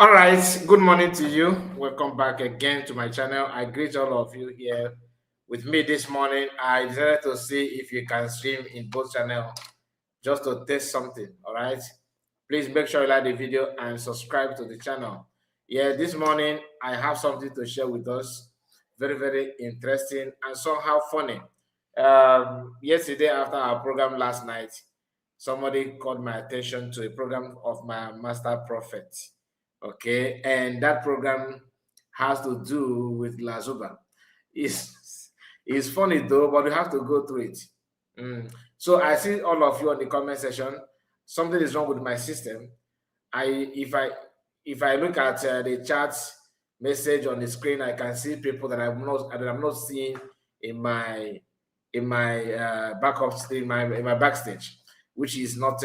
All right, good morning to you. Welcome back again to my channel. I greet all of you here with me this morning. I decided to see if you can stream in both channels just to test something. All right, please make sure you like the video and subscribe to the channel. Yeah, this morning I have something to share with us. Very, very interesting and somehow funny. Yesterday, after our program last night, somebody called my attention to a program of my master prophet. Okay, and that program has to do with Lazuba. It's funny though, but you have to go through it. So I see all of you on the comment section. Something is wrong with my system. I if I look at the chat message on the screen, I can see people that I'm not seeing in my backup in my backstage, which is not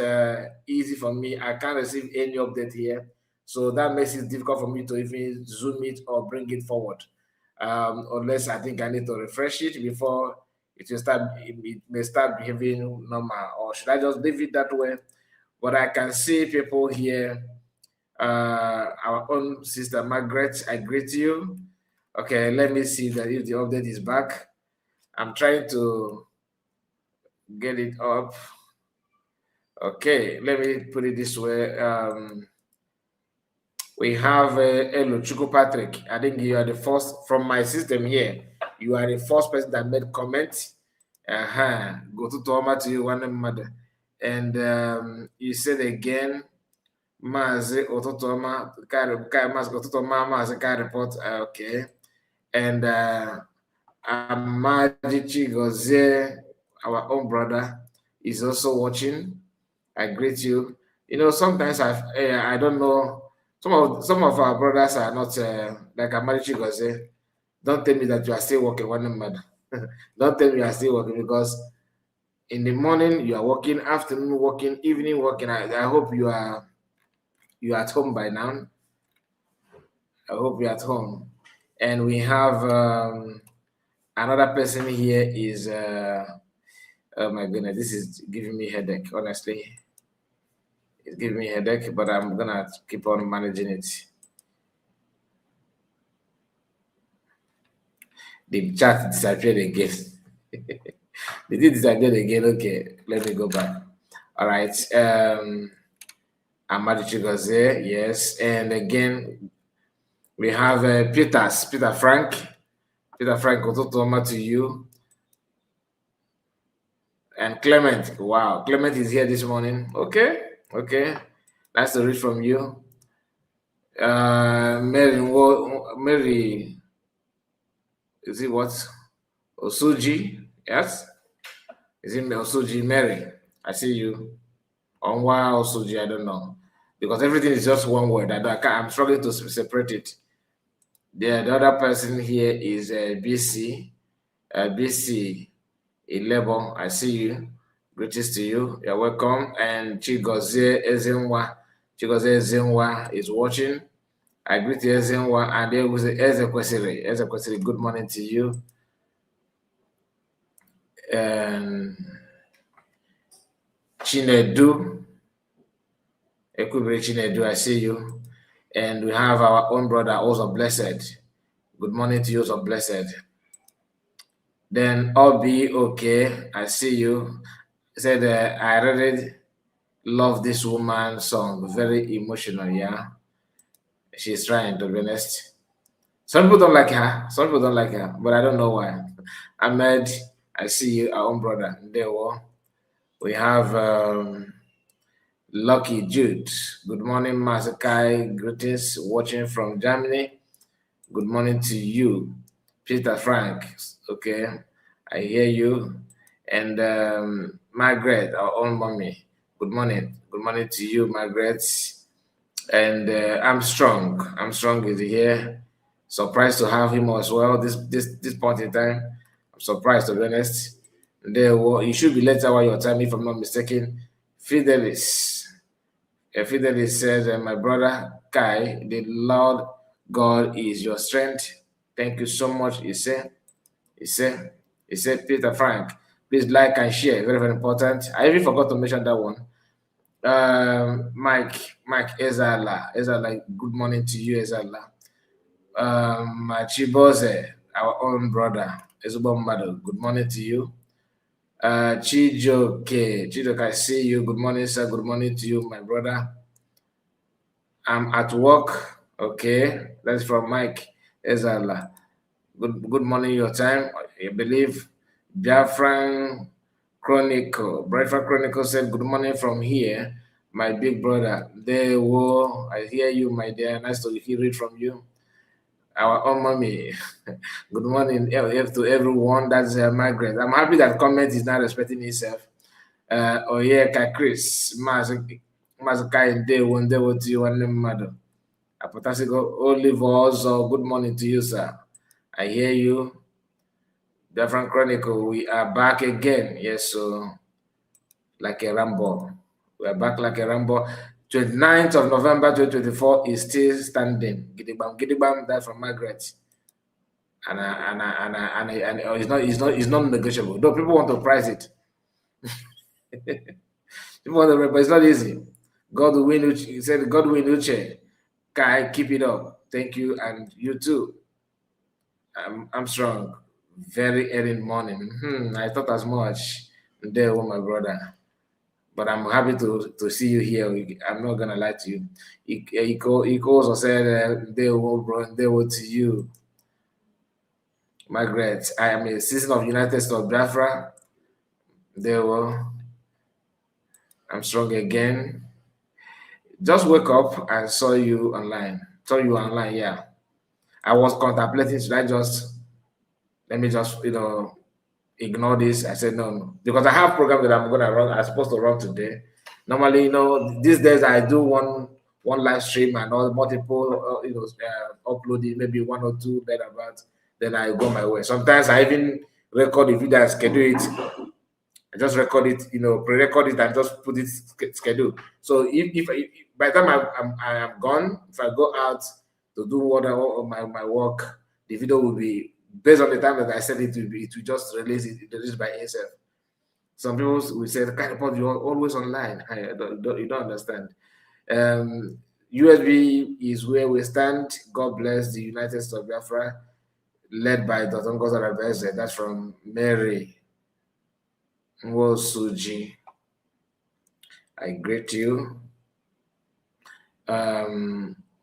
easy for me. I can't receive any update here, so that makes it difficult for me to even zoom it or bring it forward. Unless I think I need to refresh it before it may start behaving normal, or should I just leave it that way? But I can see people here. Our own sister Margaret, I greet you. Okay, let me see that if the update is back. I'm trying to get it up. Okay, let me put it this way. We have Hello Chuku Patrick. I think you are the first from my system here. You are the first person that made comment. Go to Toma to you, one mother. And you said again, Mazi Ototoma, Mazi Ototoma, Mazi Kai report. Okay. And Amaji Gozie, our own brother, is also watching. I greet you. You know, sometimes I don't know. Some of our brothers are not like Amaji Gozie. Don't tell me that you are still working one mother. Don't tell me you are still working, because in the morning you are working, afternoon working, evening working. I hope you're at home by now. I hope you're at home. And we have another person here is oh my goodness, this is giving me headache, honestly. It's giving me headache, but I'm gonna keep on managing it. The chat disappeared again. Did it disappear again? Okay, let me go back. All right. Amadi Chigoze, yes. And again, we have Peter Frank. Peter Frank, Ototoma to you. And Clement, wow, Clement is here this morning. Okay. Nice to read from you. Mary, is it what? Osuji, yes? Is it Osuji Mary? I see you. Onwa Osuji, I don't know. Because everything is just one word. I'm struggling to separate it. The other person here is BC. BC 11. I see you. Greetings to you. You're welcome. And Chigozie Ezenwa. Chigozie Ezenwa is watching. I greet Ezenwa, and there was Ezekwesiri. Ezekwesiri, good morning to you. And Chinedu. Ekwibiri Chinedu, I see you. And we have our own brother, also blessed. Good morning to you, also blessed. Then all be okay. I see you. Said I really love this woman's song. Very emotional, yeah. She's trying, to be honest. Some people don't like her. Some people don't like her, but I don't know why. Ahmed, I see you, our own brother. There we have Lucky Jude. Good morning, Masakai. Greetings, watching from Germany. Good morning to you, Peter Frank. Okay, I hear you. And Margaret, our own mommy. Good morning. Good morning to you, Margaret. And Armstrong is here. Surprised to have him as well. This point in time, I'm surprised, to be honest. There, you should be later while your time, if I'm not mistaken. Fidelis said, "My brother Kai, the Lord God is your strength. Thank you so much." He said, Peter Frank, please like and share. Very, very important. I even forgot to mention that one. Mike Ezala, good morning to you, Ezala. Chiboze, our own brother, Ezubom Mado, good morning to you. Chijoke, I see you. Good morning, sir. Good morning to you, my brother. I'm at work. Okay, that's from Mike Ezala. Good morning, your time. I believe Biafran Chronicle. Biafran Chronicle said, good morning from here, my big brother. There, whoa, I hear you, my dear. Nice to hear it from you. Our own mommy. Good morning to everyone. That's Margaret. I'm happy that comment is not respecting itself. Oh yeah, Chris, Mazukai, day one day with you and mother. Apotasigo Olive also, good morning to you, sir. I hear you. Different Chronicle, we are back again. Yes, so like a Rambo. We are back like a Rambo. 29th of November 2024 is still standing. Gidibam, that's from Margaret. And it's not negotiable. Though people want to price it. People want to, but it's not easy. God will win. He said, God will win. Kai, keep it up. Thank you, and you too. I'm strong. Very early morning. I thought as much there with my brother. But I'm happy to see you here. I'm not gonna lie to you. He also said they will, bro, they will to you. Margaret, I am a citizen of United States of Biafra. They will. I'm strong again. Just wake up and saw you online. Saw you online, yeah. I was contemplating, should I just let me just ignore this? I said no, because I have program that I'm gonna run. I'm supposed to run today. Normally, these days I do one live stream and all multiple, uploading maybe one or two thereabouts. Then I go my way. Sometimes I even record the video and schedule it. I just record it, pre-record it and just put it schedule. So if by the time I am gone, if I go out to do my work, the video will be based on the time that I said it will be. It will just release by itself. Some people will say, "Kind of you're always online." You don't understand. USB is where we stand. God bless the United States of Biafra, led by Dr. Ngozi Arabeze. That's from Mary Nwosuji. I greet you.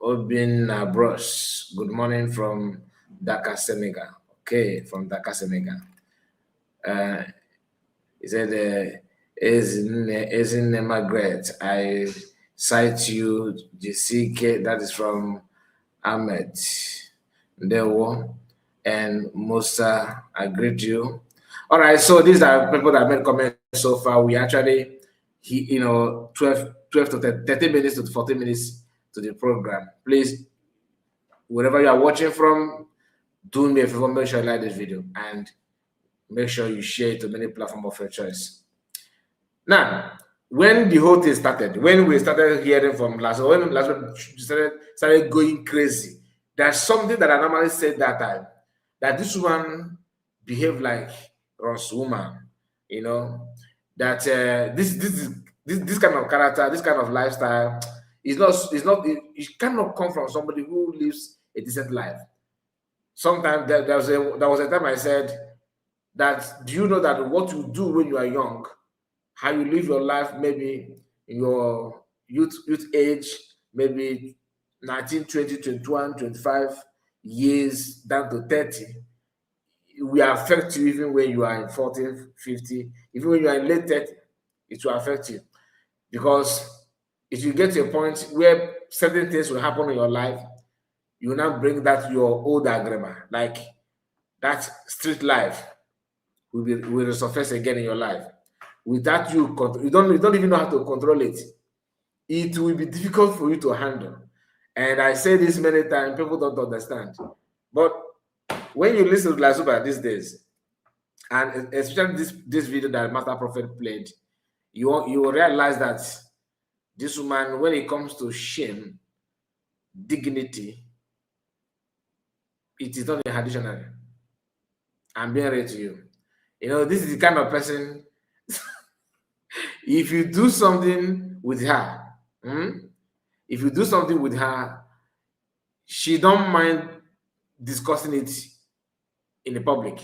Obin Bros. Good morning from Dakar, Senegal. Okay, from Dakar, Senegal. He said, Isn't Margaret? I cite you, JCK. That is from Ahmed Dewo and Musa. I greet you. All right, so these are people that made comments so far. We actually, 12 to 30 minutes to 40 minutes to the program. Please, wherever you are watching from, do me a favor, make sure you like this video and make sure you share it to many platforms of your choice. Now, when the whole thing started, when we started hearing from when Lazo started going crazy, there's something that I normally said that time, that this woman behaved like Ross woman, that this kind of character, this kind of lifestyle it cannot come from somebody who lives a decent life. Sometimes there was a time I said that, do you know that what you do when you are young, how you live your life, maybe in your youth age, maybe 19, 20, 21, 25 years down to 30, will affect you even when you are in 40, 50, even when you are in late 30, it will affect you. Because if you get to a point where certain things will happen in your life, you will now bring that to your old agreement, like that street life will resurface again in your life. Without you don't even know how to control it. It will be difficult for you to handle. And I say this many times, people don't understand. But when you listen to Lazuba these days, and especially this video that Master Prophet played, you will realize that this woman, when it comes to shame, dignity, it is not in her dictionary. I'm being real to you. This is the kind of person If you do something with her, if you do something with her, she don't mind discussing it in the public.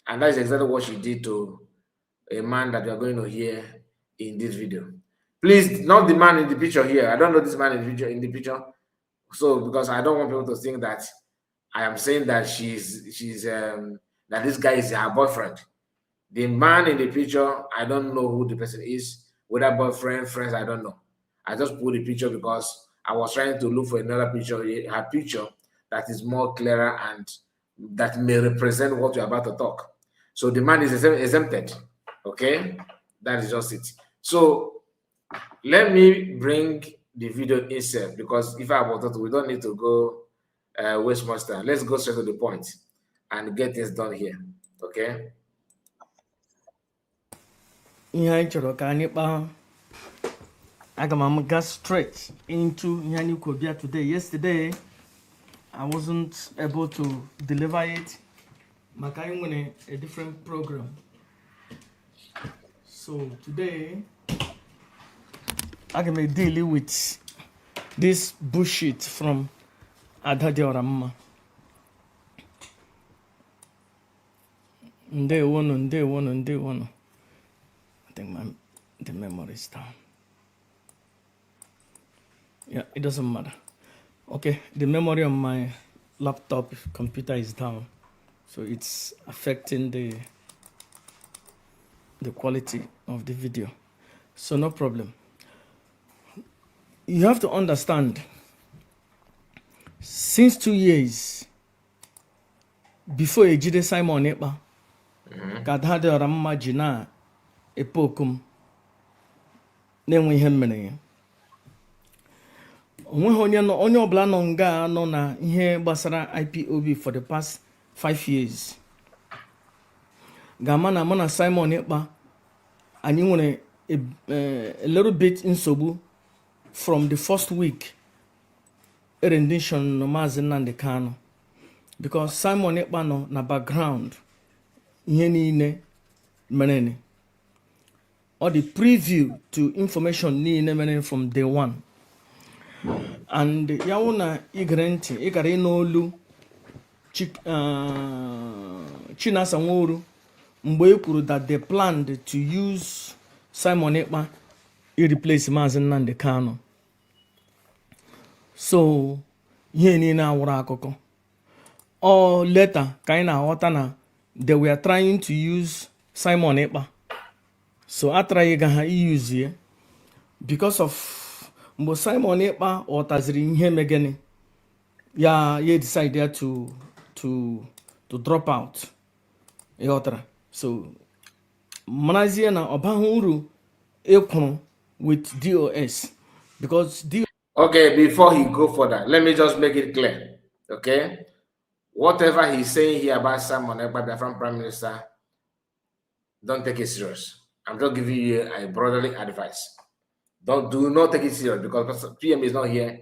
And that is exactly what she did to a man that you are going to hear in this video. Please, not the man in the picture here. I don't know this man in the picture. So because I don't want people to think that I am saying that she's that this guy is her boyfriend. The man in the picture, I don't know who the person is, whether boyfriend, friends, I don't know. I just put the picture because I was trying to look for another picture, her picture that is more clearer and that may represent what you're about to talk. So the man is exempted. Okay, that is just it. So let me bring the video itself because if I want to, we don't need to go waste much time. Let's go straight to the point and get this done here. Okay. Yeah, I got straight into Yani Kobia today. Yesterday, I wasn't able to deliver it. Makai went a different program. So today, I'm gonna deal with this bullshit from Adhadi Oramma. Day one. I think the memory is down. Yeah, it doesn't matter. Okay, the memory on my laptop computer is down, so it's affecting the quality of the video. So no problem. You have to understand, since 2 years before Hgdb Simon Ekpa, Kadhade Oramma Jina Epokum na-enwe mere onweghị onye ọbụla nọ nga nọ na ihe gbasara IPOB for the past 5 years ga-ama na mụ na Simon Ekpa anyị nwere a little bit nsogbu from the first week rendition no Maazị Nnamdi Kanu because Simon Ekpa nọ na background ihe niile mere or the preview to information niile mere from day one. And yauna igrenti igari n'olu Chinasa Nworu mgbe e kwuru that they planned to use Simon Ekpa to replace Maazị Nnamdi Kanu. So ihe niile awụrụ akụkọ. Or later ka anyị na-aghọta na they were trying to use Simon Ekpa. So ataraghị ga ha use ya because of mgbe Simon Ekpa ọtaziri ihe megene ya decide to drop out. So manazie na ọbaghị uru ekwuru with DOS because Okay, before he go further, let me just make it clear. Okay, whatever he's saying here about Simon Ekpa from Prime Minister, don't take it serious. I'm just giving you a brotherly advice. Do not take it serious because PM is not here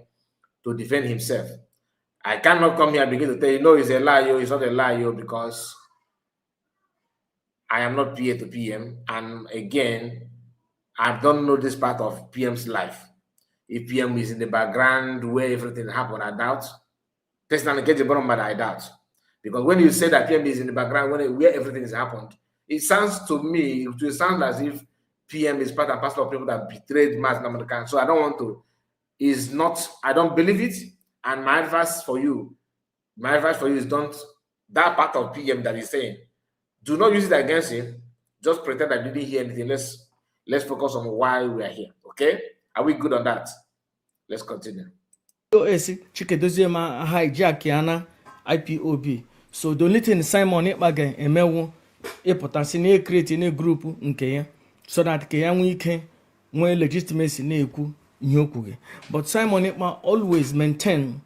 to defend himself. I cannot come here and begin to tell you, no, it's a lie, it's not a lie, because I am not PA to PM. And again, I don't know this part of PM's life. If PM is in the background where everything happened, I doubt. Personally, get the bottom, but I doubt. Because when you say that PM is in the background where everything has happened, it sounds to me, it sounds as if PM is part and parcel of people that betrayed Maazị Nnamdi Kanu. So I don't want to, I don't believe it. And my advice for you is don't, that part of PM that he's saying, do not use it against him. Just pretend I didn't hear anything. Let's focus on why we are here. Okay? Are we good on that? Let's continue. Chikedoziema hijack yana IPOB. So the only thing Simon Ekpa ga-emewu ịpụtasị na create a group nke ya so that ke ya nwee ike nwee legitimacy na-ekwu ihe okwuge. But Simon Ekpa always maintain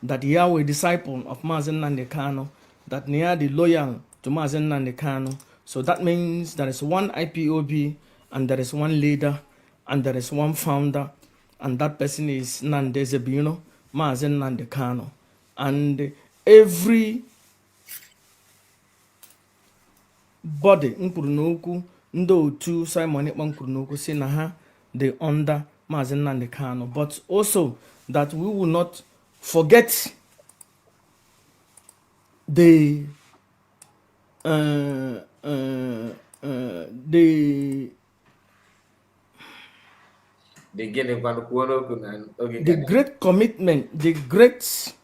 that he are a disciple of Maazị Nnamdi Kanu, that he are the loyal to Maazị Nnamdi Kanu. So that means there is one IPOB and there is one leader and there is one founder, and that person is Nnamdi Ezebino, Maazị Nnamdi Kanu. And every body nkwuru n'okwu ndị otu Simon Ekpa kwuru n'okwu si na ha dị under Maazị Nnamdi Kanu, but also that we will not forget the great commitment, the great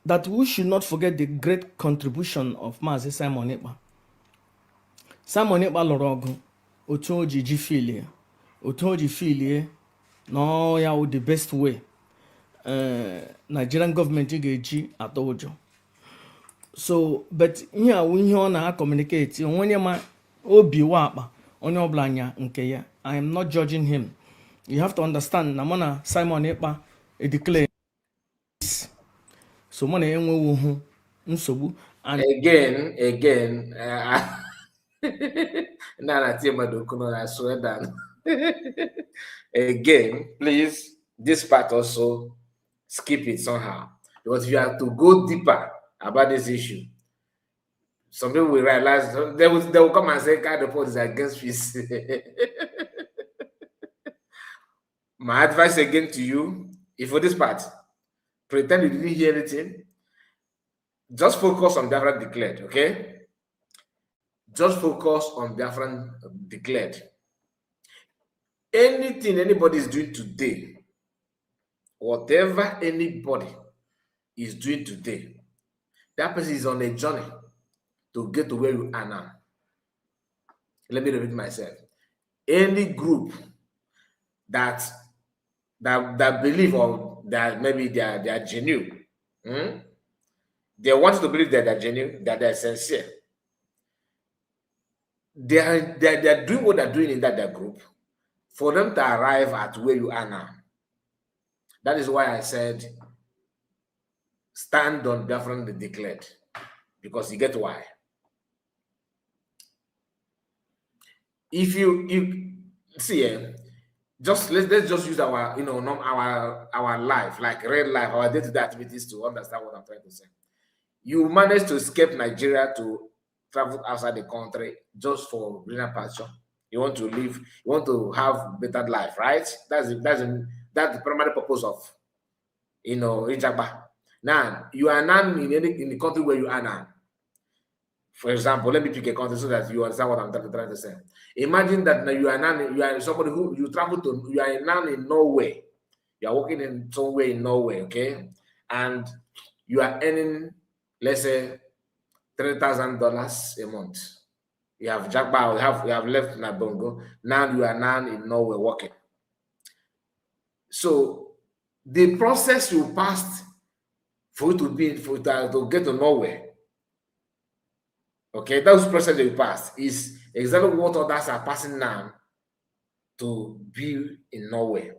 that we should not forget the great contribution of Maazị Simon Ekpa. Simon Ekpa lụrụ ọgụ otu o ji ji filie, otu o ji filie na ya the best way Nigerian government ga-eji atọ ụjọ. So but ihe awụ ihe ọ na-communicate onye ma obi wakpa onye ọbụla anya nke ya. I am not judging him. You have to understand na mana Simon Ekpa declare this. So mana enwewo hu nsogbu. And again na team Madokuno, I swear that again, please, this part also skip it somehow, because you have to go deeper about this issue. Some people will realize they will come and say card report is against peace. My advice again to you, if for this part, pretend you didn't hear anything, just focus on Biafran declared, okay? Just focus on Biafran declared. Anything anybody is doing today, whatever anybody is doing today, that person is on a journey to get to where you are now. Let me repeat myself. Any group that believe or that maybe they are genuine, they want to believe that they're genuine, that they're sincere. They are doing what they're doing in that group for them to arrive at where you are now. That is why I said stand on Biafran declared, because you get why. If you see, let's just use our our life, like real life, our day-to-day activities to understand what I'm trying to say. You manage to escape Nigeria to travel outside the country just for greener pasture. You want to live, you want to have better life, right? That's the primary purpose of Hgdb. Now you are now in the country where you are now. For example, let me pick a country so that you understand what I'm trying to say. Imagine that you are somebody who you travel to, you are now in Norway. You are working in somewhere in Norway, okay? And you are earning, let's say, $3,000 a month. You have Jagba, you have left Nabongo. Now you are now in Norway working. So the process you passed for you to get to Norway, okay, that process you passed is exactly what others are passing now to be in Norway,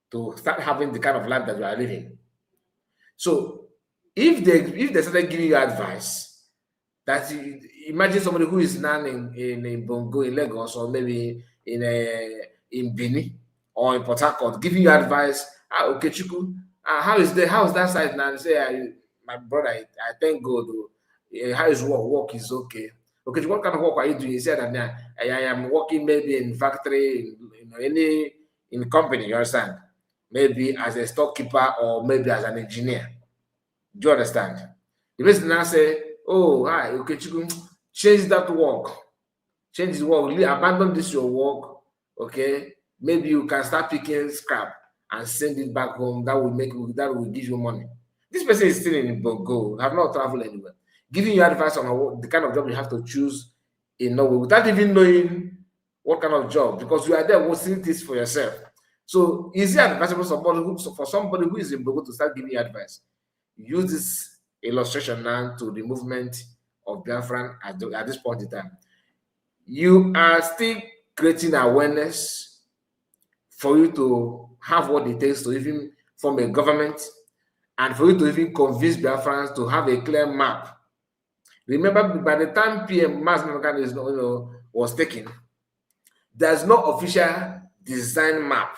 to start having the kind of life that you are living. So if they started giving you advice, that imagine somebody who is now in Bongo, in Lagos, or maybe in Benin or in Port Harcourt, giving you advice, okay, Chuku, how is that side now? You say, my brother, I thank God. How is work? Work is okay. Okay, what kind of work are you doing? He said that I am working maybe in factory, in company, you understand? Maybe as a storekeeper or maybe as an engineer. Do you understand? The person now say, oh, hi, okay, change that work. Change this work. Abandon this your work. Okay, maybe you can start picking scrap and send it back home. That will give you money. This person is still in Bongo, have not traveled anywhere, giving you advice on the kind of job you have to choose in Norway without even knowing what kind of job, because you are there watching this for yourself. So is it advisable for somebody who is in Bongo to start giving you advice? Use this illustration now to the movement of Biafran at this point in time. You are still creating awareness for you to have what it takes to even form a government, and for you to even convince Biafrans to have a clear map. Remember, by the time PM was taken, there's no official design map.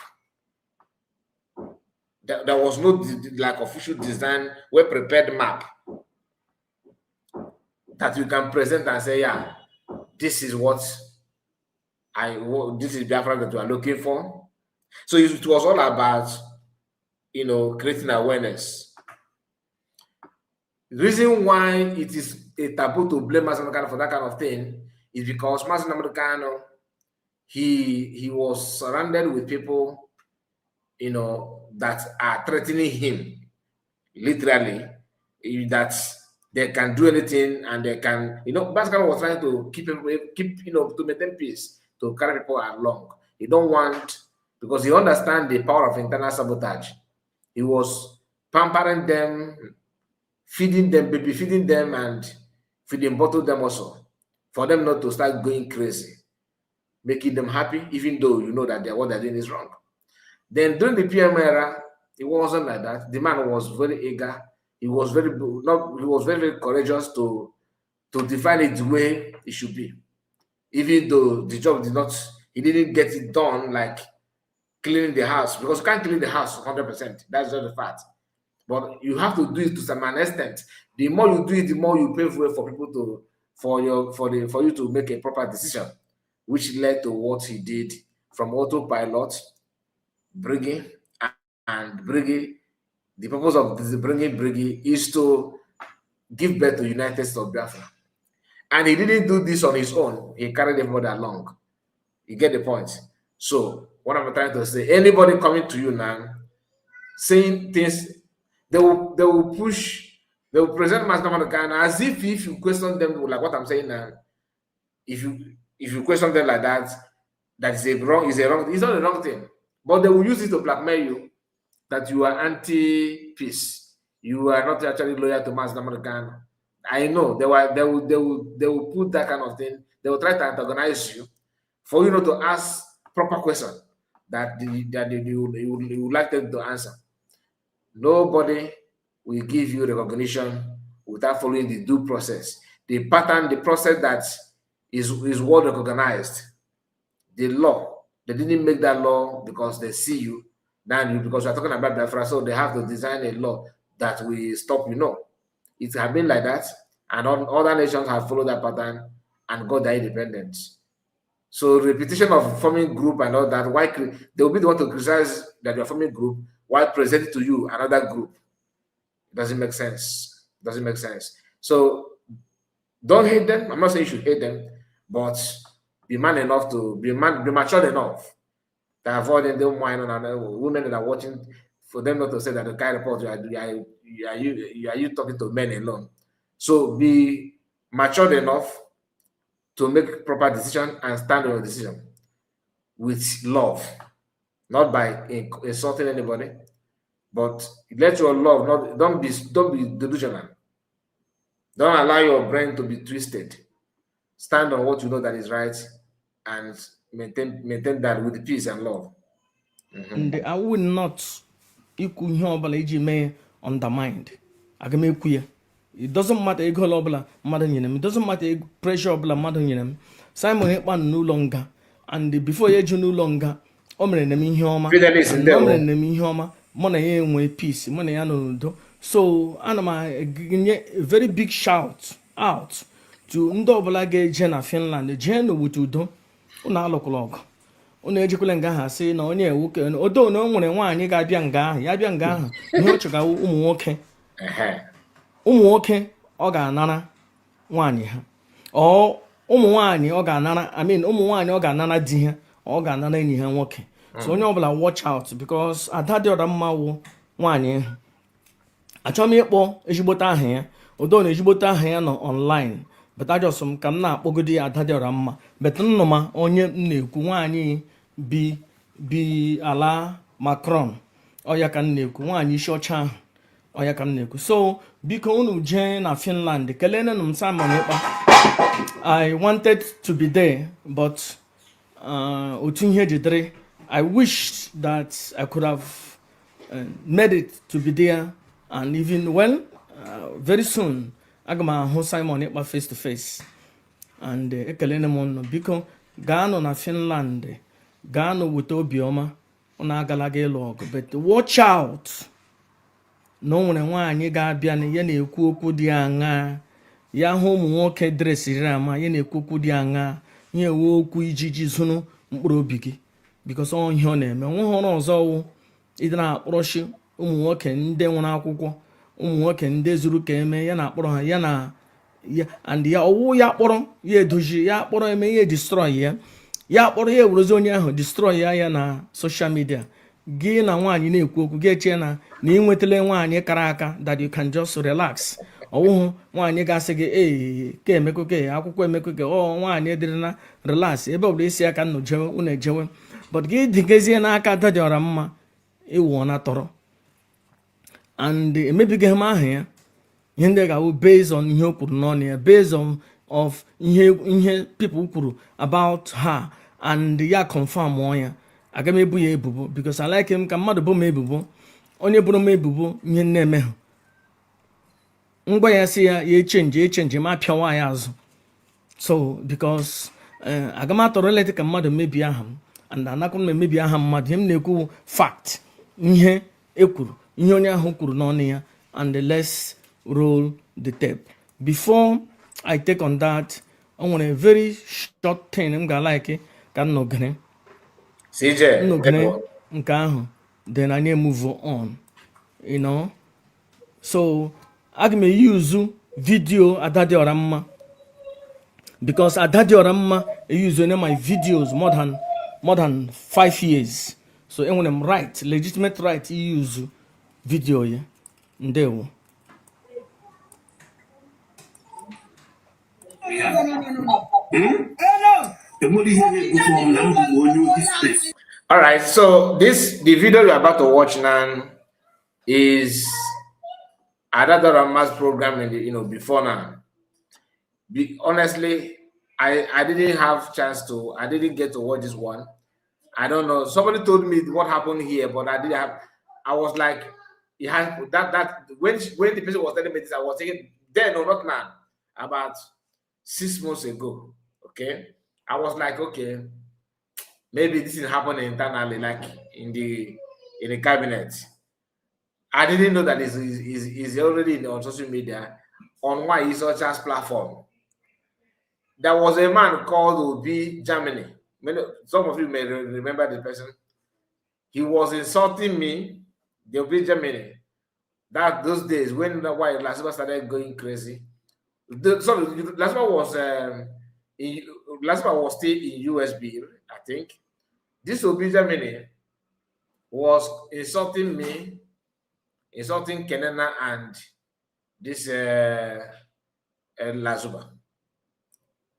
There was no official design, well-prepared map that you can present and say, yeah, this is what this is Biafra that you are looking for. So it was all about, creating awareness. The reason why it is a taboo to blame Mazi Namdi for that kind of thing is because Mazi Namdi, he was surrounded with people, that are threatening him, literally, that they can do anything and they can, Basically was trying to keep, to maintain peace, to carry people along. He don't want, because he understands the power of internal sabotage. He was pampering them, feeding them, baby feeding them, and feeding bottle them also, for them not to start going crazy, making them happy, even though you know that what they're doing is wrong. Then during the PM era, it wasn't like that. The man was very eager. He was very very courageous to define it the way it should be. Even though the job he didn't get it done, like cleaning the house, because you can't clean the house 100%. That's just the fact. But you have to do it to some extent. The more you do it, the more you pave way for people for you to make a proper decision, which led to what he did from autopilot, bringing and bringing. The purpose of this bringing is to give birth to United States of Biafra. And he didn't do this on his own. He carried everybody along. You get the point? So what I'm trying to say, anybody coming to you now saying things, they will present Mazi Namdi as if you question them, like what I'm saying now, if you question them like that, it's a wrong, it's not a wrong thing. But they will use it to blackmail you that you are anti-peace. You are not actually loyal to Mazi Namdi. I know they will put that kind of thing. They will try to antagonize you for you not to ask proper questions that you would like them to answer. Nobody will give you recognition without following the due process. The pattern, the process that is world recognized. The law, they didn't make that law because they see you, because we're talking about Biafra, so they have to design a law that will stop you. No, it has been like that, and other nations have followed that pattern and got their independence. So repetition of forming group and all that, why they will be the one to criticize that you're forming group while presenting to you another group. It doesn't make sense. It doesn't make sense. So don't hate them. I'm not saying you should hate them, but be man enough to be mature enough to avoid them whining on women that are watching, for them not to say that the guy report you talking to men alone. So be matured enough to make proper decision and stand on your decision with love, not by insulting anybody, but let your love don't be delusional. Don't allow your brain to be twisted. Stand on what you know that is right and maintain that with peace and love. And I will not ikwu ihe ọbụla iji mee undermined. Aga m ekwu ya. It doesn't matter ego ọbụla mmadụ nyere m. It doesn't matter pressure ọbụla mmadụ nyere m. Simon Ekpa nọ n'ụlọ nga, and before ya eju n'ụlọ nga, o mere na m ihe ọma. O mere na m ihe ọma. Mụ na ya enwe peace, mụ na ya nọ n'udo. So ana m enye a very big shout out to ndị ọbụla ga-eje na Finland, jee n'obodo udo. Unu alụkwala ọgụ. Unu ejikwala nga ahụ asị na onye nwoke odo na o nwere nwaanyị ga-abịa nga ahụ, ya bịa nga ahụ ihe ọ chọga ụmụ nwoke. Ụmụ nwoke ọ ga-anara nwaanyị ha. Ụmụ nwaanyị ọ ga-anara, ụmụ nwaanyị ọ ga-anara di ha, ọ ga-anara enyi ha nwoke. So onye ọbụla watch out, because ada dị ọra mma wụ nwaanyị ahụ. Achọrọ m ịkpọ ezigbote aha ya, odo na ezigbote aha ya nọ online, but ajọsọ m ka m na-akpọgodi ya ada dị ọra mma. But nnụma onye m na-ekwu nwaanyị bi ala Macron, ọya ka m na-ekwu, nwaanyị isi ọcha ahụ, ọya ka m na-ekwu. So biko unu jee na Finland, keleenụ m Simon Ekpa. I wanted to be there, but otu ihe jidere, I wished that I could have made it to be there, and even very soon aga m ahụ Simon Ekpa face to face, and ekelene m unu biko gaanụ na Finland, gaanụ weta obiọma, unu agalaga ịlụ ọgụ, but watch out na o nwere nwaanyị ga-abịa na ya na-ekwu okwu dị aṅa ya hụ ụmụ nwoke dresiri ama ya na-ekwu okwu dị aṅa ihe ewe okwu iji zụrụ mkpụrụ obi gị bikos ọ ihe ọ na-eme nwe hụrụ ọzọ wụ ịdị na-akpọrọchi ụmụ nwoke ndị nwere akwụkwọ ụmụ nwoke ndị zuru ka eme ya na-akpọrọ ha ya na ya and ya ọwụ ya kpọrọ ya edozi ya kpọrọ eme ya destroy ya kpọrọ ya ewerezi onye ahụ destroy ya na social media gị na nwaanyị na-ekwu okwu gị eche na ị nwetala nwaanyị kara aka that you can just relax ọwụhụ nwaanyị ga-asị gị ka emekọ ke akwụkwọ emekọ ke nwaanyị dịrị na relax ebe ọbụla isi aka nnụ jewe unu ejewe but gị dịgezie n'aka ada dị ọra mma ịwụ na tọrọ and emebighị m ahụ ya ihe ndị ga-awụ based on ihe o kwuru n'ọnụ ya based on of ihe people kwuru about her and ya confirm ya aga m ebu ya ebubo because I like him ka mmadụ bụ m ebubo onye bụrụ m ebubo ihe na-eme ha ngwa ya si ya echenji ma pịawa ya azụ so because aga m atọrọ leti ka mmadụ mebie aha m and anakwa m emebi aha mmadụ ihe m na-ekwu fact ihe ekwuru ihe onye ahụ kwuru n'ọnụ ya and let's roll the tape before I take on that o nwere very short thing m ga-like ka m nọgere nke ahụ then anyị move on so aga m use video Ada dị ọra mma because Ada dị ọra mma use my videos more than 5 years so enwere m legitimate right use video ya ndewo All right, so the video you're about to watch now is Ada Rama's program in the, before now. Honestly, I didn't have chance to, I didn't get to watch this one. I don't know. Somebody told me what happened here, but I didn't have. I was like, it has that when the person was telling me this, I was thinking then or not now, about 6 months ago. Okay, I was like, okay, maybe this is happening internally, like in the cabinet. I didn't know that is already on social media on why is such as platform. There was a man called Obi Germany. Some of you may remember the person. He was insulting me, the Obi Germany. That those days when why Lasima started going crazy. Sorry, Lasima was still in USB, I think. This Obi Germany was insulting me, insulting Kenena and this Lazuba.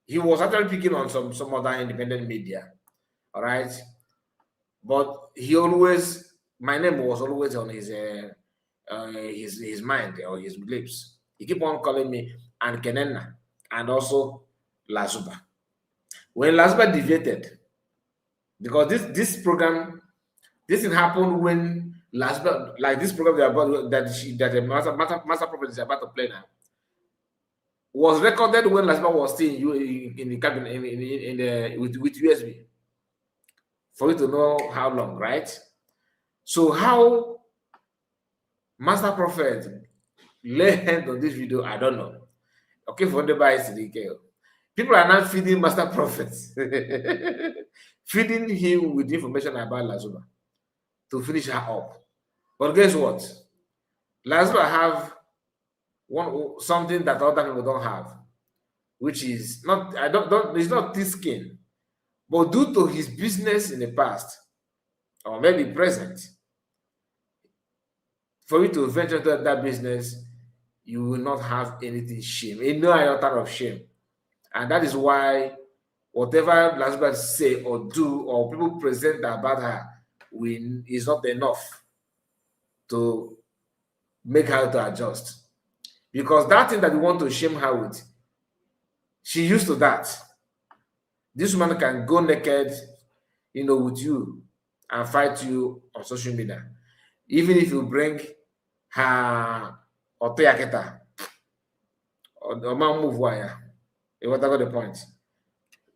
He was actually picking on some other independent media, all right? But he always, my name was always on his mind or his lips. He kept on calling me and Kenena and also Lazuba. When Lazuba deviated, because this program, this thing happened when Lazuba, like this program that the master prophet is about to play now, was recorded when Lazuba was still in the cabinet with USB. For you to know how long, right? So how Master Prophet lay hand on this video, I don't know. Okay, for the bias, people are not feeding Master Prophet, feeding him with information about Lazuba to finish her up. But guess what? Lazuba have something that other people don't have, which is not it's not thick skin, but due to his business in the past or maybe present, for you to venture into that business, you will not have anything shame, no iota of shame. And that is why whatever Lazuba say or do or people present about her is not enough to make her to adjust. Because that thing that we want to shame her with, she used to that. This woman can go naked, with you and fight you on social media. Even if you bring her otoyaketa or man move wire, whatever the point.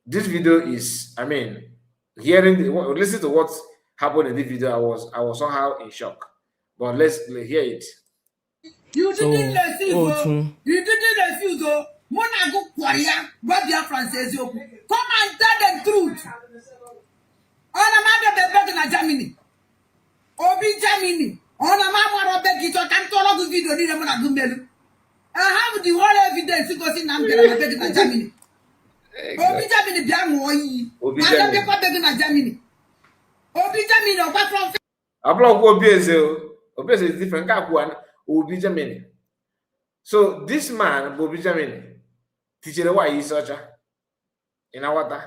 This video is, listen to what happened in this video. I was somehow in shock. But let's hear it. You didn't refuse, though. You didn't refuse, though. Mona go Korea, Rabia Francis, come and tell the truth. On a mother back in Germany. Obi Germany. On a mamma Robert Gito can't follow the video in a Gumelu. I have the whole evidence because in Amber begging in Germany. Obi Germany Biamoy. Madam Pepper begging in Germany. Obi Germany or what from Obi is different. Obi Germany. So this man, Obi Germany, teacher why he's such a in our water.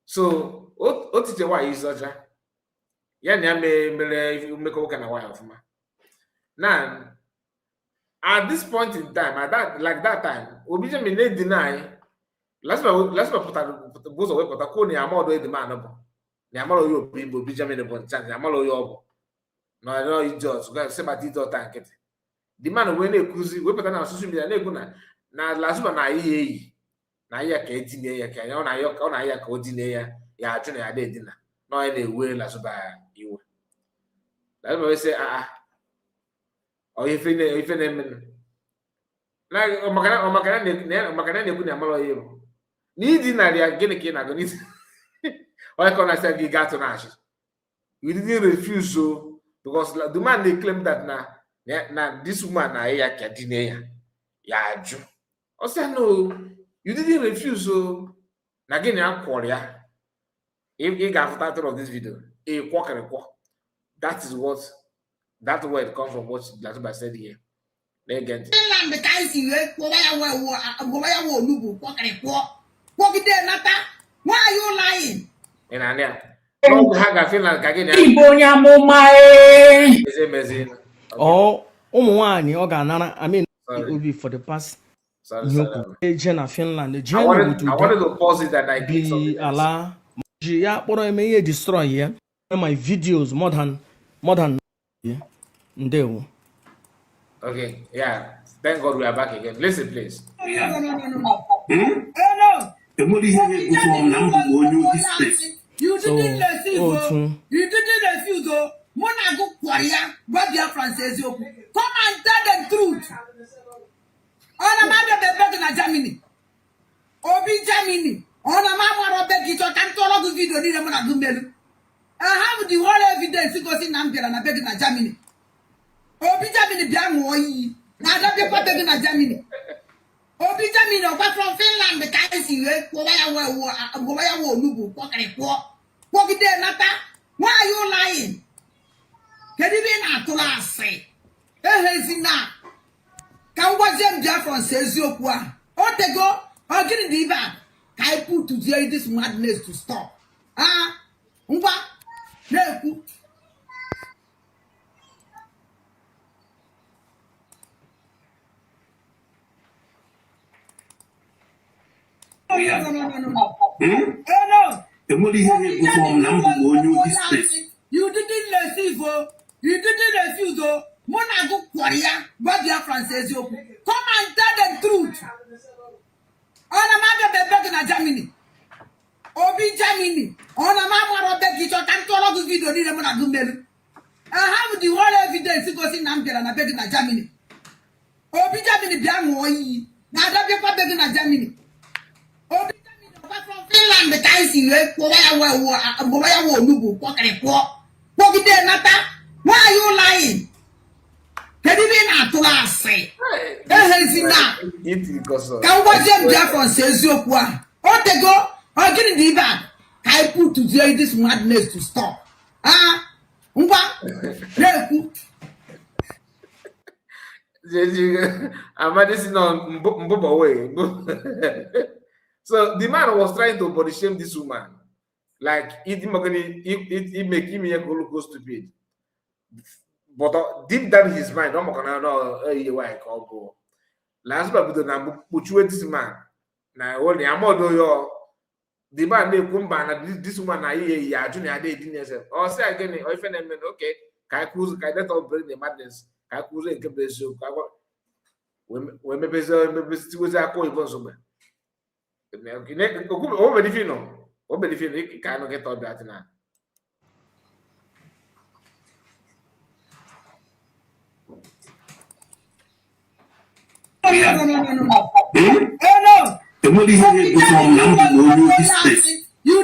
So what teacher why he's such a if you make a kind of ma. Now at this point in time, at that time, Obi Germany deny. Let's put both away put a cone amado the man up. Yamalo yo people Obi Germany bon chance Yamalo yo. No, I know you just go say my dito tank it. The man when they cruise we put na social media na last one na iyi na ya ka etinye ya ka ya na ya ka odine ya aju na ya dey dina no e na-ewe la so ba iwe that we say o ife na men na o makana na-ekwu na amalo yo ni di na ya gini ka na go ni o ko na say gi gato na ashi you didn't refuse so because the man they claim that na this woman na ya ka dine ya aju. I said, no, you didn't refuse. So, again, I'm Korea. If you got title of this video, that is what that word comes from what Latuba said here. Again. the guys you why are you lying? And I no hang Finland again. Oh, Omwani, Oganana, I mean, it will be for the past. Jena Finland, I wanted to pause it and I clicked something else. Allah, ya kpọrọ eme ihe destroy ya. My videos more than yeah. Ndewo. Okay, yeah. Thank God we are back again. Listen, please. You didn't refuse. Mona go Korea, Rabia Francis, come and tell the truth. On a mother begging in Germany. Obi Germany. On a mamma Robert Gito can't follow the video in a Gumelu. I have the whole evidence because in Amber and I beg in Germany. Obi Germany Biamoy. Madam Pepper begging in Germany. Obi Germany or what from Finland, the guys you walk it there, Nata. Why are you lying? Can you be not to last say? Now. Can watch them Jaffron says you what? Or they go, or get the back. I put to hear this madness to stop. What? No. You didn't receive, you didn't refuse, Mona go Korea, Rabia Francis, come and tell the truth. On a mother begging in Germany. Obi Germany. On a mamma Robert Gito can't follow the video in a Gumelu. I have the whole evidence because in Amber and I beg in Germany. Obi Germany Biamoy. Madam Pepper begging in Germany. Obi Germany from Finland, the guys you walk it there, Nata. Why are you lying? Can you be not to last say? Can watch them Jaffron says you what? Or they go, or get the back. I put to hear this madness to stop. What? I'm this on Mbobo way. So the man was trying to body shame this woman. Like it make him look stupid. But deep down in his mind, I'm gonna know why I call go. Last but the this man. Now only I'm all the man they come back this woman I junior didn't say. Or say again, or if okay, can cruise, can let all bring the madness, can cruise and keep the show. When maybe was a call even so. Over the film, over the film, you cannot get all that now. You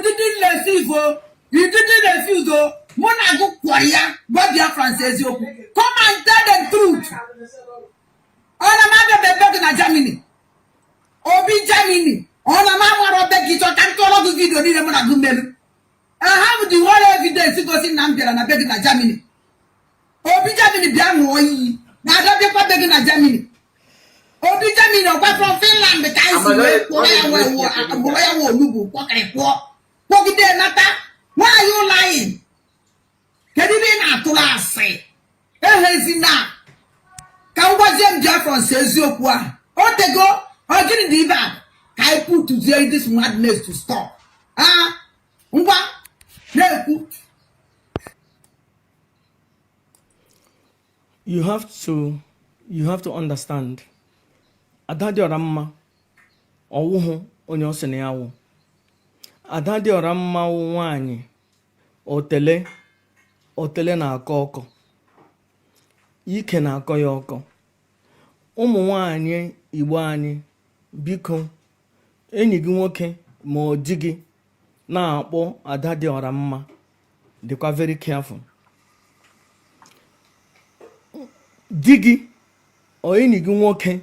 didn't receive, you didn't refuse, Mona go Korea, but your Francis, come and tell the truth. All I'm having a Germany. Obi Germany. All I'm having a can't call the video, need a Monagumel. I have the whole evidence to go in Nambian and I beg in Germany. Obi Germany, Biamoy. Now I don't beg in Germany. Obi Germany, apart from Finland, the guys why are you lying? Can you be not to last say? Now. Can was them from says you qua? Or they go, or getting the back. I put to say this madness to stop. Ah, what? No. You have to understand. Ada dị ọra mma ọwụhụ onye ọ sị na ya wụ. Ada dị ọra mma wụ nwaanyị otele na-akọ ọkọ. Ike na-akọ ya ọkọ. Ụmụ nwaanyị Igbo anyị biko enyi gị nwoke ma ọ di gị na-akpọ ada dị ọra mma dịkwa very careful. Di gị ọ enyi gị nwoke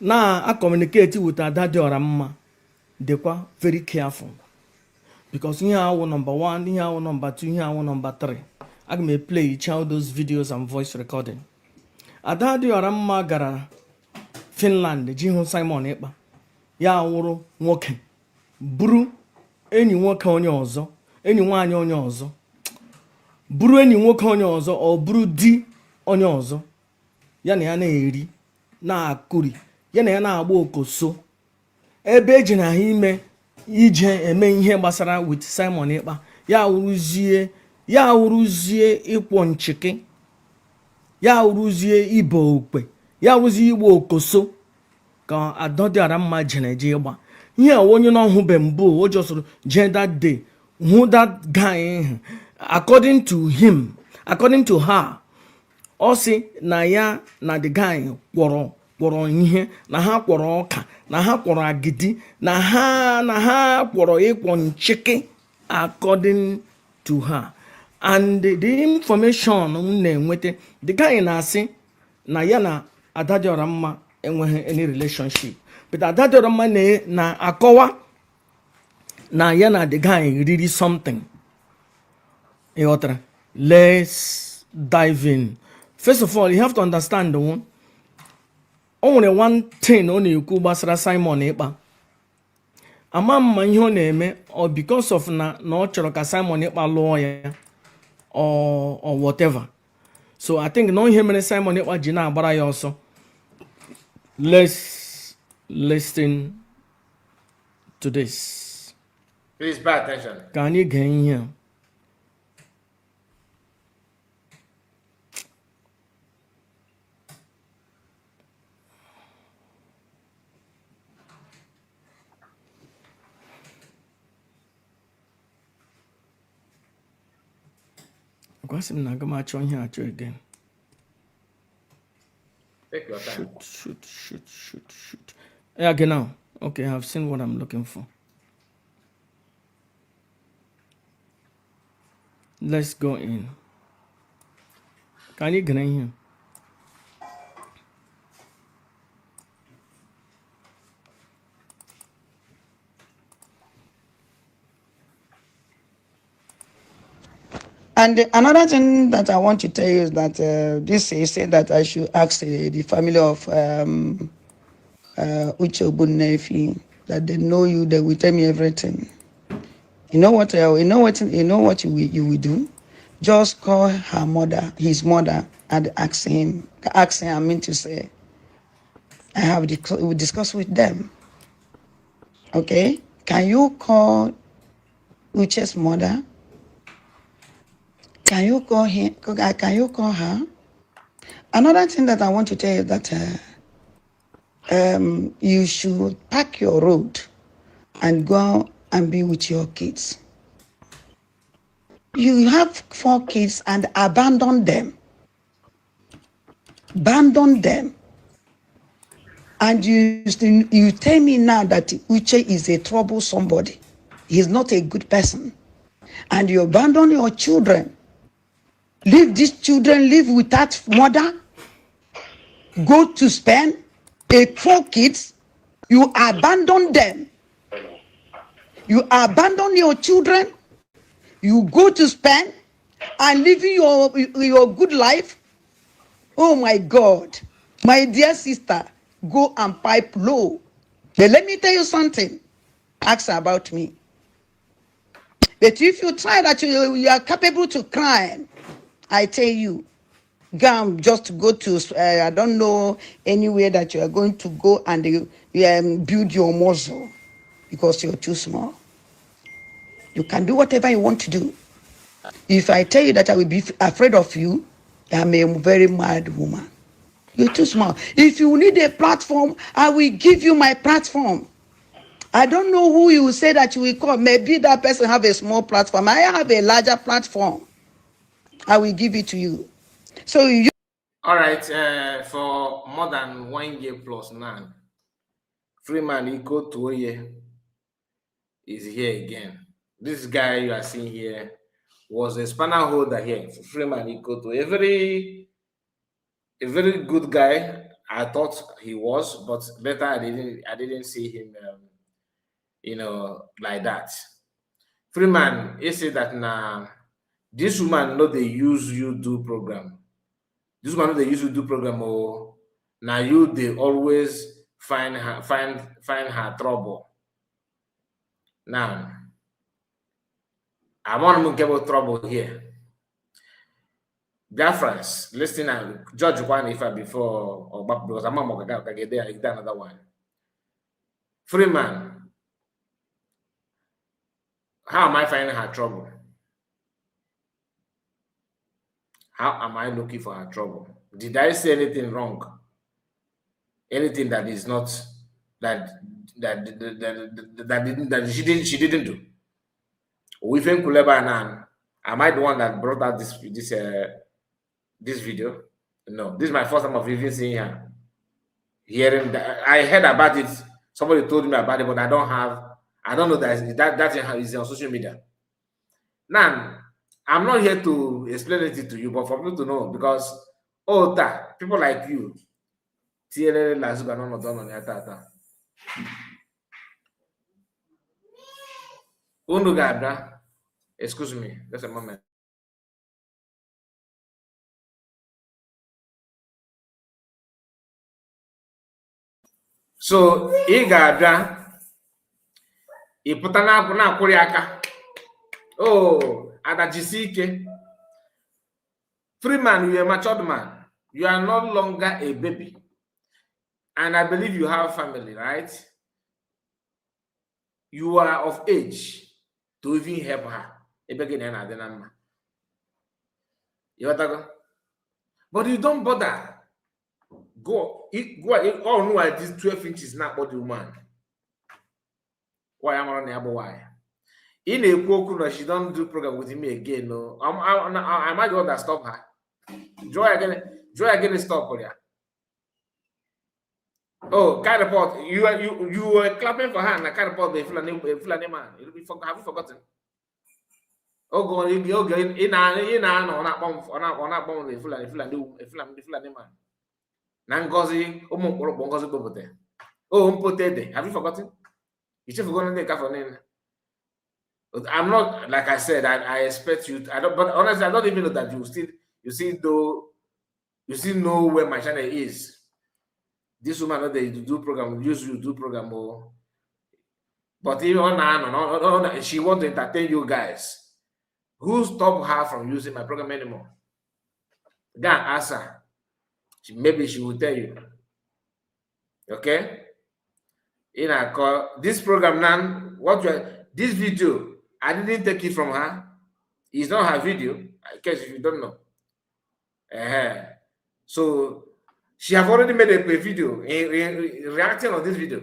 na communicate with ada dị ọra mma dịkwa very careful, because ihe awụ number 1, ihe awụ number 2, ihe awụ number 3. Aga m play all those videos and voice recording. Ada dị ọra mma gara Finland ji hụ Simon Ekpa, ya wụrụ nwoke buru enyi nwoke onye ọzọ, enyi nwaanyị onye ọzọ, buru enyi nwoke onye ọzọ, ọ buru di onye ọzọ, ya na ya na-eri na-akụri, ya na ya na-agba okoso, ebe eji na ha ime ije eme ihe gbasara with Simon Ekpa. Ya wụrụzie ịkwọ nchịkị, ya wụrụzie ibe okpe, ya wụrụzie igba okoso ka ada dị ọra mma jere je ịgba. Ihe onye na ọhụbe mbụ o jọsụrụ je that day hụ that guy. According to him, according to her, ọ sị na ya na the guy kwọrọ ihe, na ha kwọrọ ọka, na ha kwọrọ agidi, na ha kwọrọ ịkwọ nchịkị, according to her. And the information m na-enweta, the guy na-asị na ya na ada dị ọra mma enweghị any relationship, but ada dị ọra mma na-akọwa na ya na the guy riri something. Let's dive in. First of all, you have to understand the only one thing ọ na-ekwu gbasara Simon Ekpa. Ama mma ihe ọ na-eme or because of na ọ chọrọ ka Simon Ekpa lụọ ya or whatever. So I think no ihe mere Simon Ekpa ji na-agbara ya ọsọ. Let's listen to this. Please pay attention. Ka anyị gee ihe. Gwasị na aga m achọ ihe achọ again. Take your time. Shoot. Yeah, genau. Okay, I've seen what I'm looking for. Let's go in. Can you get in here? And another thing that I want to tell you is that this is said that I should ask the family of Uche Obunefi, that they know you, they will tell me everything. You know what you will do? Just call her mother, his mother, and ask him. I mean to say, we discuss with them. Okay? Can you call Uche's mother? Can you call him? Can you call her? Another thing that I want to tell you that you should pack your road and go and be with your kids. You have 4 kids and abandon them. Abandon them. And you tell me now that Uche is a trouble somebody. He's not a good person. And you abandon your children. Leave these children, live without mother. Go to Spain, 4 kids. You abandon them. You abandon your children. You go to Spain and live your good life. Oh my God. My dear sister, go and pipe low. But let me tell you something. Ask about me. But if you try that you are capable to crime, I tell you, just go to, I don't know, anywhere that you are going to go and build your muscle because you're too small. You can do whatever you want to do. If I tell you that I will be afraid of you, I'm a very mad woman. You're too small. If you need a platform, I will give you my platform. I don't know who you will say that you will call. Maybe that person have a small platform. I have a larger platform. I will give it to you. So you. All right. For more than 1 year plus now, Freeman Iko Toye is here again. This guy you are seeing here was a spanner holder here. Freeman Iko Toye, a very good guy. I thought he was, but later I didn't see him, like that. Freeman, he said that now this woman know they use you do program. This woman know they use you do program. Oh, now you they always find her trouble. Now I want to get about trouble here. Biafrans, listen and judge one if I before or back because I'm not going to get there. Another one. Freeman, how am I finding her trouble? How am I looking for her trouble? Did I say anything wrong? Anything that is not that she didn't do? We think Kuleba Nan. Am I the one that brought out this video? No, this is my first time of even seeing her. Hearing that I heard about it. Somebody told me about it, but I don't know that is on social media. Now, I'm not here to explain it to you, but for people to know, because people like you, excuse me, just a moment. So ị ga-abịa ị pụta na-akwụrị aka. Oh, adajisi ike. Freeman, you are a matured man. You are no longer a baby. And I believe you have family, right? You are of age to even help her. But you don't bother. Go all know at this 12 inches not body woman. Why am I on the why? In a poke, no, she don't do program with me again. No, am I the one that stop her? Joy again stop for her. Oh, kind report. You were clapping for her and I can't report the Fulani man. Have you forgotten? Oh, go in on that bomb the Fulani man. Nangozi, Bongozi Bobote. Oh, Mpotede. Have you forgotten? You should have forgotten the Catholic. I'm not, like I said, I expect you. But honestly, I don't even know that you still know where my channel is. This woman, they do program, use you do program. Oh. But even on, she wants to entertain you guys. Who stopped her from using my program anymore? Go and ask her. Maybe she will tell you. Okay? In a call, this program now, this video, I didn't take it from her. It's not her video, in case if you don't know. So she have already made a video in reacting on this video.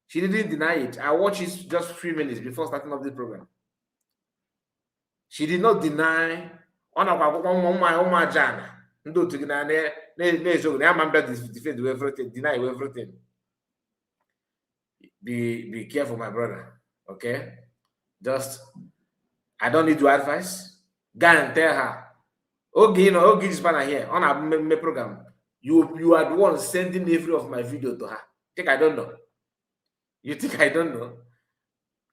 She didn't deny it. I watched it just 3 minutes before starting off this program. She did not deny defend everything, deny everything. Be careful, my brother. Okay, just I don't need your advice. Go and tell her. Okay, okay, this banner here on my program. You are the one sending every of my video to her. Think I don't know? You think I don't know?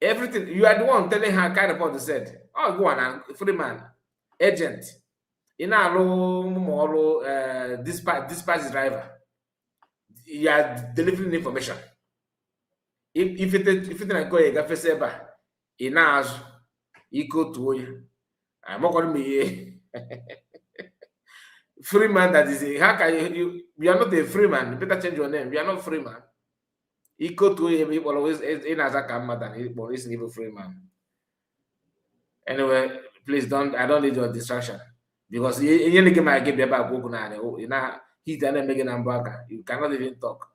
Everything you are the one telling her kind of what you said. Oh, go on, free man, agent. In a dispatch driver. You are delivering information. If it like go a eba, in as equal to you. I'm not going to be free man. That is a how can you are not a free man. You better change your name. You are not free man. Equal to him, people always in as a camera than he is even free man. Anyway, please don't. I don't need your distraction because you get my get back. You know, he's done making hamburger. You cannot even talk.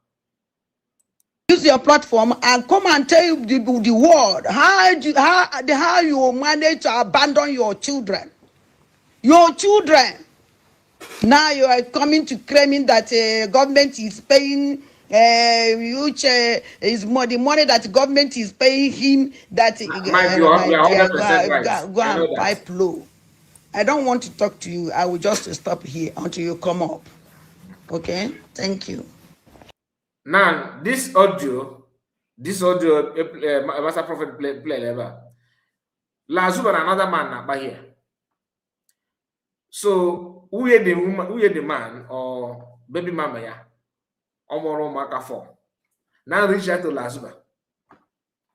Use your platform and come and tell the world how you manage to abandon your children. Your children. Now you are coming to claiming that government is paying which is more the money that government is paying him that Mike, you are 100% right. go and pipe low. I don't want to talk to you. I will just stop here until you come up. Okay? Thank you. Now, this audio, Master Prophet play ever. Lazuba another man by here. So, who is the woman, who is the man or baby mama ya? Omoro maka for. Now reach out to Lazuba.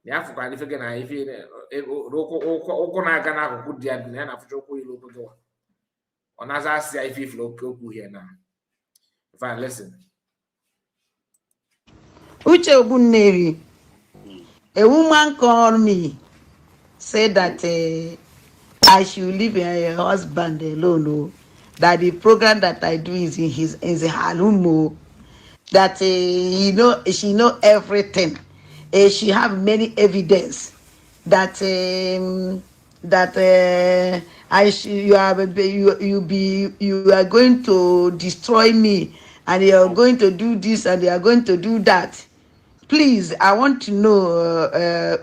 Ya fuka ni fege na ifi oko na aga na akuku dia bi na fucho ko ilo to. Onaza si ifi flow ko here now. Fine, listen. Uche Obunneri, a woman called me, said that I should leave her husband alone. Oh, that the program that I do is in her room. That she know everything. She have many evidence that you are going to destroy me, and you are going to do this and you are going to do that. Please, I want to know,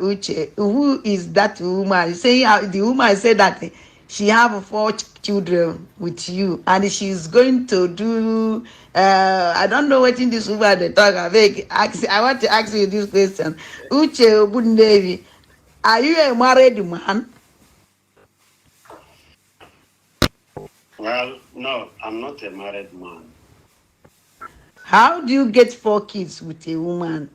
Uche, who is that woman? Saying the woman said that she have 4 children with you, and she's going to do. I don't know what in this woman they talk. I want to ask you this question, Uche Obunneri, are you a married man? Well, no, I'm not a married man. How do you get 4 kids with a woman?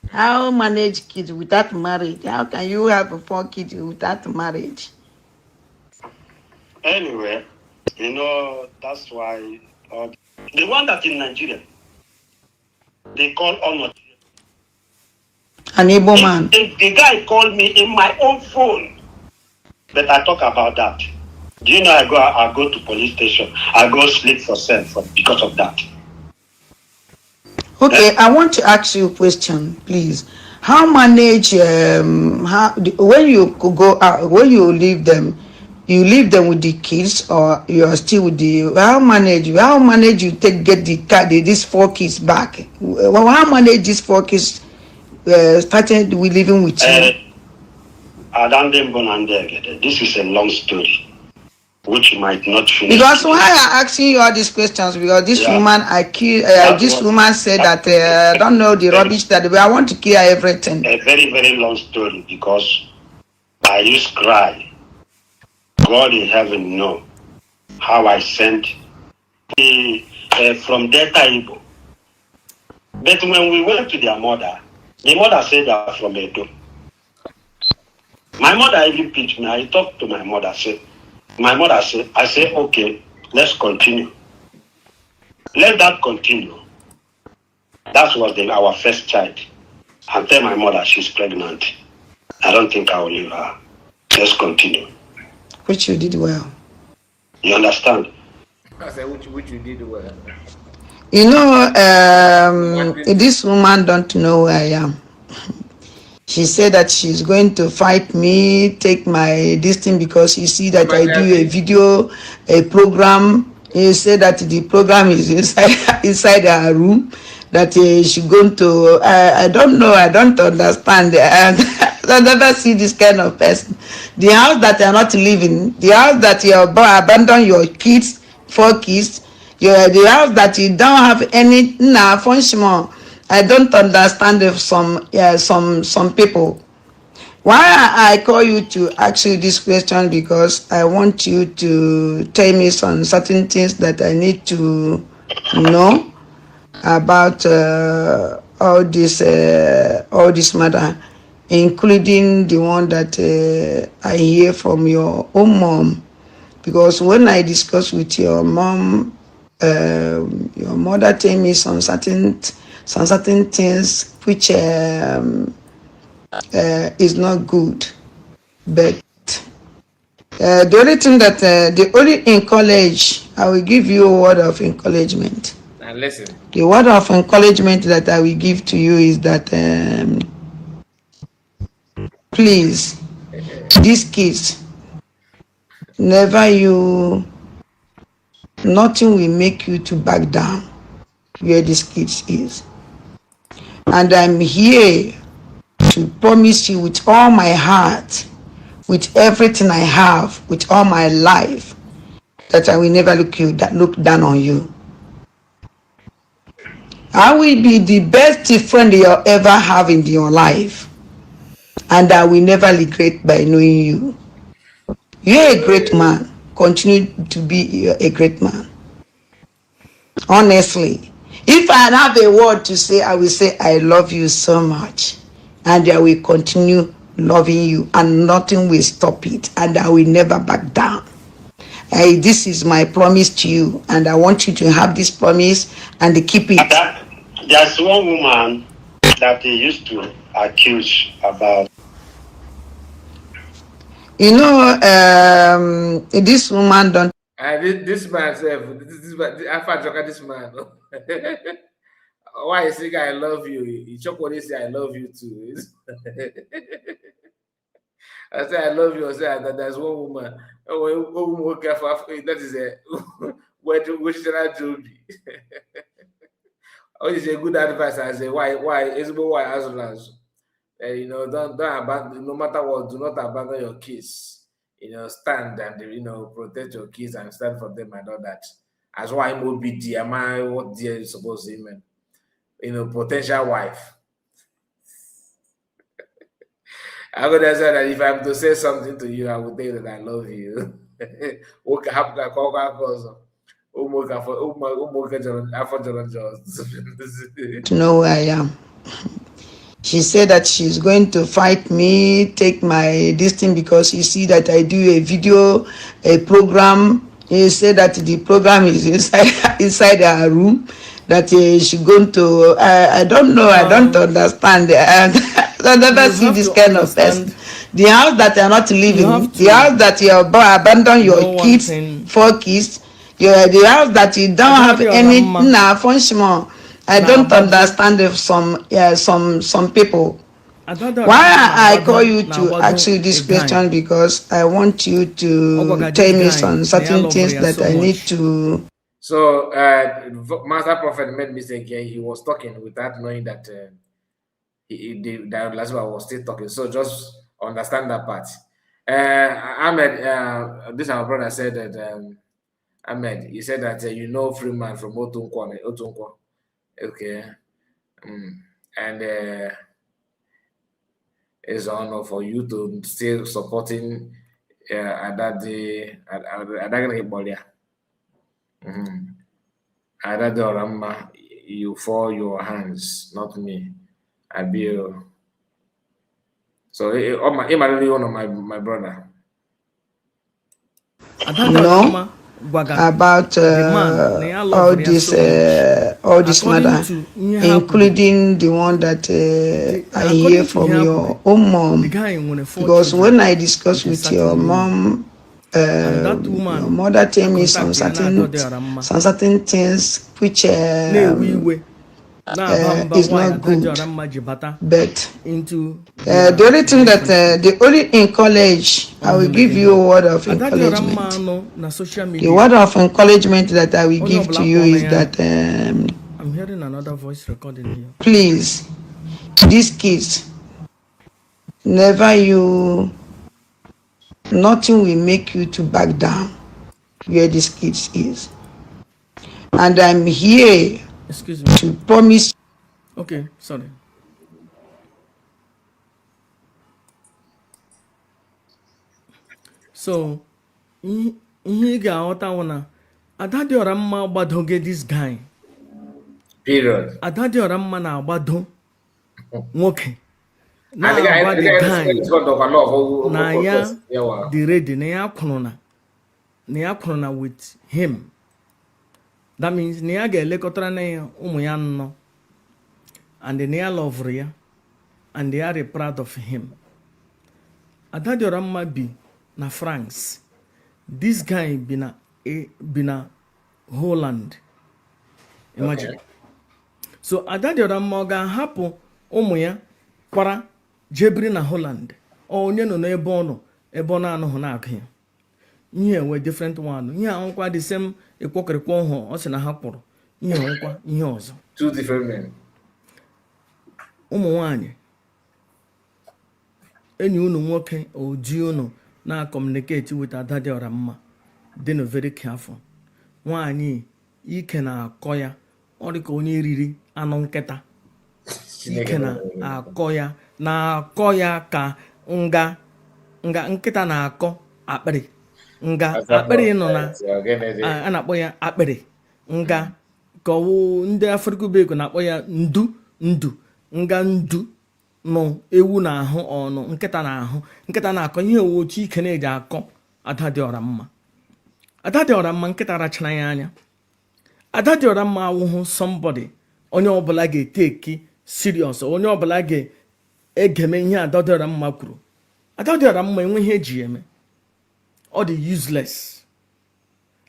How manage kids without marriage? How can you have 4 kids without marriage? Anyway, that's why the one that in Nigeria, they call Honor. An Igbo man. The guy called me in my own phone. But I talk about that. Do you know I go to police station. I go sleep for cell because of that. Okay, I want to ask you a question, please. How manage when you go out, when you leave them with the kids, or you are still with the how manage you get these 4 kids back? How manage these 4 kids started we living with you? This is a long story, which might not finish. Because why I asking you all these questions? Because this woman this woman said that I don't know the rubbish that I want to clear everything. A very, very long story, because I used to cry. God in heaven know how I sent from Delta Igbo. But when we went to their mother, the mother said they are from Edo. My mother even pitched me. I talked to my mother. I said, okay, let's continue. Let that continue. That was our first child. I tell my mother she's pregnant. I don't think I will leave her. Let's continue. Which you did well. You understand? I said, which you did well. This woman don't know who I am. She said that she's going to fight me, take my this thing, because you see that I do a video, a program He said that the program is inside her room, that she going to, I don't know, I don't understand. I never see this kind of person. The house that you are not living, the house that you abandon your kids, 4 kids, the house that you don't have any function. I don't understand if some people. Why I call you to ask you this question, because I want you to tell me some certain things that I need to know about all this matter, including the one that I hear from your own mom. Because when I discuss with your mom, your mother tell me some certain things which is not good. But the only thing that the only encourage, I will give you a word of encouragement. And listen. The word of encouragement that I will give to you is that please, these kids, nothing will make you to back down where these kids is. And I'm here to promise you with all my heart, with everything I have, with all my life, that I will never look down on you. I will be the best friend you'll ever have in your life, and I will never regret by knowing you. You're a great man. Continue to be a great man. Honestly, if I have a word to say, I will say I love you so much, and I will continue loving you, and nothing will stop it, and I will never back down. This is my promise to you, and I want you to have this promise and keep it. There's one woman that they used to accuse about. You know, this woman don't. This man, this man. Why is he I love you? He choke when he say I love you too. I say I love you. I say that there's one woman. One woman that is a which is a job. Oh, it's a good advice. I say why is why as well as you know, don't abandon, no matter what, do not abandon your kids. You know, stand and protect your kids and stand for them and all that. As why I'm OBD, am I what dear is supposed to mean? Potential wife. I'm gonna say that if I'm to say something to you, I would tell you that I love you. Okay, to know who I am. She said that she's going to fight me, take my this thing, because you see that I do a program. He said that the program is inside her room, that she going to, I don't know, I don't understand. I never see this kind of person. The house that you're not living, the house that you abandon your kids, 4 kids, the house that you don't have any function. I don't understand if some people. Why I call you to ask you this question, because I want you to tell me some certain things that I need to. So Master Prophet made mistake here. He was talking without knowing that that Lazarus was still talking. So just understand that part. Ahmed, this our brother said that Ahmed, he said that Freeman from Otunkwa. Okay. And it's an honor for you to still supporting Adade Bolia. Adade Orama, you for your hands, not me. I be so one of my brother. No. About all this matter, including the one that I hear from your own mom. Because when I discuss with your mom, your mother tell me some certain things which is not good. But into the only thing that the only encourage, I will give you a word of encouragement. The word of encouragement that I will give to you is that I'm hearing another voice recording here. please, these kids, nothing will make you to back down where these kids is. And I'm here to promise. Okay, sorry. So, ihe ị ga-aghọta na Ada Diora Mma agbadoge this guy. Period. Ada Diora Mma na-agbado nwoke. Na-agba the guy na ya dị ready, na ya kwụrụ na with him. That means na ya ga-elekọtara na ya ụmụ ya nọ, and na ya love ya, and they are proud of him. Ada Diora Mma bi na France. This guy be na Holland. Imagine. Okay. So Ada Diora Mma ọ ga-ahapụ ụmụ ya kwara jebiri na Holland. Onye nọ n'ebe ọ nọ, ebe ọ na-anọghị na-agụ ya. Ihe we different one. Ihe ahụkwa the same ekwokịrịkwa ọhụụ ọ sị na ha kpụrụ. Ihe ahụkwa ihe ọzọ. Two different men. Ụmụ nwaanyị, enyi unu nwoke oji unu na-communicate with Ada Diora Mma. Dey very careful. Nwaanyị ike na-akọ ya, ọ dị ka onye riri anụ nkịta. Ike na-akọ ya, na-akọ ya ka nga nkịta na-akọ akpịrị. Nga akpịrị nọ na a na-akpọ ya akpịrị. Nga ka ndị Afrịka Bekee na-akpọ ya ndu. Nga ndu nọ ewu na-ahụ ọnụ, nkịta na-ahụ. Nkịta na-akọ ihe otu ike na-eji akọ Ada Diora Mma. Ada Diora Mma nkịta rachara ya anya. Ada Diora Mma awụhụ somebody onye ọbụla ga-eteki serious, onye ọbụla ga-egeme ihe Ada Diora Mma kwuru. Ada Diora Mma enwe ihe eji eme. Ọ dị useless.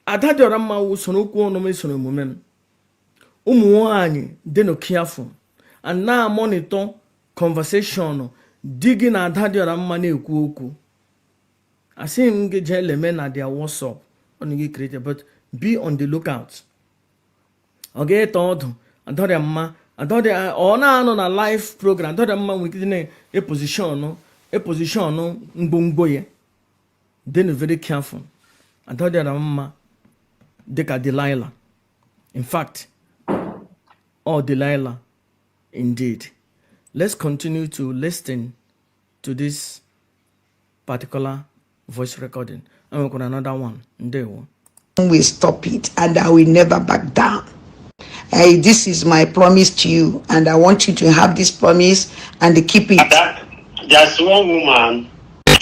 Ada Diora Mma usoro okwu ọnụ m esoro omume m. Ụmụ nwaanyị dị no careful and na monitor conversation di gị na Ada Diora Mma na-ekwu okwu. Asị m gị jee leme na their WhatsApp on gị create, but be on the lookout. Ọ ga-eto ọdụ Ada Diora Mma ọ na-anọ na live program. Ada Diora Mma nwere ike na-eposition mgbomgbo ya. Then very careful. Ada Diora Mma dịka Delilah. In fact, all Delilah indeed. Let's continue to listen to this particular voice recording. And we're going to another one. We stop it, and I will never back down. This is my promise to you, and I want you to have this promise and keep it. There's one woman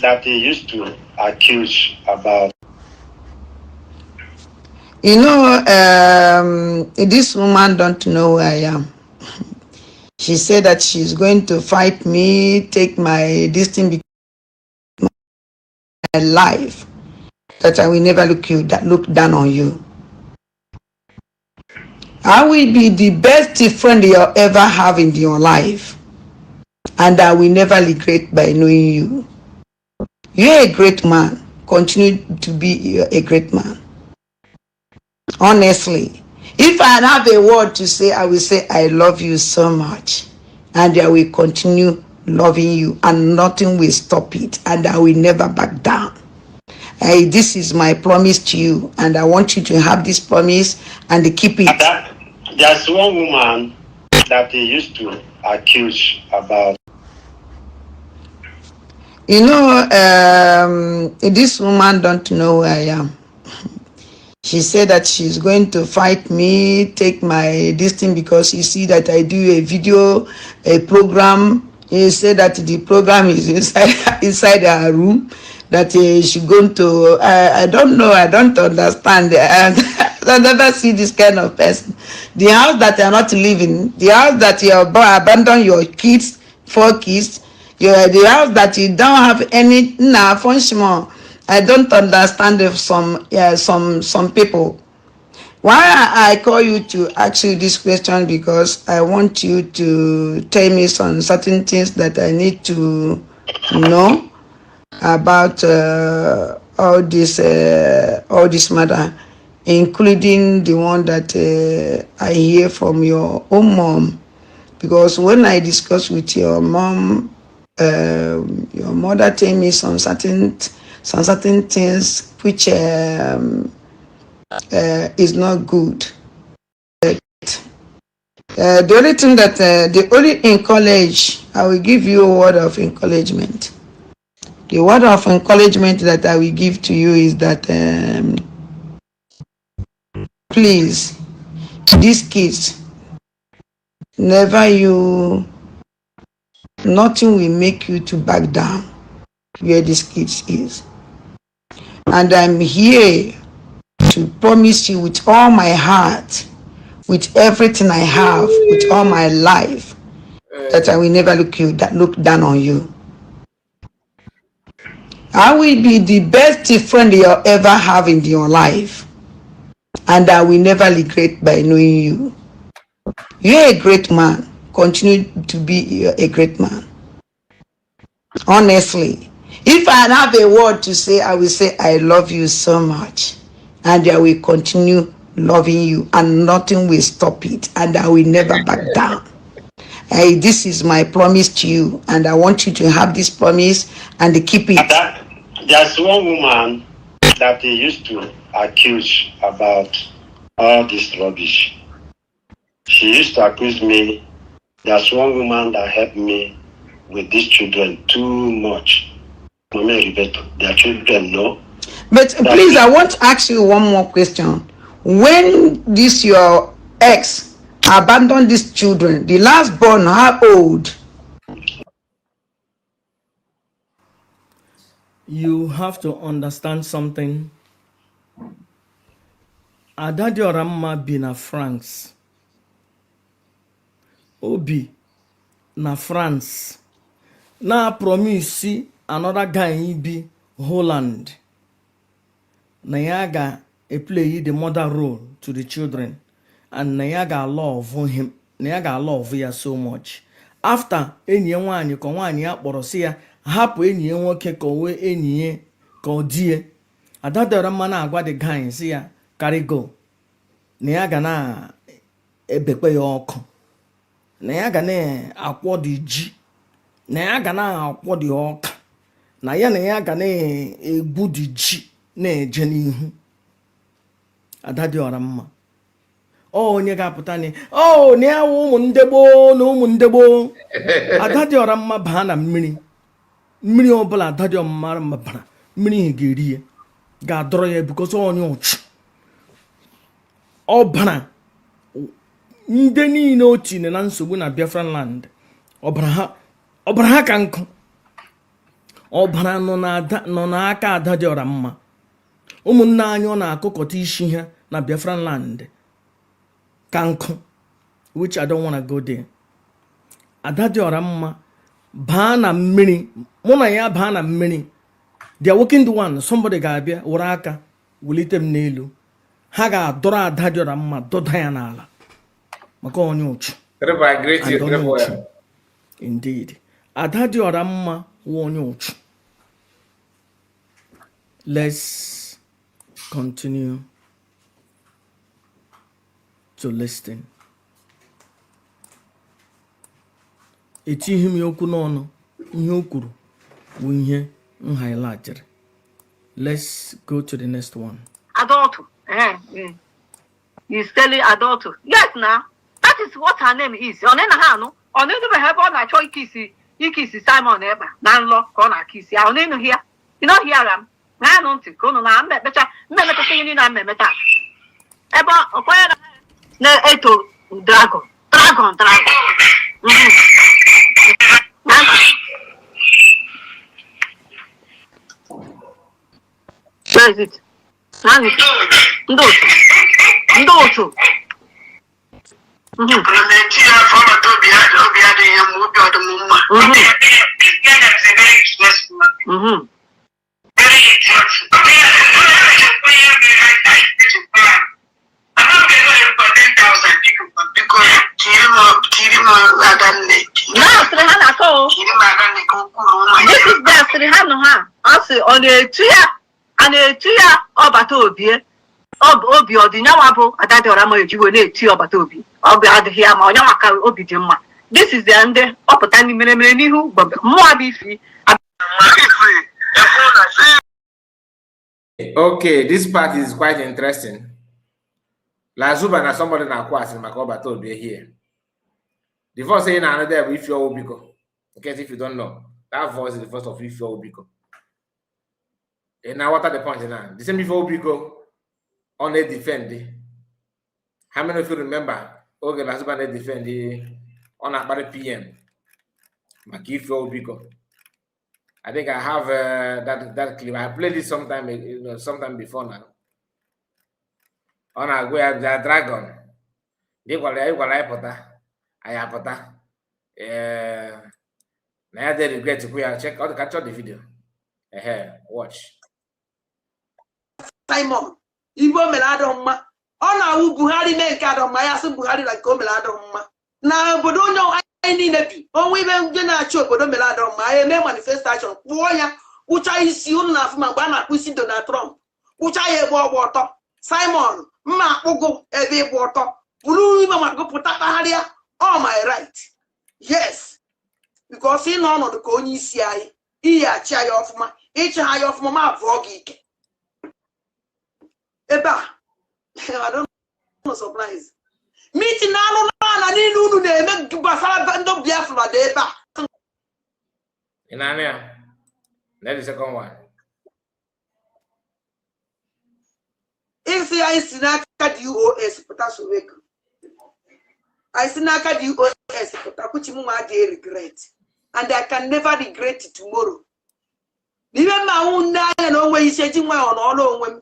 that they used to accuse about. You know, this woman don't know who I am. She said that she's going to fight me, take my destiny, my life, that I will never look down on you. I will be the best friend you'll ever have in your life, and I will never regret by knowing you. You're a great man. Continue to be a great man. Honestly, if I have a word to say, I will say I love you so much, and I will continue loving you, and nothing will stop it, and I will never back down. This is my promise to you, and I want you to have this promise and keep it. There's one woman that they used to accuse about. You know, this woman don't know who I am. She said that she's going to fight me, take my destiny, because you see that I do a video, a program. He said that the program is inside her room, that she's going to, I don't know, I don't understand. I never see this kind of person. The house that you're not living, the house that you abandon your kids, 4 kids, the house that you don't have any function. I don't understand if some people. Why I call you to ask you this question, because I want you to tell me some certain things that I need to know about all this matter, including the one that I hear from your own mom. Because when I discuss with your mom, your mother tell me some certain things which is not good. The only thing that the only encourage, I will give you a word of encouragement. The word of encouragement that I will give to you is that please, these kids, never you, nothing will make you to back down where this kids is. And I'm here to promise you with all my heart, with everything I have, with all my life, that I will never look down on you. I will be the best friend you'll ever have in your life, and I will never regret by knowing you. You're a great man. Continue to be a great man. Honestly, if I have a word to say, I will say I love you so much, and I will continue loving you, and nothing will stop it, and I will never back down. This is my promise to you, and I want you to have this promise and keep it. There's one woman that they used to accuse about all this rubbish. She used to accuse me. There's one woman that helped me with these children too much. Their children know. But please, I want to ask you one more question. When this your ex abandoned these children, the last born, how old? You have to understand something. Adadi Oramma bi na France. Obi na France. Na promise another guy be Holland. Na ya ga play the mother role to the children. And na ya ga love him. Na ya ga love ya so much. After enyi nwaanyị ka nwaanyị ya kpọrọ si ya hapụ enyi nwoke ka o wee enyi ka o die. Adadi Oramma na-agwa the guy si ya carry go. Na ya ga na ebekwe ya ọkụ. Na ya ga na-akwọ dị ji. Na ya ga na-akwọ dị ọka. Na ya ga na-egbu dị ji na-eje n'ihu. Adadi Oramma onye ga-apụta ni na ya ụmụ ndegbo na ụmụ ndegbo. Adadi Oramma baa na mmiri ọbụla Adadi Oramma bara mmiri ihe ga-eri ya ga-adọrọ ya because onye ụchụ. Ọ bara ndị niile o tinye na nsogbu na Biafra land. Ọbara ha ka nkụ. Ọbara nọ n'aka Adadi Oramma. Ụmụnne anyị ọ na-akụkọta isi ha na Biafra land ka nkụ, which I don't want to go there. Adadi Oramma baa na mmiri, mụ na ya baa na mmiri. They are working the one, somebody ga-abịa were aka welite m n'elu. Ha ga-adọrọ Adadi Oramma dọda ya n'ala maka onye ụchụ. Indeed. Adadi Oramma wụ onye ụchụ. Let's continue to listen. Etighi m ya okwu n'ọnụ. Ihe o kwuru bụ ihe m highlightịrị. Let's go to the next one. Adult. He's telling adult. Yes, now. That is what her name is. Ikisi Simon Eba. Nanlo, Kona Kisi. I don't hear. You know, hear them. I don't think. Kono na better. Memeta saying na memeta. Eba, okwera. Ne eto dragon. Dragon. Where is it? Ndocho. ọ na-etu ya a na-etu ya ọbata obi obi ọdịnyawa bụ Adadiora ma ejiwe na-eti ọbata obi obi adịghị ya ma onye maka obi dị mma. This is the ndị ọpụta mere n'ihu mmụọ bụ isi. Okay, this part is quite interesting. Lazuba na somebody na kwasị maka ọbata obi here. The first saying another if you're Obiko. In case if you don't know, that voice is the first of if you're Obiko. And now what are the points now? The same before Obiko on a defend. How many of you remember? Okay, Lazuba they defend on a PM. Maki if you're Obiko. I think I have that clip. I played it sometime before now. On a go at the dragon. They were I apota. Now they regret to check out catch the video. Watch. Simon, Igbo melado mma. Ọ na-awụ Buhari mee nke adọ mma ya sị Buhari na nke o melado mma. Na obodo onye anyị niile bi, onwe ibe ndị na-achị obodo melado mma, anyị eme manifestation, kpụọ ya, kpụcha isi unu na afụ ma mgbe a na-akpụ isi Donald Trump, kpụcha ya ebe ọgba ọtọ. Simon, mma akpụgụ ebe ịgba ọtọ, bụrụ ibe ma gụpụta kpagharịa. Oh, my right. Yes. Because in honor the Koni CI, he a chair of my each high of my voggy. Eba, I don't know, surprise. Meeting now, I need to make Basara Band of Biafra deba. In Ania, that is the second one. If I snack at UOS, but that's a week. I snack at UOS, but which I regret. And I can never regret it tomorrow. Even my own die and always setting my on all when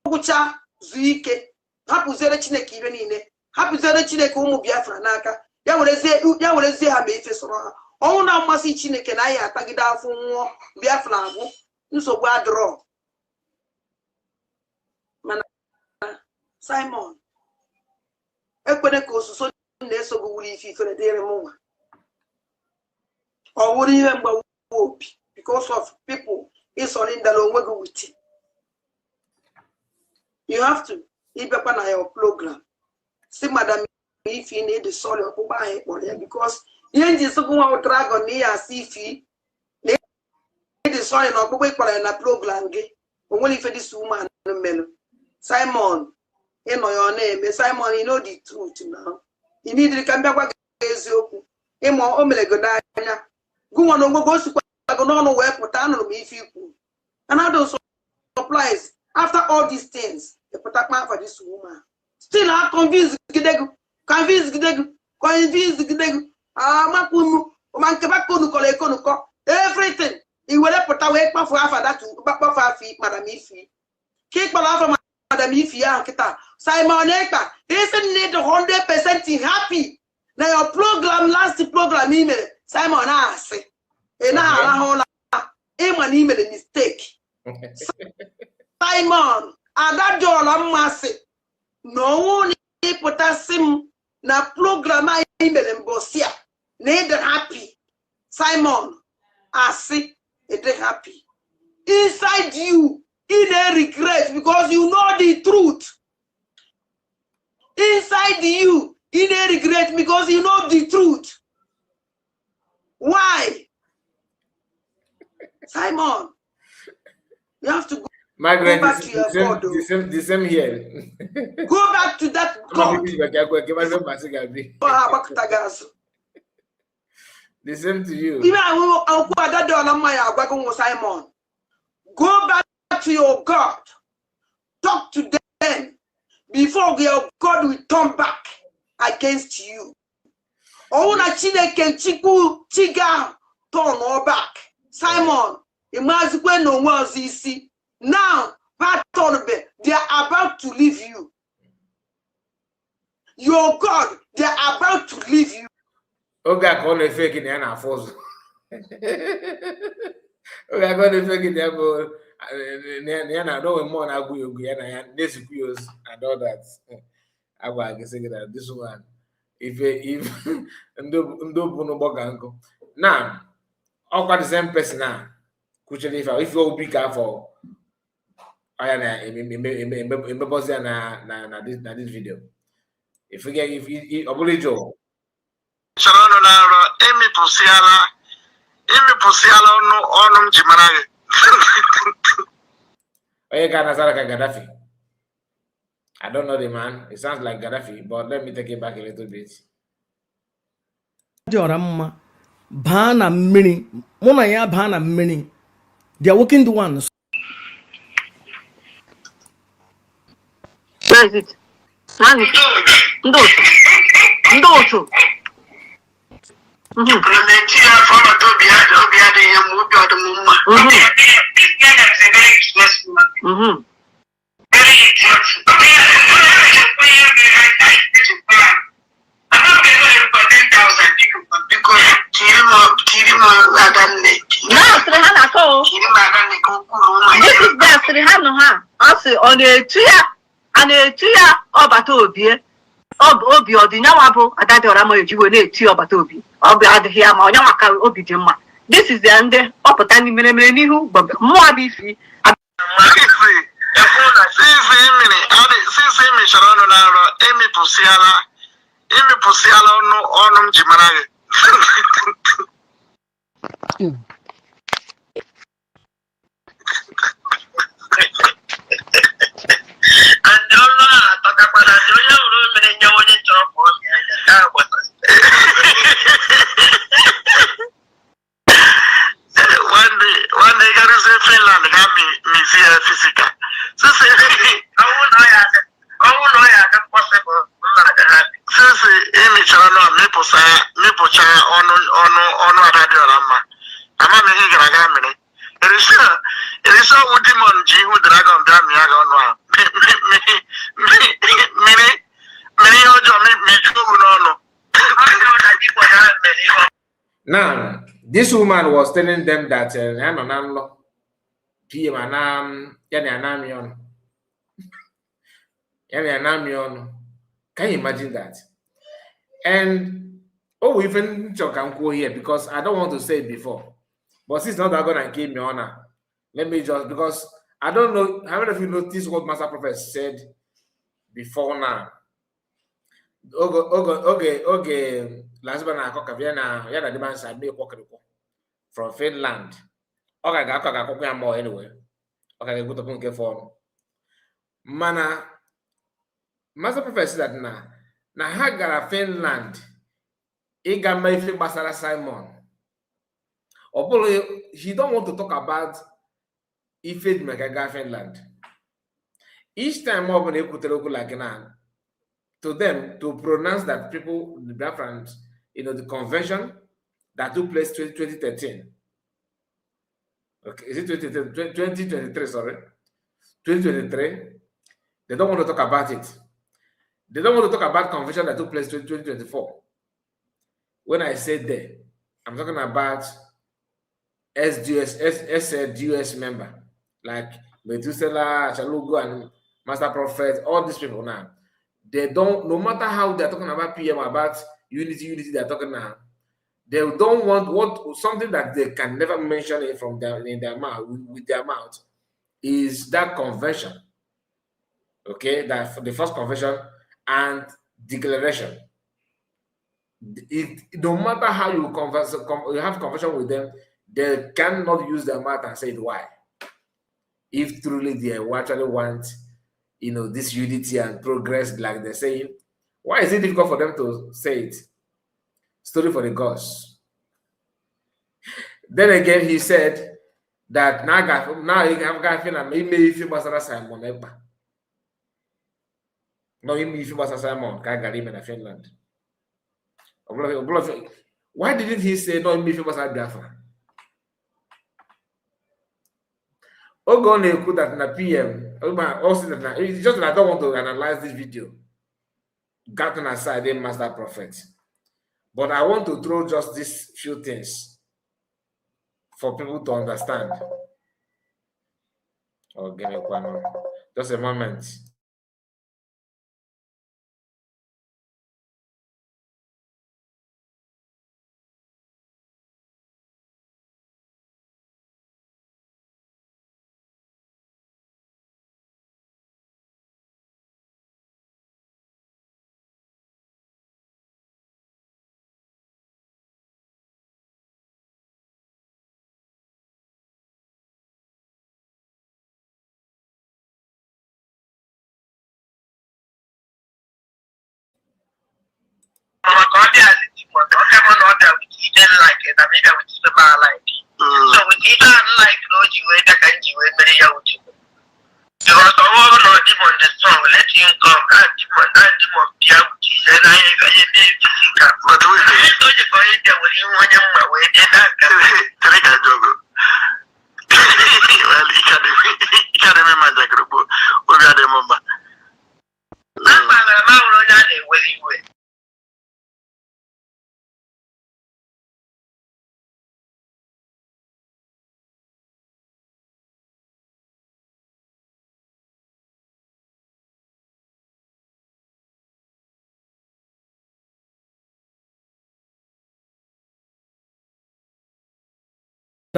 Ogucha, Zuike, Hapuzera Chinek even in it, Hapuzera Chinek Umu Biafra Naka, Yaweze have made face on. Oh, now must see Chinek and I attack it out for Biafra, so bad draw. Simon. Equeneco so neso go if you for a dear moment. Or would even hope because of people is on in the long with it. You have to keep up on your program. See, madam, if you need the soil of buy it because you ain't just go out drag on near see fee. Need the soil of buy in a program. Only for this woman, Simon. You know your name, Simon. You know the truth now. You need to come back. You more omelegona. Go on, go to go where put on me if you could. And I don't supplies after all these things. The protect man for this woman. Still, I convince Gidegu. Mapumu, Mankabako, everything. He will put away for half of that to back feet, Madame Ifi. Keep my Madam Ifia kita Simon Eka isn't need 100% happy. Now your program last program email Simon say and now email mistake. Simon that door massive no one potassium na program email and bossia need happy. Simon say it happy inside you. In a regret because you know the truth. Inside you, in a regret because you know the truth. Why? Simon, you have to go, Margaret, back to your God. The same here. Go back to that God. The same to you. Simon, go back to your God. Talk to them before your God will turn back against you. Oh, na Chineke chiku chiga turn all back. Simon, imagine when no one sees. Now, they are about to leave you. Your God, they are about to leave you. Okay, I call the fake in the end force. Okay, I got the fake in the I know more now go and this and all that. I will say that this one. If ndo bono bogango. Now, all got the same person now. Kuchele if you will be careful. I na this video. If we get if Obulijo. Sharano na emi pusiala onu mjimarage. Gaddafi. I don't know the man. It sounds like Gaddafi, but let me take it back a little bit. dị ọra mma baa na mmiri mụ na ya baa na mmiri they are working the ones. Where is it? Ndo otu. Ọ na-etu ya ọbata obi obi ọdịnyawa bụ Adadiora ma ejiwe na-eti ọbata obi obi adịghị ya ma onye maka obi dị mma. This is the ndị ọpụta mere n'ihu mmụọ bụ ifi since emechara ọnụ na-arọ emepụsịala ọnụ m ji mara gị. One day, got to say Finland got me physical. So say, I won't know possible. Since image no me posa onu Adadiora ma. Ama me hi gara ga mere. Erisa udimon ji hu dragon bia mi aga onu a. Me ojo me jugu no no. Now, this woman was telling them that can you imagine that? And even Chokanko here, because I don't want to say it before, but since not that gonna give me honor, let me just, because I don't know how many of you noticed what Master Prophet said before now. Okay. Last one I cook Vienna, yeah, the man said me from Finland. Okay, I got more anyway. Okay, go to Punke form. Mana Master Prophet said that na Hagara Finland. Iga Mayfi Basara Simon. Although he don't want to talk about Ife Megaga Finland. Each time more when like to them to pronounce that people, the Biafrans, the convention that took place 2013. Okay, is it 2023? Sorry, 2023. They don't want to talk about it. They don't want to talk about convention that took place 2024. When I said there, I'm talking about SDUS member like Methuselah, Chalugo, and Master Prophet. All these people now, they don't. No matter how they're talking about PM, about unity, they're talking now. They don't want something that they can never mention it from in their mouth with their mouth is that convention. Okay, that the first convention and declaration. No matter how you you have conversation with them, they cannot use their mouth and say it. Why? If truly they actually want, this unity and progress, like they're saying, why is it difficult for them to say it? Story for the gods. Then again, he said that now you have got if you must Simon Epa. No, if you must Simon, Kagarim in Finland. Why didn't he say no if you must Biafra? Ogo put that in the PM. Also, it's just that I don't want to analyze this video. Gotten aside, then Master Prophet. But I want to throw just these few things for people to understand. Oh, give me one. Just a moment. it. I mean, with the bar like. So with either like those you wait, I can you wait, very out. Because all of them on the song, let him come, and demon, and I did to see that. But we don't you go in there when you want your way, and that can take a job. Well, he can't remember the group. We got a mama.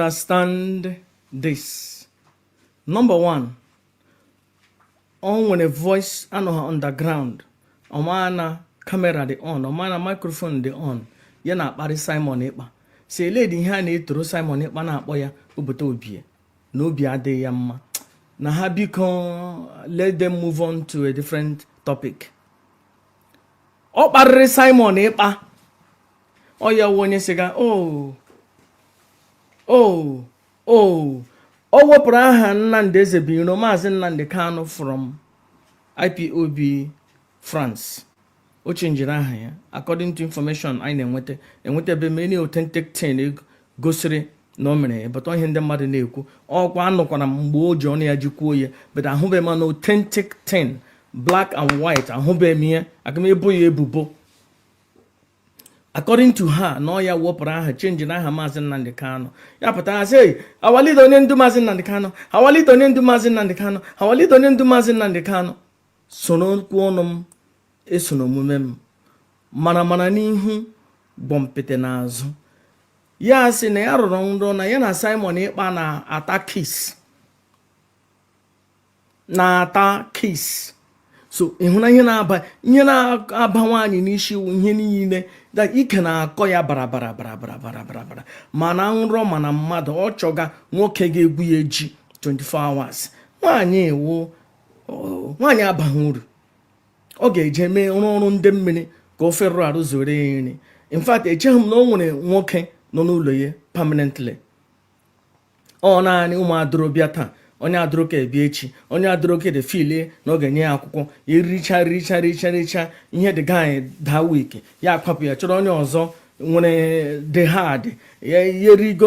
Understand this. Number one, on when a voice and underground, omana camera the on, omana microphone the on, yana bari Simon Epa. Say lady hani through Simon Epa na boya ubotobie. No be ade yamma. Na habiko let them move on to a different topic. O bari Simon Epa. Oh ya wonye siga oh. O wepụrụ aha Nnamdi Ezebiro Maazị Nnamdi Kanu from IPOB France. O chenjiri aha ya according to information anyị na-enweta many authentic thing gosiri na o mere but ihe ndị mmadụ na-ekwu ọkwa anụkwara mgbe o ji ọnụ ya jikwuo ya but ahụbeghị m na authentic thing black and white ahụbeghị m ya aka m ebo ya ebubo. According to her, no ya wopra aha change na aha Maazị Nnamdi Kanu. Ya pụtara sị awalide onye ndu Maazị Nnamdi Kanu, awalide onye ndu Maazị Nnamdi Kanu, awalide onye ndu Maazị Nnamdi Kanu. Sono kwọnụ m esono omume m. Mana n'ihu gbompete n'azụ. Ya sị na ya rụrụ nrọ na ya na Simon Ekpa na-ata kiss. So ihuna ihe na-aba nwaanyị n'isi ihe niile that ike na-akọ ya bara mana nrọ mana mmadụ ọ chọga nwoke ga-egbu ya eji 24 hours nwaanyị abaghị uru ọ ga-eje mee ọrụ ndị mmiri ka o ferụ arụ zoro ya nri. In fact echeghị m na o nwere nwoke nọ n'ụlọ ya permanently ọ naanị ụmụ adorobịa taa onye adoroka ebi echi onye adoroka de file na ọ ga-enye ya akwụkwọ richa ihe dị gaanyị daa wiki ya akwapụ ya chọrọ onye ọzọ nwere dị hard ya erigo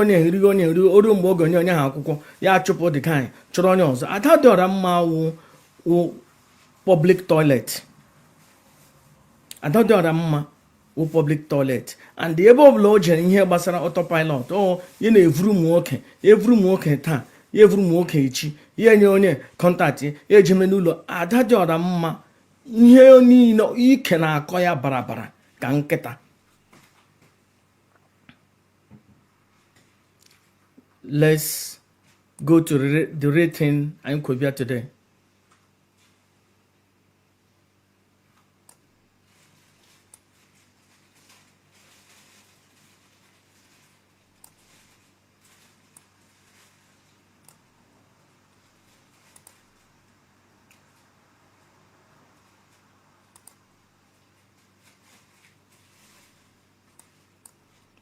oru mgbe oge onye ha akwụkwọ ya chụpụ dị gaanyị chọrọ onye ọzọ. Ada dịọra mma wụ public toilet. Ada dịọra mma wụ public toilet and ebe ọbụla o jere ihe gbasara autopilot ya na-evuru m nwoke taa ya evuru m nwoke echi ya nye onye kọntaktị ya ejeme n'ụlọ. Ada dịọra mma ihe niile ike na-akọ ya bara ka nkịta. Let's go to the rating anyị kwobịa today.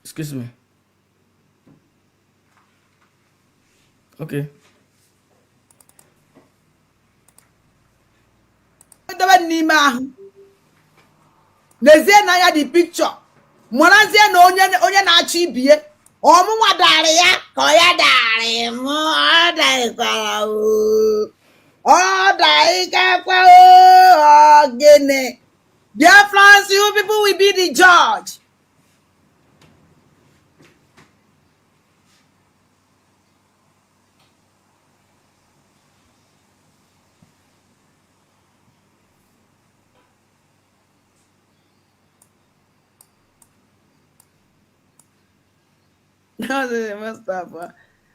Excuse me. Okay. N'ime ahụ n'ezie na ya dị picture mụrazie na onye na-achọ ibie ọmụnwa darị ya ka ọ ya darị m ọ darịkwara ọ darịkakwa ogene. Dear France, you people will be the judge.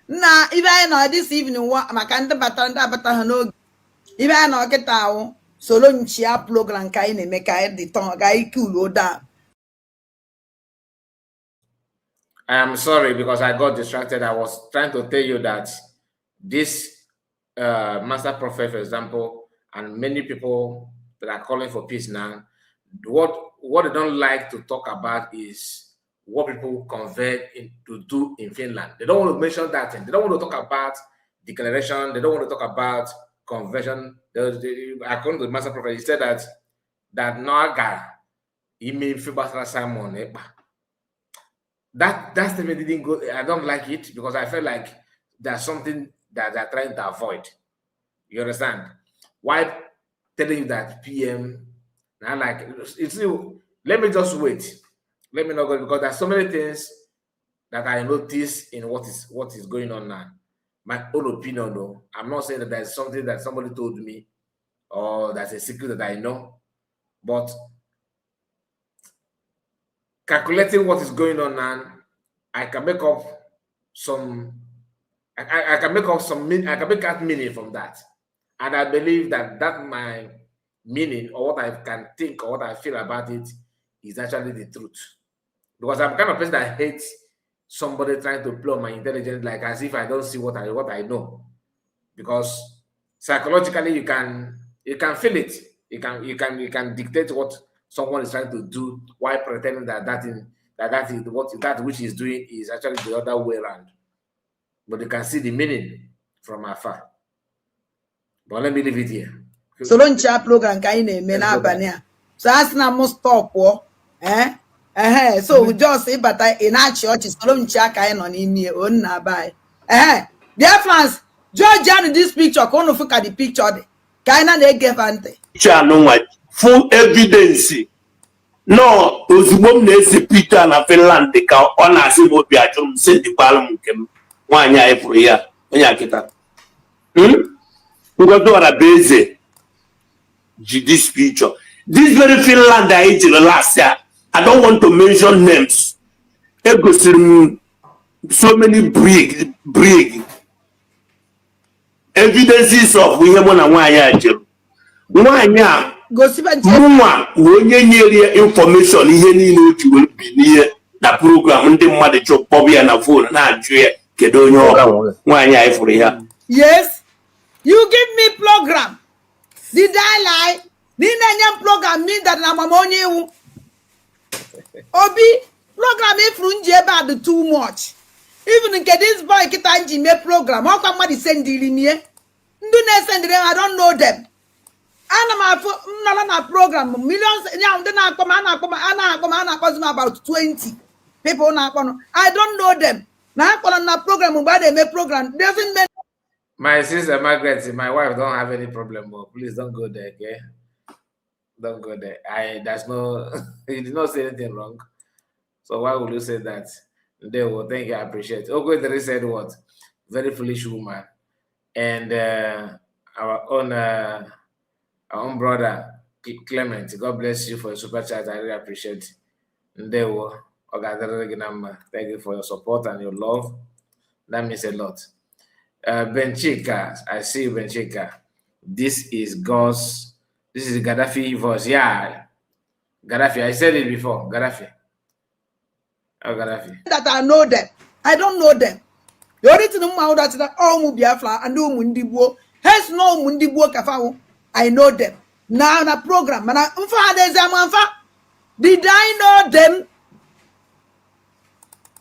Na ibe anyị nọ this evening maka ndị abata ha n'oge ibe anyị nọ kịta ahụ soro nchia program ka anyị na-eme ka anyị dị tọ ga ike ulo da. I am sorry because I got distracted. I was trying to tell you that this master prophet, for example, and many people that are calling for peace now, what they don't like to talk about is what people convert to do in Finland. They don't want to mention that thing. They don't want to talk about declaration. They don't want to talk about conversion. According to the Master Prophet, he said that Naga, he made Fibasra Simon. That statement didn't go. I don't like it because I felt like there's something that they're trying to avoid. You understand? Why telling you that PM? Now, like, it's let me just wait. Let me not go because there's so many things that I notice in what is going on now. My own opinion, though. I'm not saying that there's something that somebody told me or that's a secret that I know, but calculating what is going on now, I can make up some. I can make up some. I can make out meaning from that, and I believe that my meaning or what I can think or what I feel about it is actually the truth. Because I'm the kind of person that hates somebody trying to plug my intelligence like as if I don't see what I know. Because psychologically you can feel it. You can dictate what someone is trying to do while pretending that which he's doing is actually the other way around. But you can see the meaning from afar. But let me leave it here. So don't chat program kind of men so as na must stop so we just say but in our church so don't chat kind on me on na buy dear friends Georgian this picture come look at the picture kind of they give ante full evidence no ozugbo m na-esi Peter na Finland ka ọ na-asị m obi ajụrụ m sị dịkwalụ m nke m nwaanyị anyị fụrụ ya onye akịta Ngodo Beze this picture. This very Finland I did last year. I don't want to mention names. So many brig evidences of we have one and one year. One year. When you information, you will be near the program and the mother job Bobby and a phone and I Kedonyo 1 year for here. Yes. You give me program. Did I lie? Didn't any program mean that I'm among you? Obi, program if about too much. Even in this boy Kitanji me program. How come somebody send the linear? Do not send them, I don't know them. And I'm a program. Millions now then I come about 20 people now. I don't know them. Now I'm on a program but they make program. Doesn't make my sister Margaret, my wife don't have any problem. But please don't go there, okay? Don't go there. There's no you did not say anything wrong. So why would you say that? They will thank you, I appreciate it. Okay, they said what? Very foolish woman. And our own brother Clement, God bless you for your super chat. I really appreciate it. And they will thank you for your support and your love. That means a lot. Benchika, I see you, Benchika. This is Gaddafi voice. Yeah, Gaddafi. I said it before. Gaddafi. Oh, Gaddafi. That I know them. I don't know them. The only thing that all Biafra and no Mundibo has no Mundibo Kafao. I know them. Now na program. Did I know them?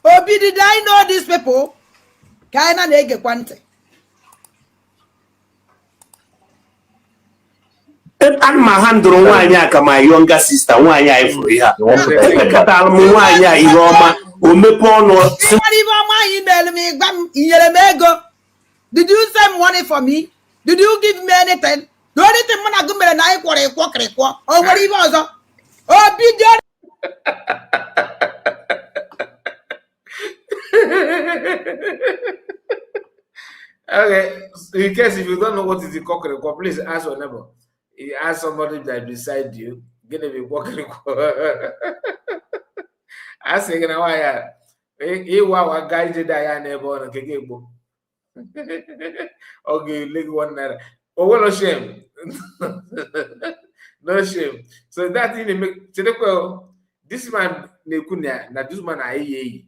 Obi, did I know these people? Kaina nege kwante. And my hand on one yak, my younger sister, 1 year for her. Katalmuaya, Iroma, Umepono. Did you send money for me? Did you give me anything? The only thing when I go and I quarter, or what he was. Oh, be done. Okay, in case if you don't know what is the cockroach, please ask your neighbor. Ask somebody that beside you. Gonna be walking. I say, you know why? You are guy to die neighbor and kegebo. Okay, look one night. Oh, well, no shame. No shame. So that thing make this man nekunya na this man aye.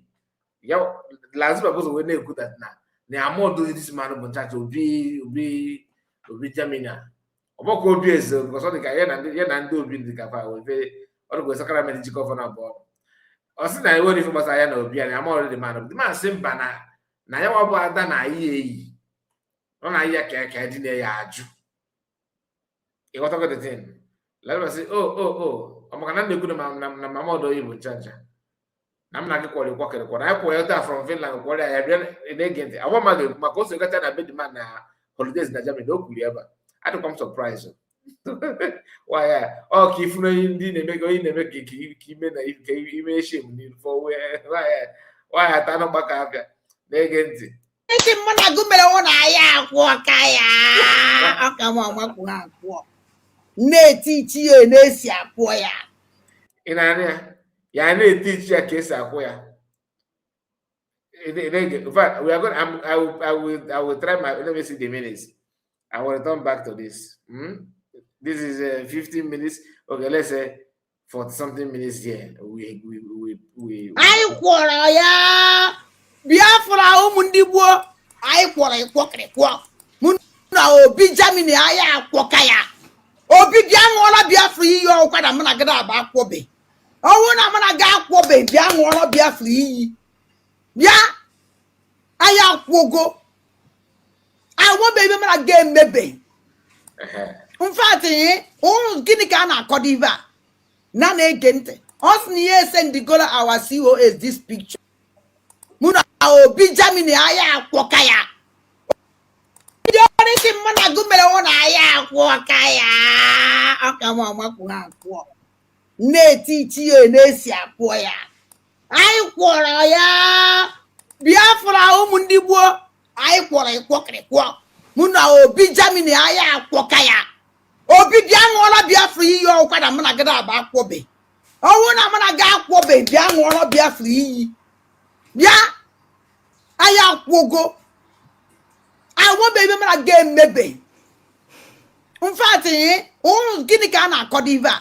Yo, last person we neku that na. Ne amo do this man but chat obi Jamina. Oboko obi is because all the guy na ndo obi the kafa we all go sacrament chiko for na board. Or since I won't even I know I'm already the man. The man simple na ya wabu ada na yi. No na ya ka di na ya aju. You got to get the thing. Let me say, oh. I'm gonna do good na mama do you chanja. I'm not going to walk in the corner. I call from Finland. What I have done again. I want my cousin got a bit man holidays in Germany. Don't worry about. I don't come surprise. Why? Oh, keep no in make go in make keep me shame for why I turn back up. They get it. Isi mụ na gị mere ọ na-aya akwụ ọka ya ọka m ọmakwụ ha akwụ na-eti ichi ya na-esi akwụ ya In area, yeah, I need to teach you a case of where. In fact, we are going. I will try my. Let me see the minutes. I will return back to this. This is 15 minutes. Okay, let's say 40 something minutes here. We. anyị kwọrọ ya Biafra ụmụ ndị gboo anyị kwọrọ ịkwọkịrịkwọ mụ na Obi Germany anyị akwọka ya Obi bịa ṅụọla Biafra iyi ọkwa na mụ na gị na-aba akwọbe ọnwụ na mụ na gị akwọbe bịa ṅụọla Biafra iyi bịa anyị akwụgo agwọbe ebe mụ na gị emebe mfatị ụrụ gịnị ka a na-akọdo ibe a na-ege ntị ọ sị na ihe sendigolo our COS this picture mụ na Obi Germany anyị akwọka ya ndị ọrụ isi mụ na gị mere ọ na anyị akwọka ya ọka m ọmakwụ ha akwọ na-eti ichi ya na-esi akwọ ya anyị kwọrọ ya Biafra ụmụ ndị gboo anyị kwọrọ ịkwọkịrịkwọ mụ na Obi Germany anyị akwọka ya Obi bịa ṅụọla Biafra iyi ọkwa na mụ na gị na-aba akwọbe ọnwụ na mụ na gị akwọbe bịa ṅụọla Biafra iyi bịa anyị akwụgo agwọbe ebe mụ na gị emebe mfatị ụrụ gịnị ka a na-akọdo ibe a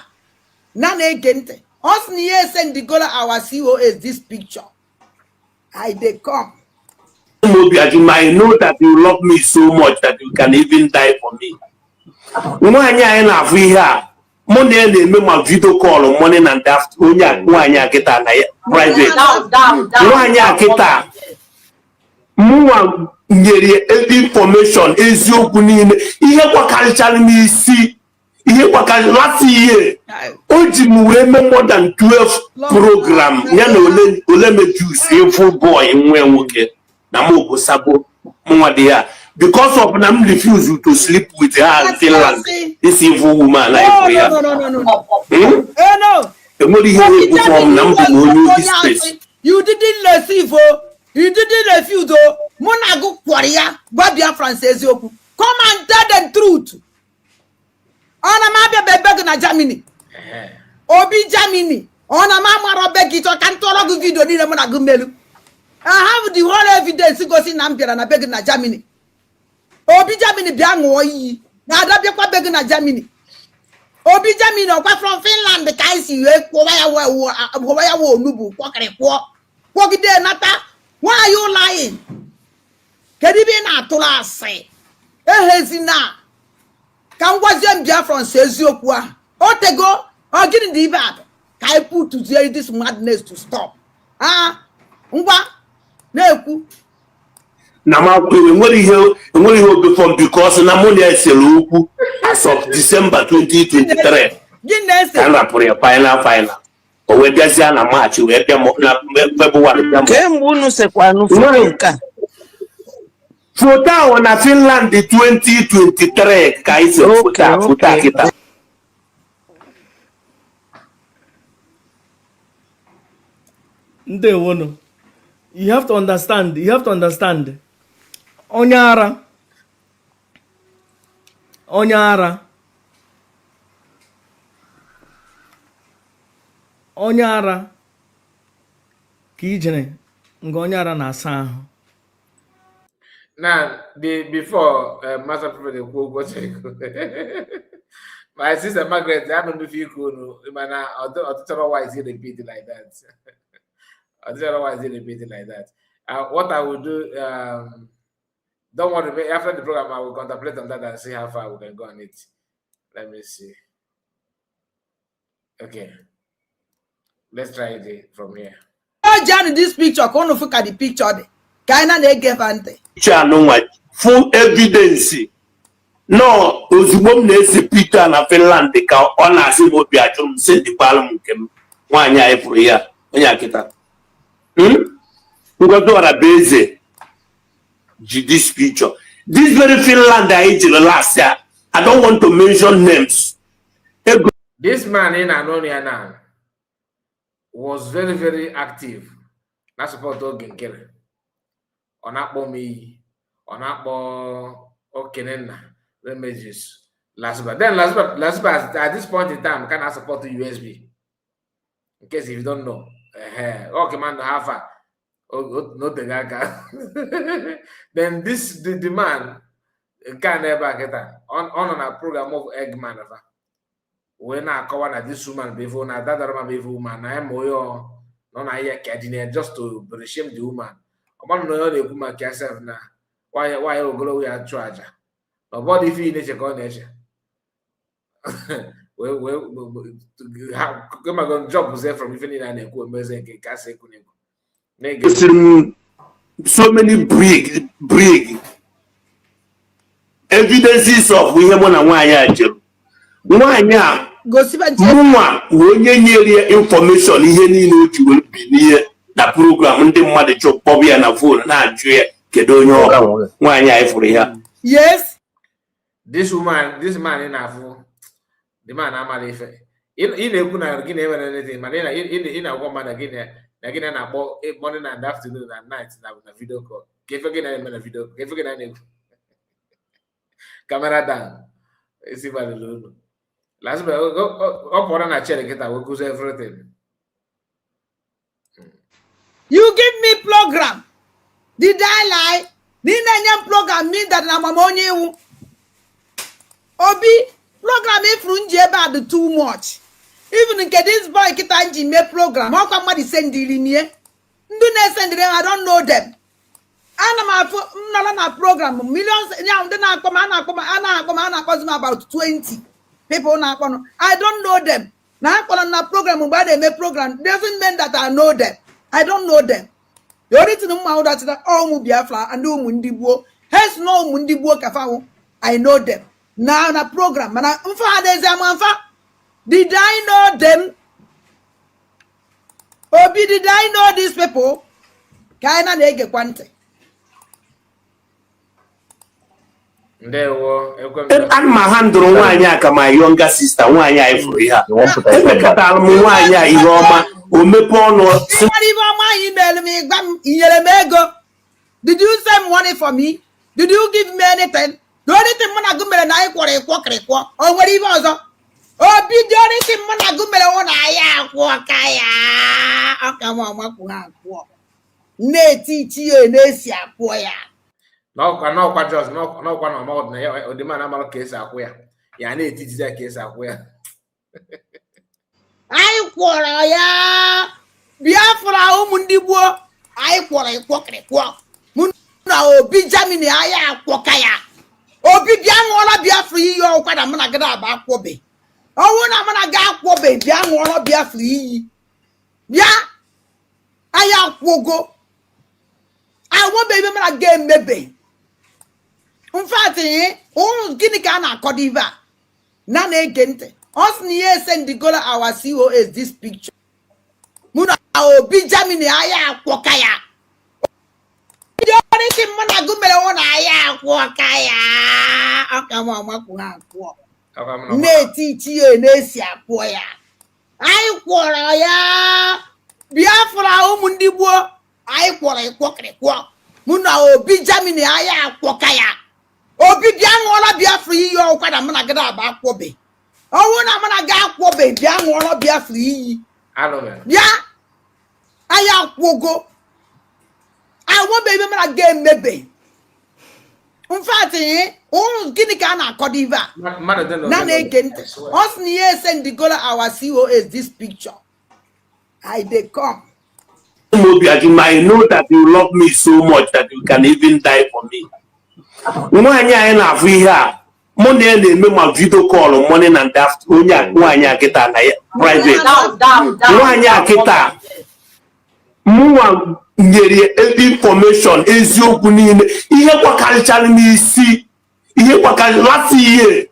na-ege ntị ọ sị na ihe sendigolo our COS this picture I dey come. I know that you love me so much that you can even die for me. Nwaanyị anyị na-afụ ihe a mụ na ya na-eme ma video call morning and after onye nwaanyị a kịta na ya private nwaanyị a kịta mụnwa nyere information eziokwu niile ihe gbakarịchara n'isi ihe gbakarị last year o ji m wee mee more than 12 program ya na ole mejus efu boy nwe nwoke na m ogosabo mụnwa dị ya because of them refuse to sleep with her in Finland. This evil woman like her. No. You didn't receive, you didn't refuse. Monago Korea, Babia Francis. Come and tell the truth. On a map beg na Germany. Obi Germany. On a mama beg it or can't talk video in a monagumelu. I have the whole evidence goes in Ampere and I beg na Germany. Obi Germany bịa ṅụọ iyi na adabịakwa be gị na Germany Obi Germany ọkwa from Finland ka anyị si wee kwụwa ya wee onugbu kwọkịrịkwọ kwọgide nata why are you lying kedu ibe ị na-atụrụ asị ehezina ka m gwazie m Biafra nso eziokwu a o tego ọ gịnị dị ibe a ka anyị put this madness to stop ngwa na-ekwu na ma enwere ihe obefom because na mụ na esere okwu as of December 2023 ka rapụrụ ya final o wee bịazie na March wee bịa na February kemgbe unu sekwanụ foto nke a foto ahụ na Finland 2023 ka anyị sere foto a kịta Ndewono, you have to understand onye ara ka ijere nga onye ara na-asa ahụ. Now, before Master Prophet my sister Margaret, I don't know if you could know, but now I don't know why is he repeating like that. I don't know why is he repeating like that. What I will do, don't worry, after the program, I will contemplate on that and see how far we can go on it. Let me see. Okay. Let's try it from here. Oh, John, this picture, come on, look at the picture. Kaina na ege fante. Picture full evidence. No, ozugbo m na-esi Peter na Finland ka ọ na-asị m obi ajụrụ m sị dịkwalụ m nke m nwaanyị anyị pụrụ ya onye akịta Ngozi Orabaeze ji this picture. This very Finland anyị jiri last year. I don't want to mention names. This man in Anonia now was very, very active. Not support Oginkere. On Akpo me, on Akpo Okenena, Remages. Last but at this point in time, can I support the USB? In case if you don't know. Okay, man, Alpha. Not the guy. Then this the man can never get on a program of Eggman. When I call one this woman before na that woman, I am moyo no na here cadine just to shame the woman. Oman no the woman herself na why you go we are charge. Nobody feel nature go nature. We come on job from even in an equal amazing case. So many brig evidences of we have one and why Mwa onye nyere information ihe niile o ji wee bi n'ihe na program ndị mmadụ chọpụ ya na phone na-ajụ ya kedu onye ọka nwaanyị anyị fụrụ ya. Yes, this man in Afu, the man amara ife in ekwu na gị na-ewere anything mana ị na-agwa mmadụ gị na-akpọ morning and afternoon and night na video call ka ife gị na-eme na video ka ife gị na-ekwu camera down isi balụlụ unu. Last but up on a chair, get away because everything. you give me program. Did I lie? Didn't program mean that I'm among Obi program if runje bad too much. Even in this boy Kitanji me program. How come somebody send the linear? Do not send them, I don't know them. I'm a program. Millions now then I come about 20. People now, I don't know them. Now na program but they make program doesn't mean that I know them. I don't know them. The only thing that all Mubiafla and do Mundibo has no Mundibo Kafawo. I know them. Now na program. Did I know them? Obi, did I know these people? Kaina nege kwante. And my hand on one my younger sister, one eye for her. Nwaanyị Iroma, Omepono. Did you send money for me? Did you give me anything? The only thing I go and I quarter or what he was. Oh, be the only thing I go and I walk. Okay, Mama, ne teach you, Nesia, Poya. No, just no one amount na the man amalo case akwea. Ya na etiti that case akwea. Ai kwora ya. Biafra umundibo. Ai kwora ikwokre kwa. Muna obi Germany aya akwoka ya. Obi bia nwola Biafra iyo kwada muna gada aba akwobe. Owo na muna ga akwobe bia nwola Biafra iyi. Bia aya akwogo. I want baby muna game mebe. In fact, gini ka na akodiva. Na na-egente. Us niye send the goal our COS this picture. Muna obi Germany aya akwoka ya. The only thing muna gumele wona aya akwoka ya. Aka mama ku ha akwo. Ne titi e na esi akwo ya. Ai kwora ya. Biafra umundigbo. Ai kwora ikwokre kwa. Muna obi Germany aya akwoka ya. Obi bia nwola Biafra iyo kwada mna gada aba akwobe. Owo na mna ga akwobe bia nwola Biafra iyi. Bia aya akwogo. I want baby mna ga mebe. In fact, gini ka na akodiva. Na na-egente. Us niye send the goal our COS this picture. I dey come. I know that you love me so much that you can even die for me. Nwaanyị anyị na-afụ ihe a mụ na ya na-eme ma video call morning and after onye nwaanyị akịta na ya private nwaanyị akịta mụnwa nyere information eziokwu niile ihe gbakarịchara n'isi ihe gbakarị last year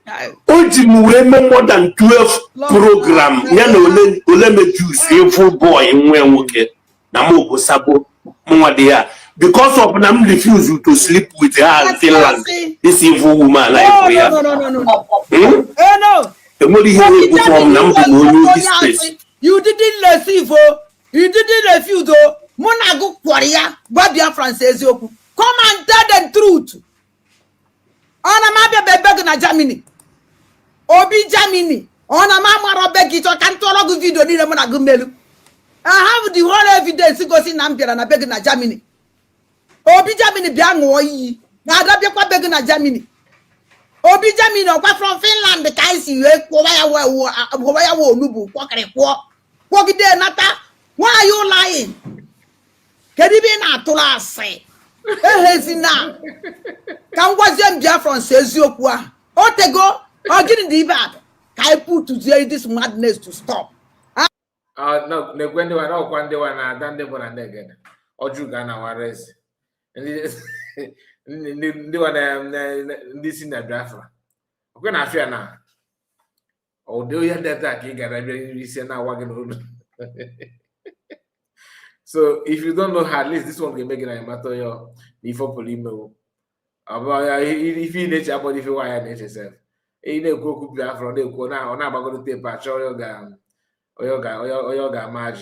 o ji m wee mee more than 12 program ya na ole mejus evil boy nwe nwoke na m ogosabo mụnwa dị ya because of them refuse to sleep with her in Finland. This evil woman like no. You didn't receive, you didn't refuse. Monago Korea, Babia Francis. Come and tell the truth. On a map beg na Germany. Obi Germany. On a mama beg it or can't talk video near Monagumelu. I have the whole evidence goes in Ampere and I beg na Germany. Obi Germany biango yi na da kwa beg na Germany. Obi Germany okwa from Finland the kai si we kwa ya wo nubu kwa kare kwa gide nata. Why are you lying? Hgdb na atula ase ehezi na kan gwazem bia from seziokwu a otego ogini di bad kai put to this madness to stop. No, the Gwende one, no, Gwende one, and then they were again. Oju Ghana Warres. And this one, this in the draft. When I fear now. Oh, do you have that? You can reason now wagon. So if you don't know how, at least this one can make it a matter before Polimo. About if you nature, but if you wire nature self. You know, go could be from the corner or not going to take patch or yoga match.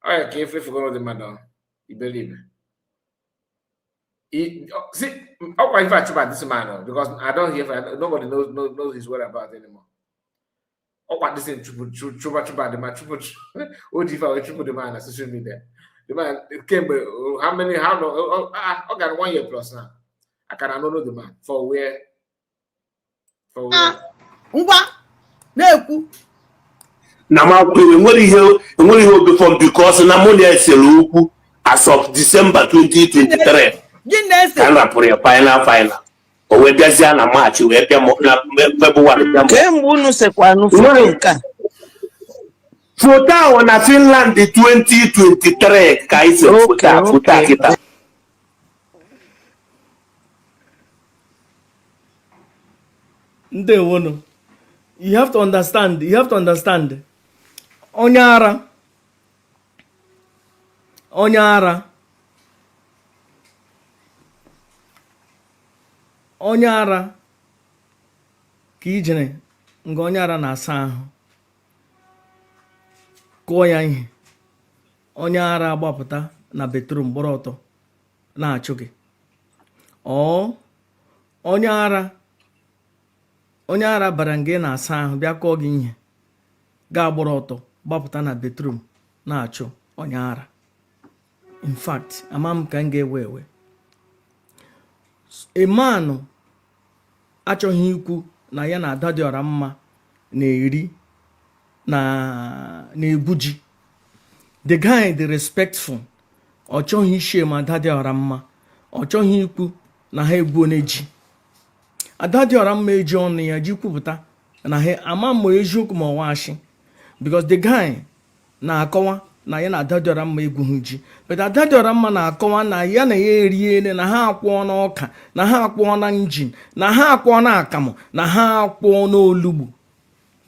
I can't forget the madam. You believe me? See, how quite fast about this man because I don't hear nobody knows his whereabouts anymore. Oh, what this is chuba the man what if I triple the man on social media? The man came how long? I got 1 year plus now. I cannot know the man for where. Na ma nwere ihe before because na money eselu ukwu as of December 2023 can rapor ya final o we biazia na March we bia na February bia kemgbe unu sekwa nu foto na Finland 2023 ka ise foto kita. Ndewono. You have to understand. Onyara ka ijere nga onyara na-asa ahụ kụọ ya ihe onyara agbapụta na bedroom gbara ọtọ na-achụ gị onyara bara nga na-asa ahụ bịa kụọ gị ihe ga-agbara ọtọ gbapụta na bedroom na-achụ onyara. In fact, amam ka m ga-ewe emanụ achọghị ikwu na ya na ada dị ọra mma na-eri na-egbu ji. The guy dị respectful, ọ chọghị ishe ma ada dị ọra mma, ọ chọghị ikwu na ha egbuo n'eji. Ada dị ọra mma eji ọnụ ya ji kwupụta na ha ama mmụ eziokwu ma ọwashi because the guy na-akọwa na ya na ada dị ọra mma egwughị ji, but ada dị ọra mma na-akọwa na ya na ya eriene na ha akwụọ n'ọka, na ha akwụọ na injin, na ha akwụọ na akamụ, na ha akwụọ n'olugbu,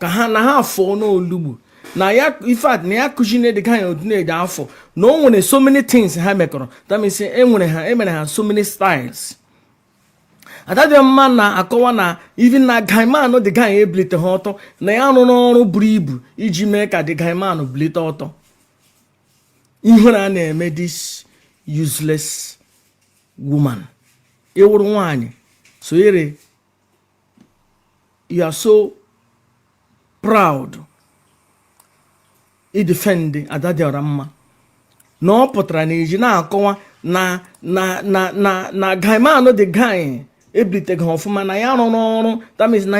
na ha afọ n'olugbu, na ya in fact na ya kụzine the guy odinede afọ na o nwere so many things ha mekọrọ. That means emere ha so many styles. Ada dị mma na-akọwa na even na gaiman the guy ebilite ha ọtọ na ya arụ n'ọrụ buru ibu iji mee ka the gaiman bilite ọtọ. Ihere a na-eme this useless woman. Ịwụrụ nwanyị so ere you are so proud i defend Ada dị ọra mma na ọ pụtara na eji na-akọwa na gaiman the guy ebilite gị ọfụma na ya rụrụ ọrụ. That means na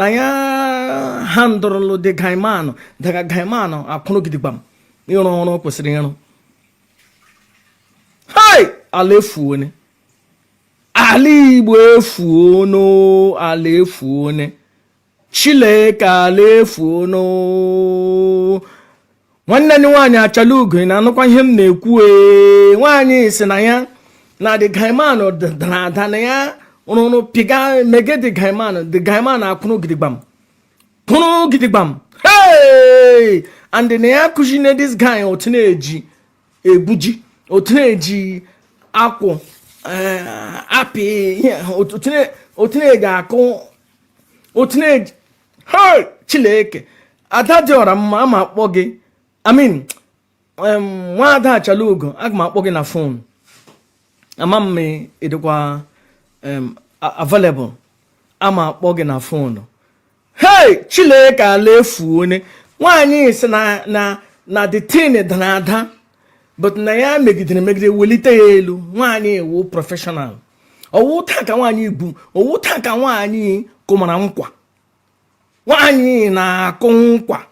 ya handụrụ the gaiman daga gaiman akwụrụ gidigbam ịrụ ọrụ kwesịrị ịrụ. Hai ala efuone ala Igbo efuo no, ala efuo ne, Chileke ala efuo no. Nwanne ni nwaanyị achala ugo na anụkwa ihe m na-ekwu nwaanyị si na ya na the gaiman dara ada na ya rụrụ piga mege the gaiman akwụrụ gidigbam hey and na ya kụzine this guy otu na-eji egbuji otu na-eji akwụ apị otu na-eji akụ otu na-eji hey Chileke ada dị ọra mma ama akpọ gị nwaada achala ugo aga m akpọ gị na fon ama m ịdịkwa available ama akpọ gị na fon hey Chileke ala efuo ne nwaanyị si na the tin dara ada but na ya megide welite ya elu nwaanyị ewu professional owu taa ka nwaanyị ibu owu taa ka nwaanyị kụmara nkwa nwaanyị na-akụ nkwa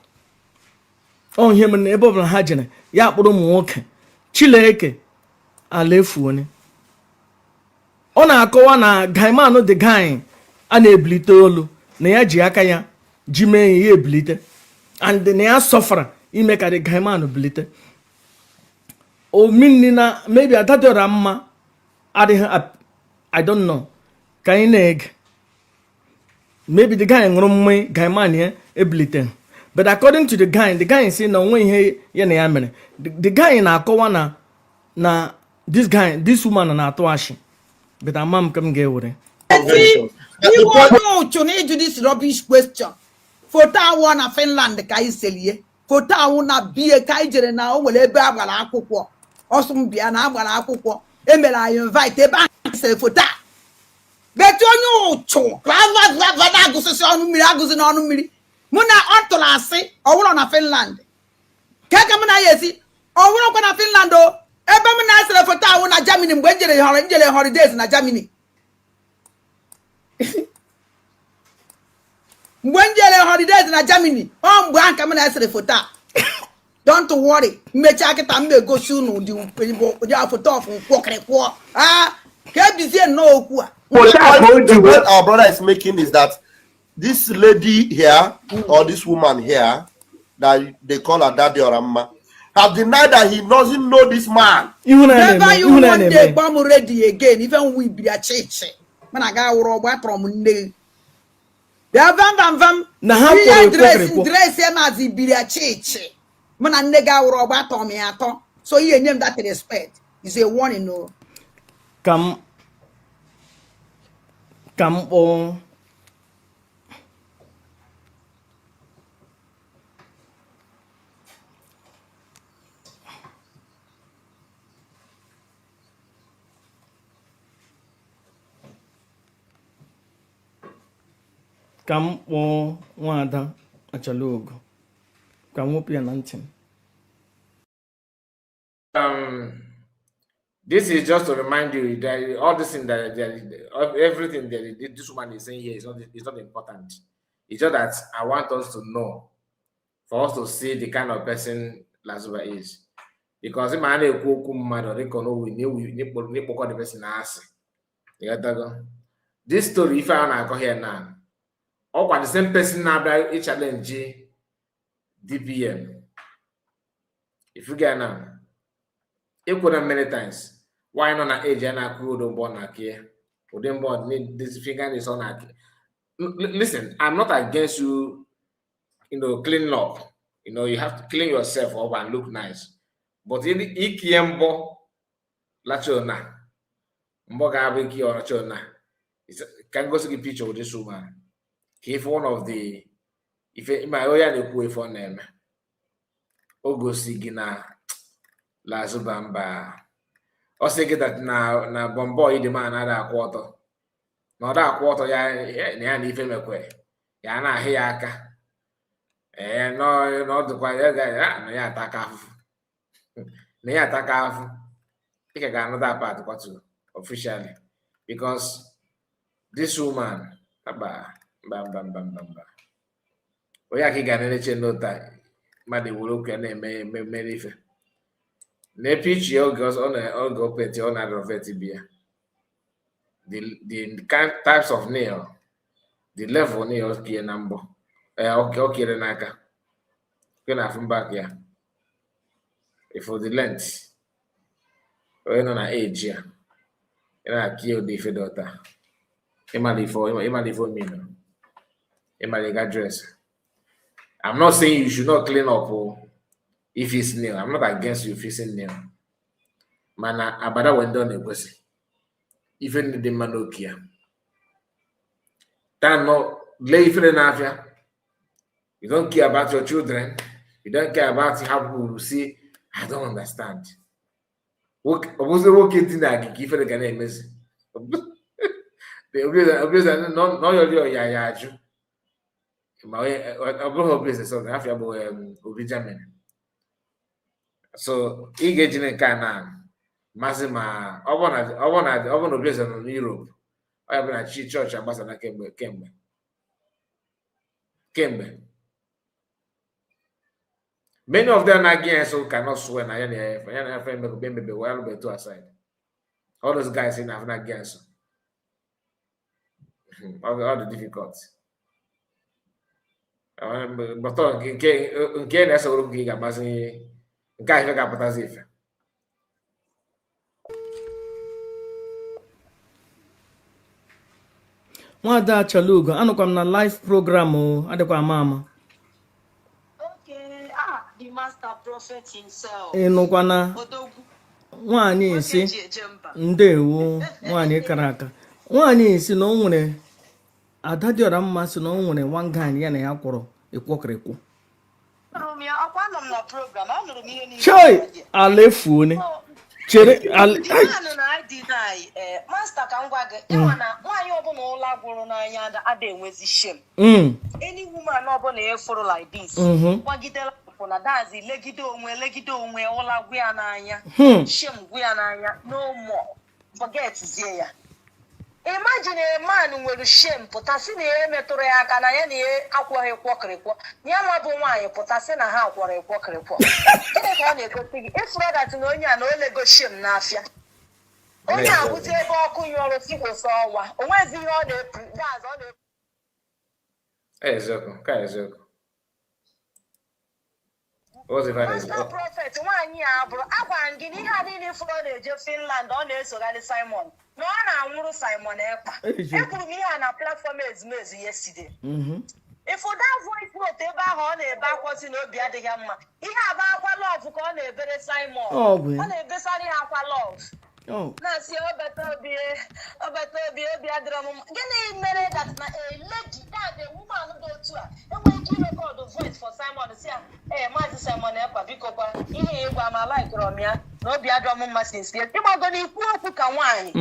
ihe m na ebe ọbụla ha jere ya kpụrụ ụmụ nwoke Chileke ala efuo ne ọ na-akọwa na gaiman dị gaị a na-ebilite olu na ya ji aka ya ji mee ya ebilite and na ya sọfara ime ka dị gaiman bilite omini na maybe adadịọra mma adịghị I don't know ka anyị na-ege maybe the guy ṅụrụ mmanya gaiman ya ebilite but according to the guy say na onwe ihe ya na ya mere the guy na-akọwa na this woman na-atụ ashị but ama m ka m ga-ewere You want to need this rubbish question. Foto awụ na Finland ka anyị selie. Foto awụ na bie ka anyị jere na o nwere ebe agbara akwụkwọ. Ọsụm bịa na agbara akwụkwọ. Emere anyị invite ebe anyị sere foto a. Betu onye ụchụ. Vada agụsịsị ọnụ mmiri agụsị n'ọnụ mmiri. Mụ na ọ tụrụ asị ọwụrụ na Finland. Ka mụ na ya esi ọwụrụkwa na Finland o. Ebe m na-esere foto awụ na Germany mgbe njere holidays na Germany. Mgbe njere holidays na Germany mgbe ahụ ka m na-esere foto a don't worry mmecha kịta m na-egosi unu ụdị foto ọfụ kwọkịrịkwọ ka ebizie nnọọ okwu a. The point our brother is making is that this lady here or this woman here that they call her Daddy Oramma have denied that he doesn't know this man. Never you one day bomb ready again even we be a church. Man aga wụrụ ọgba tọrọ m nne ya vam na ha kwọrọ dress ya mazi biri a church. Man na nne ga wụrụ ọgba tọrọ m ya atọ so ihe nye m that respect is a warning no. Kam kpọọ nwaada achala ugo ka m wepụ ya na ntị. This is just to remind you that all this thing everything that this woman is saying here is not important. It's just that I want us to know, for us to see the kind of person Lazuba is. Because if I know the person asks, this story, if I go here now, or the same person now a challenge DPM. If you get now, it could have many times. Why not an age and a crew don't born here? Or then born this finger is on a listen, I'm not against you, clean up. You have to clean yourself up and look nice. But in the Ikiembo Lachona, Mboga Wiki or Chona, can go see the picture of this woman. If one of the if my oya the way for them, Ogosigina Lazubamba. Or say that na bombo the man ada quarter. No that quarter ya ni even me ya na hiaka. No the quiet guy no ya takafu. No ya takafu. I can get another part what to officially because this woman bam. Oya ki ganele chendo ta ma de wuro ke na me ife. Na pitch your girls on go pet on advert bia. the kind types of nail, the level nail okay number. Okay, the naka. Can from back here. For the length. Or on an age here. And I kill the daughter. Emily for me. Emily got dress. I'm not saying you should not clean up if it's nail. I'm not against you fixing nail. Mana abada when done a question. Even the manokia. That no lay for the you don't care about your children. You don't care about how people will see. I don't understand. What was the working thing that I give for the Ghanaian message? The no your yaju. My business of Africa Obijamin. So engaging in Canaan, Massima, I want to business in Europe. I have been a church ambassador Kembe. Many of them again so cannot swear na yana friend be well be to aside. All those guys in Africa again so. All the difficulties. But nke na so ru giga basi nke a ga pata zife. Nwada Chalugo anụkwa m na live program o adịkwa mama. Okay, the master prophet himself. Ịnụkwa na nwaanyị isi ndewo nwaanyị kara aka. Nwaanyị isi na o nwere ada dị ọra mma si na o nwere wangan ya na ya kwọrọ ekwọkịrịkwụ. Choi alefuone. Chere master ka ngwa gị ịma na nwaanyị ọbụla ụlọ agwụrụ n'anya ada enwezi shame. Any woman ọbụla efuru like this gbagidela na dazi legide onwe ụlọ agwụ ya n'anya shame gwụ ya n'anya no more forget zie ya. Imagine a man nwere shame pụta si na ihe metụrụ ya aka na ya na ihe akwọghị kwọkịrịkwọ ya ma bụ nwaanyị pụta si na ha akwọrọ ekwọkịrịkwọ. Gịnị ka ọ na-egosi gị ifuru dat na onye a na olego shame n'afịa onye abụzi ebe ọkụ nyụrụ sikwụsị ọnwa o nwezi ihe ọ na-epu gaz ọ na-epu Eziokwu. Master prophet nwaanyị a bụrụ agwara m gị na ihe a niile ifuru ọ na-eje Finland ọ na-esogharị Simon na ọ na-anwụrụ Simon Ekpa ekwuru m ihe a na platform ezumezu yesterday. Ifu that voice note ebe ahụ ọ na-ebe akwa si na obi adịghị mma ihe aba akwa love ka ọ na-ebere Simon ọ na-ebesara ya akwa love na-asị obeta obi obi adịrọ m gịnị mere that na a lady that a woman dị otu a enwere ike irekọdụ voice for Simon si ya maazị Simon Ekpa biko kwa ihe ịgwa ma laikịrọ m ya na obi adịrọ m mma sinsie ịgbago na ikwu okwu ka nwaanyị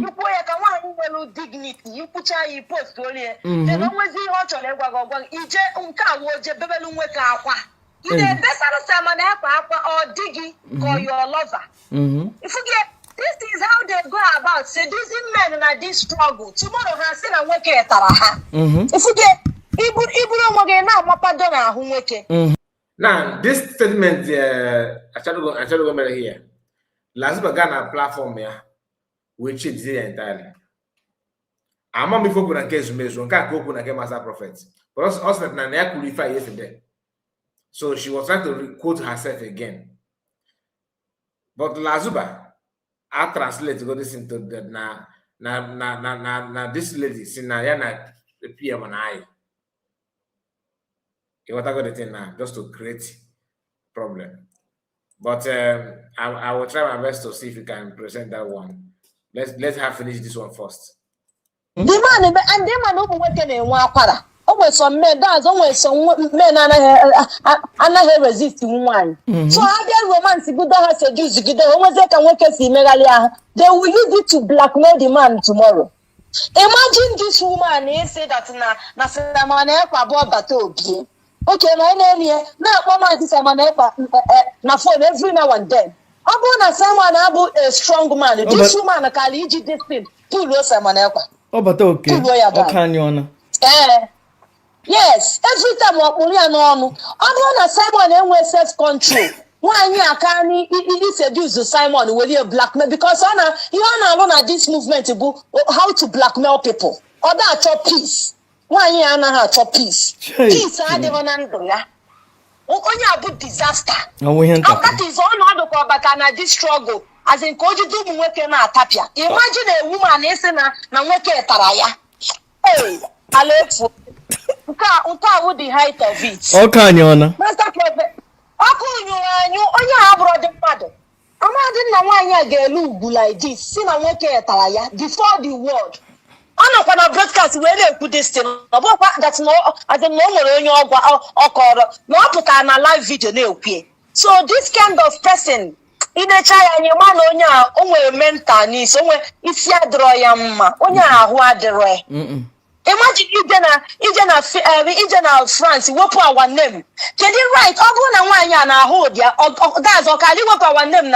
ikwuo ya ka nwaanyị nwere dignity ikwucha ya ipost orie then onwezi ihe ọ chọrọ ịgwa gị ije nke a wuo je bebelu nwoke akwa ị na-ebesara Simon Ekpa akwa ọ dị gị ka your lover ifuge. This is how they go about seducing men in this struggle. Tomorrow has seen a nwoke tara ha. Ifuge iburu onwe gị na-amapado n'ahụ nwoke. Now, this statement I try to go here. Last Ghana platform here, we change it entirely. I'm on before kuna case mezo nka ko kuna ke master prophet. But also na na qualify yesterday. So she was trying to quote herself again. But Lazuba I translate go this into the na this lady sina ya na PM on I. You want to go the thing now just to create problem. But I will try my best to see if you can present that one. Let's have finish this one first. The man and the man who working in one quarter. Always some men, that's always some men and resist one. So how their romance good has seduced good almost they can work as they will use it to blackmail the man tomorrow. Imagine this woman say that na Simon Ekpa bought bato. Okay, my name here. Now mama is Simon Ekpa na phone every now and then. Abu na Simon Abu a strong man. This woman can lead this thing. Pull Simon Ekpa. Oh, but okay. Okay, yes, every time we are on, I'm on a Simon and self control. nwaanyị aka ni seduce Simon will blackmail because you alone at this movement how to blackmail people. Or that chop peace. Nwaanyị anaghị achọ peace. Peace adịghị na ndụ ya. Onye abụ disaster. And that is ọnọdụ ka ọbata na this struggle. As in ka o jide ụmụ nwoke na-atapịa. Imagine a woman isi na nwoke tara ya. Hey, Alefu. Nke a the height of it. Okay, Anyona. Master Prophet. Ọkụ nyụrụ anyụ onye a abụrụ dị mmadụ. Amadị na nwaanyị a ga-elu ugwu like this. Si na nwoke tara ya before the world. Ọ nọkwa na broadcast wee na-ekwu this thing. Ọ bụkwa that no nwere onye ọkọrọ na ọ pụtara na live video na-ekwu. So this kind of person idecha ya anyị ma na onye a o nwere mental n'isi, o nwere isi adịrọ ya mma, onye ahụ adịrọ ya. Imagine ije na France wepụ our name. Kedu right ọ bụrụ na nwaanyị a na-ahụ ụdị that's ọkali wepụ our name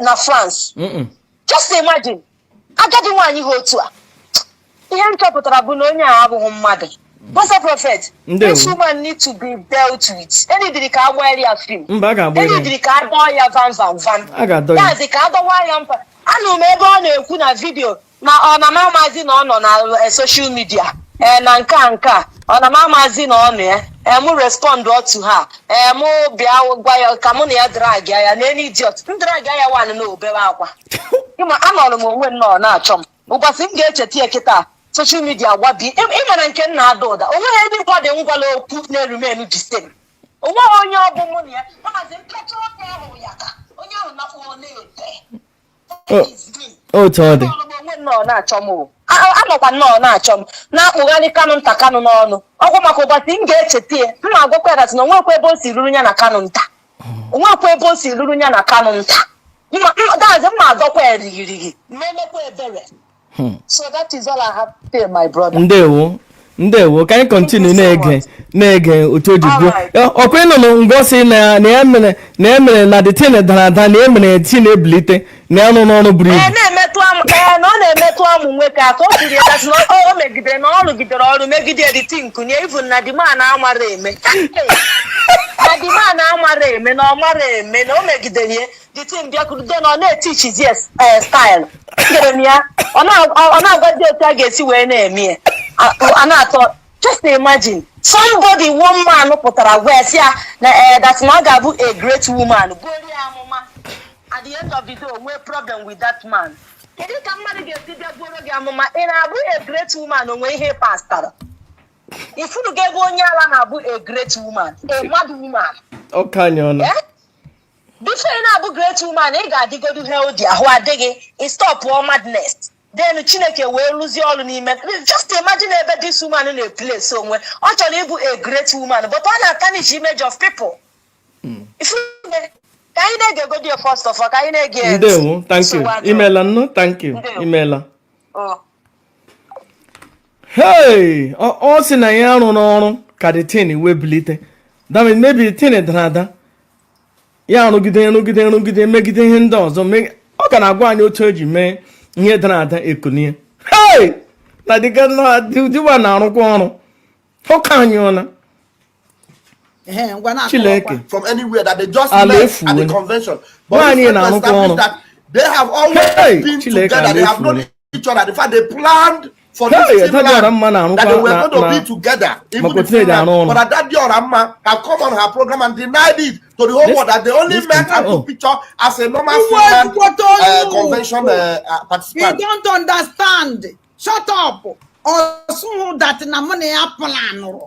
na France. Just imagine agadi nwaanyị ha otu a. Ihe nchọpụtara bụ na onye a abụghị mmadụ. Master Prophet, this woman need to be dealt with. Any did ka agbari ya film. Any did ka adọ ya van. That's ka adọwa ya mpa. Anụ m ebe ọ na-ekwu na video na ọ na mamazi na ọ nọ na social media. Na nke ọ na mamazi na ọ nọ ya. Mụ respond to her. Mụ bịa gwa ya ka mụ na ya drag ya na any idiot. M drag ya one na obere akwa. Ịma anọrọ m onwe nọ na-achọ m. Ụbọchị m ga-echeta ya kịta. Social media wabi ịmana nke nna ada ụda onweghị ebe ịkwado ngwala okwu na-erumenu jistem onwe onye ọbụ mụ na ya maazị mpịacha ọkụ ahụ ya ka onye ahụ nakwa otu ọ dị onwe nnọọ na-achọ m anọkwa nnọọ na-achọ m na-akpụgharị kanụ nta kanụ n'ọnụ ọgwụ maka ụbọchị m ga-echeta ya m na-agwakwa ya na onwekwa ebe o si ruru ya na kanụ nta onwekwa ebe o si ruru ya na kanụ nta daazị m na-agọkwa ya rigirigi mmemekwa ebere. So that is all I have to say, my brother. Ndewo, can you continue na-ege otu ojigbo ọkwa ịnọ na ngosi na ya mere na the tin dara ada na emere tin ebilite na ya nọ n'ọrụ buru ibu na ọ na-emetụ amụ nwoke aka o kwuru ya na o megidere na ọ rụgidere ọrụ megide the tin kunye even na the man amara eme na the man amara eme na ọ mara eme na o megidere ya the tin bịakwurude na ọ na-etichizi style ya ọ na-agwazi otu a ga-esi wee na-eme ya a na-atọ. Just imagine somebody one man pụtara wee sị ya that na ọ ga-abụ a great woman gori amụma at the end of the day nwee problem with that man. Kedu ka mmadụ ga-esi bịa gbuoro gị amụma ị na-abụ a great woman onwe ihe pastara ifuru ga ebe onye ala na-abụ a great woman a mad woman bifo ị na-abụ great woman ị ga-adịgodu healthy ahụ adịghị stop all madness. Then Chineke wee lụzie ọrụ n'ime. Just imagine ebe this woman na-place onwe ọ chọrọ ịbụ a great woman but ọ na-tarnish image of people. Ka anyị na-ege godi first of all ka anyị na-ege. Ndewo, thank you. Imela no, thank you. Imela. Hey, ọ sị na ya arụ n'ọrụ ka the tin wee bilite. That means maybe the tin dara ada. Ya arụgide megide ihe ndị ọzọ ọ ga na-agwa anyị otu eji mee ihe dara ada ekonie. Hey! Na dịka diwa na-arụkwa ọrụ ụka anyị ọna Chileke from anywhere that they just met at the convention. But that they have always been together. They have known each other. In fact, they planned for this same land that they were going to be together. Even if but that Diorama have come on her program and denied it to the whole world that they only met and took picture as a normal convention participant. You don't understand. Shut up. Also that na money plan.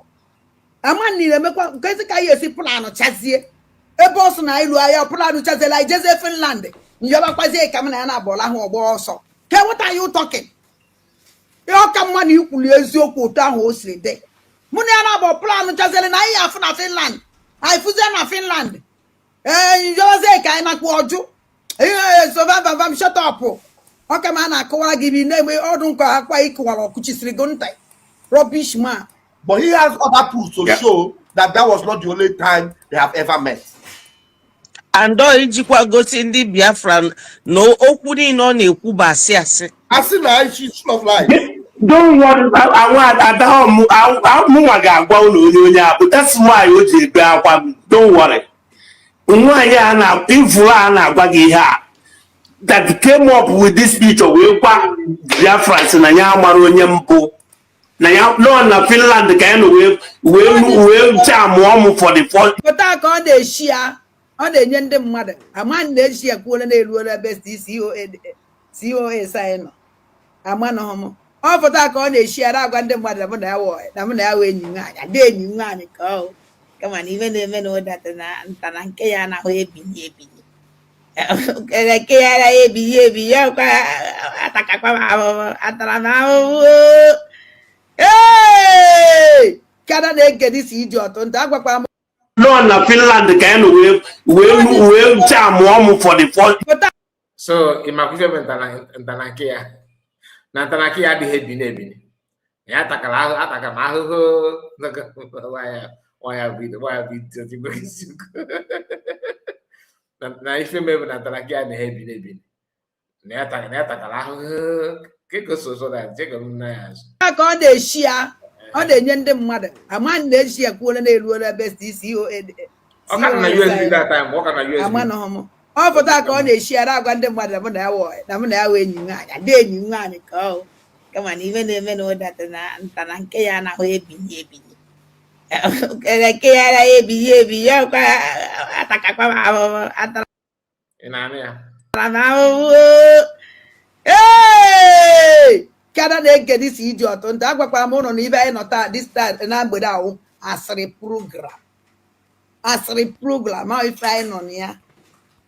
Amani remekwa nkezi ka yesi plan chazie. Ebe oso na ilu aya plan chazie like Jeze Finland. Nyoba kwazie ka na na bola ho ogbo oso. What are you talking? You come man you kwuli eziokwu otu ahụ o siri de. Mụ na ya na plan chazie na ihe afu na Finland. I fuze na Finland. Jose ka na kwa oju. So vam shut up. Okay man akọwara gị bi na-eme ọdụ nke akwa ikwara ọkụchisiri go ntai. Rubbish man. But he has other proofs to show that was not the only time they have ever met. And ijikwa gosi ndị Biafra no okwu niile ọ na-ekwu bụ asị asị. Asị na she's full of lies. Don't worry, I'm going to go. That's why you don't worry. nwaanyị a na ifuru a na-agwa gị ihe a that came up with this picture wee gwa Biafrans na ya amara onye mbụ na ya nọ na Finland ka ya na wee chamụọ m for the first. Pụta ka ọ na-eshi ya, ọ na-enye ndị mmadụ ama na-eshi ya kwuola na-eruola ebe COA anyị nọ ama nọghọ m ọ pụta ka ọ na-eshi ya na-agwa ndị mmadụ na mụ na ya wee enyi nwaanyị ada enyi nwaanyị ka ọ kama na ife na-eme na ụdata na nta na nke ya anahụ ebinye ebinye nke ya anaghị ebinye ebinye ọkwa atakakwa m ahụhụ atara m ahụhụ kada na-ege isi iji ọtụ nta agwakwara m nọ na Finland ka ya na wee chamụọ m for the first. So imakwufe ntana nke ya na ntana nke ya adịghị ebini ebini ya ataka m ahụhụ waya bido na ife mebụ na ntana nke ya adịghị ebini ebini na ya takara ahụhụ kekososo na jegom na ya azụ ka ọ na-eshi ya ọ na-enye ndị mmadụ ama na-eshi ya kwuola na-eruola ebe ama nọghọ m ọ pụta ka ọ na-eshi ya na-agwa ndị mmadụ na mụ na ya wee enyi nwaanyị ada enyi nwaanyị ka ọ kama na ife na-eme na ụdata na nta na nke ya anahụ ebinye ebinye nke ya anaghị ebinye ebinye ọkwa atakakwa m ahụhụ atara m ahụhụ kada na-ege isi iji ọtụ nta agwakwara m ụlọ na ibe anyị nọ taa na mgbede ahụ asịrị program ma ife anyị nọ na ya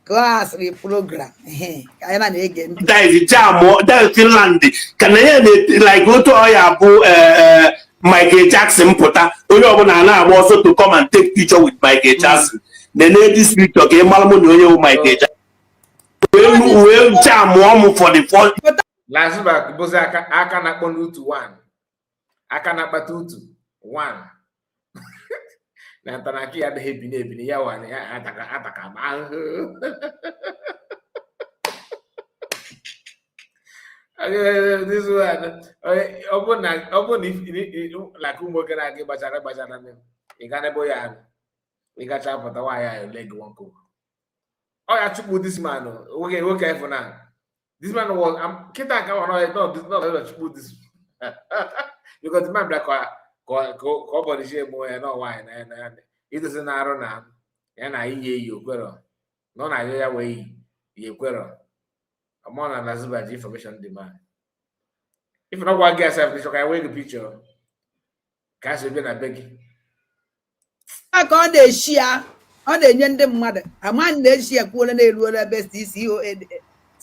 ka ọ asịrị program ka anyị na-ege ntị that Finland ka na ya like otu ọya bụ Michael Jackson pụta onye ọbụla na-agba ọsọ to come and take picture with Michael Jackson nene this picture ka ị mara mụ na onye bụ Michael Jackson wee chamụọ m for the first. Lazibak bụzi aka na-akpọ n'utu 1 aka na-akpata utu 1 na ntanaki ya adịghị ebini ebini ya wa ya ataka ma ahụhụ this one ọ bụ na like ụmụ nwoke na-aga gbachara ị ga n'ebe ya ị gacha pụta nwaanyị ahụ leg nwoke ọ ya chụpụ this man nwoke efu na this man was kita ka not chukwu this because the man black ko body shape mo ya no why na idozi na arụ na ya na iyi okwero no na ya we yi okwero among na Lazibak information demand if not one guess have this okay we the picture ka se bi na begi ka ọ na-eshi ya ọ na-enye ndị mmadụ ama na-eshi ya kwuola na-eruola ebe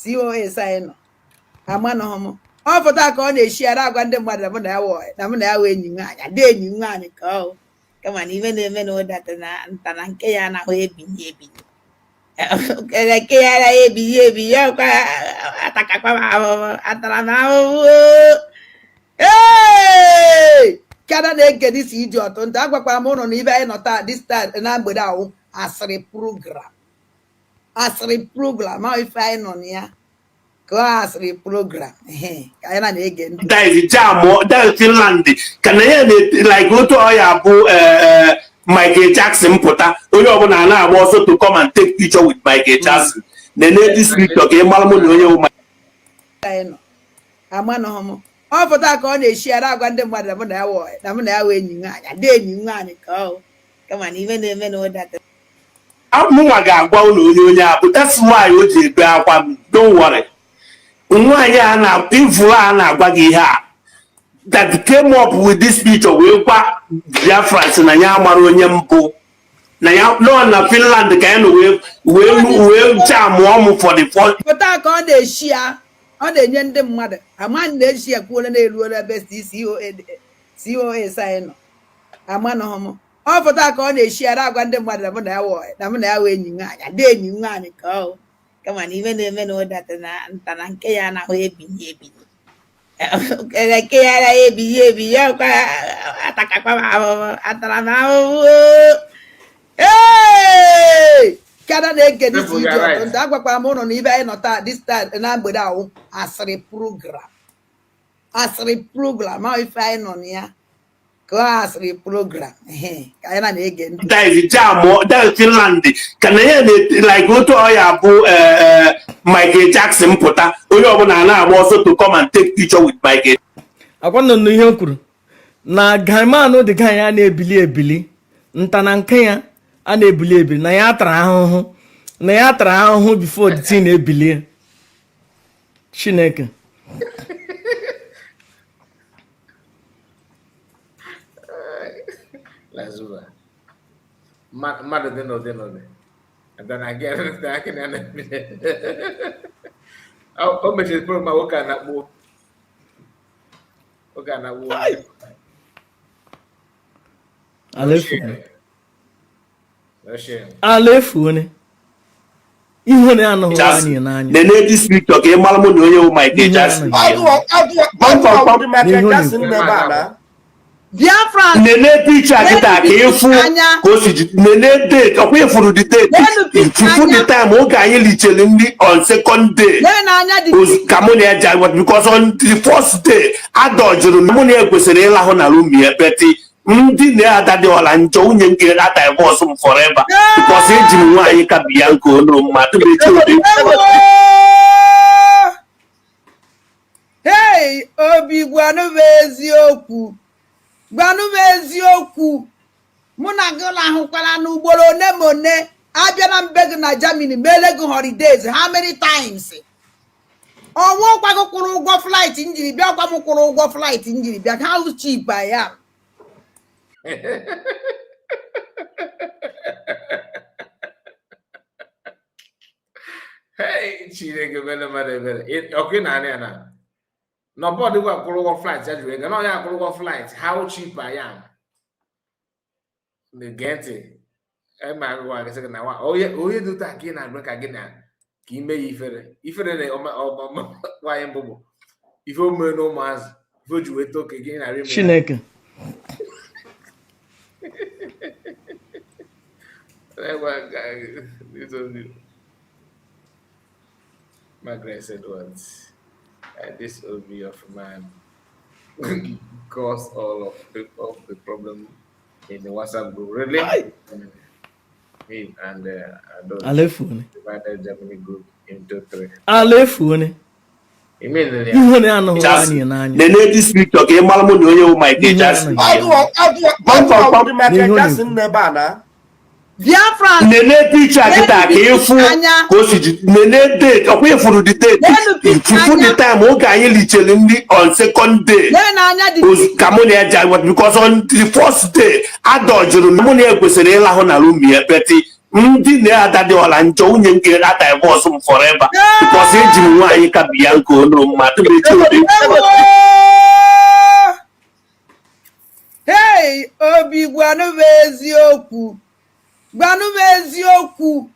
COA anyị nọ ama nọghọ m ọ pụta ka ọ na-eshi ya na-agwa ndị mmadụ na mụ na ya wee enyi nwaanyị ada enyi nwaanyị ka ọ kama na ife na-eme na ụdata na nta na nke ya anahụ ebinye ebinye nke ya anaghị ebinye ebinye ọkwa atakakwa m ahụhụ atara m ahụhụ kada na-ege isi iji ọtụ nta agwakwara m ụlọ na ibe anyị nọ taa na mgbede ahụ asịrị program ma ife anyị nọ na ya ka ọ asịrị program ka anyị na-ege ntị that Finland ka na ya like otu ọya bụ Michael Jackson pụta onye ọbụla na-agba ọsọ to come and take picture with Michael Jackson nene this picture ka ị mara mụ na onye bụ anyị nọ ama nọghọ m ọ pụta ka ọ na-eshi ya na-agwa ndị mmadụ na mụ na ya wee enyi nwaanyị ada enyi nwaanyị ka ọ kama na ife na-eme na ụdata mụnwa ga-agwa ụlọ onye abụ that's why o ji ebe akwa m don't worry nwaanyị a na ifuru a na-agwa gị ihe a that came up with this picture wee gwa Biafrans na ya amara onye mbụ na ya nọ na Finland ka ya na wee chamụọ m for the first. pụta ka ọ na-eshi ya ọ na-enye ndị mmadụ ama na-eshi ya kwuola na-eruola ebe COA anyị nọ ama nọghọ m ọ pụta ka ọ na-eshi ya na-agwa ndị mmadụ na mụ na ya wee enyi nwaanyị ada enyi nwaanyị ka ọ kama na ife na-eme na ụdata na nta na nke ya anahụ ebinye ebinye nke ya anaghị ebinye ebinye ọkwa atakakwa m ahụhụ atara m ahụhụ kada na-ege isi iji ọtụ nta agwakwara m ụlọ na ibe anyị nọ taa na mgbede ahụ asịrị program ma ife anyị nọ na ya Class program. Kaya na again. That is jam. That is Finland. Can I like go to Oyabu Michael Jackson puta? Oyo na also to come and take picture with Michael. I want to know ihe kwuru na gaimanu dị ka ya na-ebili ebili nta na nke ya a na-ebili ebili na ya tara ahụhụ before the thing ebili Chineke. Lazuba. Mother didn't. And then again, I can. How much is from my work and that move? Okay, now move. Alefu ne. Ihe ne anọ anyị n'anya. The lady speak to game malmo no you Michael Jackson. Michael Jackson never. Biafra. Nene picture kita kefu ko si nene date o pe furu the date. Fufu the time o ga yin lichele ndi on second day. Kamoni eja because on the first day adojuru kamoni ekwesere ịla hụ na room ya beti ndị na-ada dị ọla njọ unye nke na divorce m forever because eji m nwaanyị ka Bianca ono mmadụ mechi obi. Hey, Obi gwanu eziokwu. Gwanu eziokwu. Mụ na gị lahụkwara n'ugboro one ma one abịa na mbeg na Germany mele gị holidays how many times? Ọnwụ kwago kwụrụ ụgwọ flight njiri bịa kwa m kwụrụ ụgwọ flight njiri bịa how cheap I am. Hey, Chineke mere mmadụ okay na nobody will call flight. No, yeah, call flight. How cheap I am. The gente. I'm going to say now. Oh yeah, do that again and break again. Give me if why am Bobo? If you no mas, if you talk again, I remember. Chineke. Margaret said once. This will be of man cause all of the problem in the WhatsApp group. Really? Him and divided Germany group into 3. Alefune. Immediately. The lady speak to game malmo no you Michael Jackson. Michael Jackson never. Biafra. Nene picture kita kefu ko si nene date o pe furu the date. Fufu the time o ga yin lichele ndi on second day. Kamoni eja because on the first day adojuru kamoni ekwesere ịla hụ na room ya beti ndị na-ada dị ọla njọ unye nke na divorce m forever because eji m nwaanyị ka Bianca ono mmadụ mechi obi. Hey, Obi gwanu eziokwu. Gwanu eziokwu.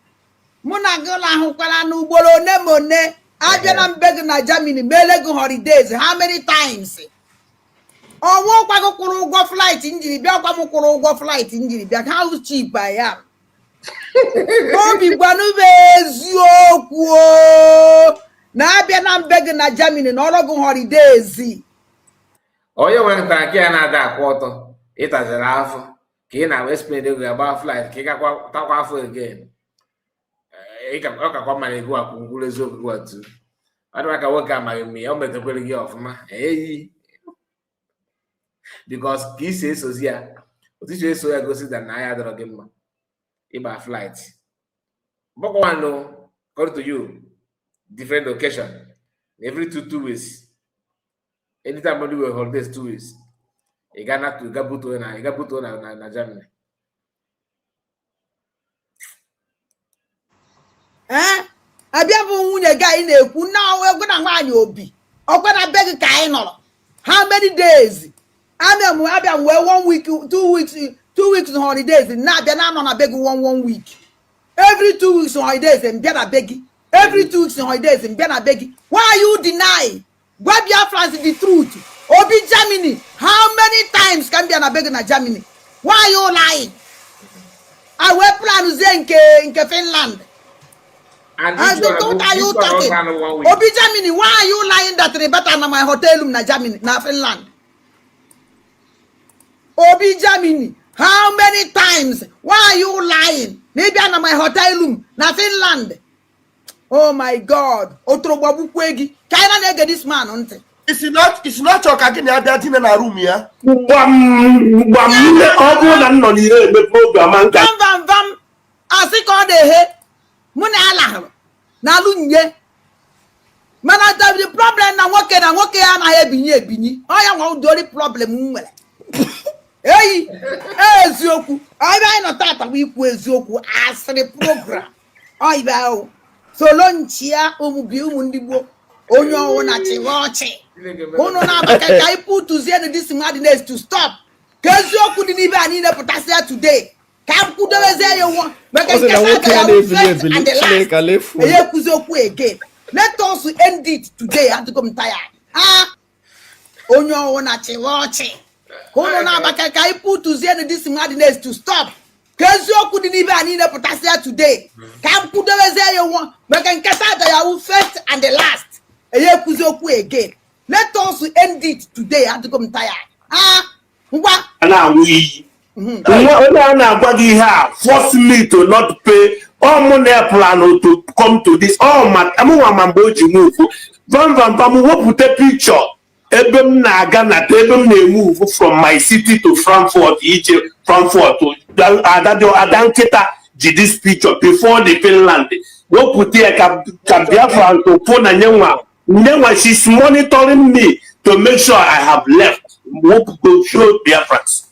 Mụ na gị lahụkwara n'ugboro one ma one abịa na mbeg na Germany mele gị holidays how many times? Ọnwụ kwago kwụrụ ụgwọ flight njiri bịa kwa m kwụrụ ụgwọ flight njiri bịa how cheap I am. Obi gwanu eziokwu na abịa na mbeg na Germany na ọrụ gị holidays. Onye nwere nta nke ya na-ada akwụ ọtọ ịtaziri afọ ka ị na-wee spend ego agba flight ka ị gakwa takwa afọ again. Ọ kakwa mara ego akwụ ngwụrụ eziokwu gwa tu. Ọ dịwa ka nwoke amaghị mme ya o metakwere gị ọfụma eyi because ka isi esozi ya otu isi eso ya gosi da na ya dọrọ gị mma ịgba flight. Bọkwa no according to you different occasion every 2 weeks. Anytime we do holidays 2 weeks, you got to Gabuto na Germany. Abia bụ nwunye gị anyị na-ekwu na ọgwụ na nwaanyị Obi ọkwa na be gị ka anyị nọrọ how many days? Abia m wee 1 week 2 weeks holidays na-abịa na anọ na be gị 1 week every 2 weeks holidays mbịa na be gị every 2 weeks holidays mbịa na be gị. Why you deny? Gwabia France the truth. Obi Germany. How many times can be an abeg na Germany? Why are you lying? I will plan to in Finland. And what are you talking? Obi Germany, why are you lying that they better na my hotel room na Germany, na Finland? Obi Germany. How many times? Why are you lying? Maybe I'm my hotel room. Na Finland. Oh my God. Otrobabu kwegi. Kaina nege this man onte. It's not your kagini abia tine na room ya. Vam. Asiko de he. Mune ala. Na lunye. Mana the problem na nwoke ya na ebinyi. Oya nwa udori problem nwere. Hey, eziokwu. Anyị nọ tata bụ ikwu eziokwu asịrị program. Oyiba o. Solo nchia ụmụbi ụmụ ndị Igbo onye ọwụ na chiwochi. Unu na-abaka ka anyị pụtụzie this madness to stop. Ka eziokwu dị n'ibe anyị na-epụtasị ya today. Ka kwudobezie ya nwa. Maka nke sa ya first and the last. Eye kwuzi okwu again. Let us end it today. Adịgo m tired. Onye ọwụ na chiwochi. Kono na baka ka iputuzie this madness to stop. Keziokwu dị n'ibe anyị na-epụtasị ya today. Ka kwudobezie ya nwa. Maka nke sa ya first and the last. Eye kwuzi okwu again. Let us end it today. Adịgo m tired. Ngwa. Onye a na-agwa gị ihe a force me to not pay all money plan to come to this. Amụnwa ma mgbe o ji move. Vam wepụta picture. Ebe m na-aga na ebe m na-emove from my city to Frankfurt ije Frankfurt to ada nkịta ji this picture before the Finland. Wepụta ya ka Biafra to put na nyenwa she's monitoring me to make sure I have left. Go show Biafrans.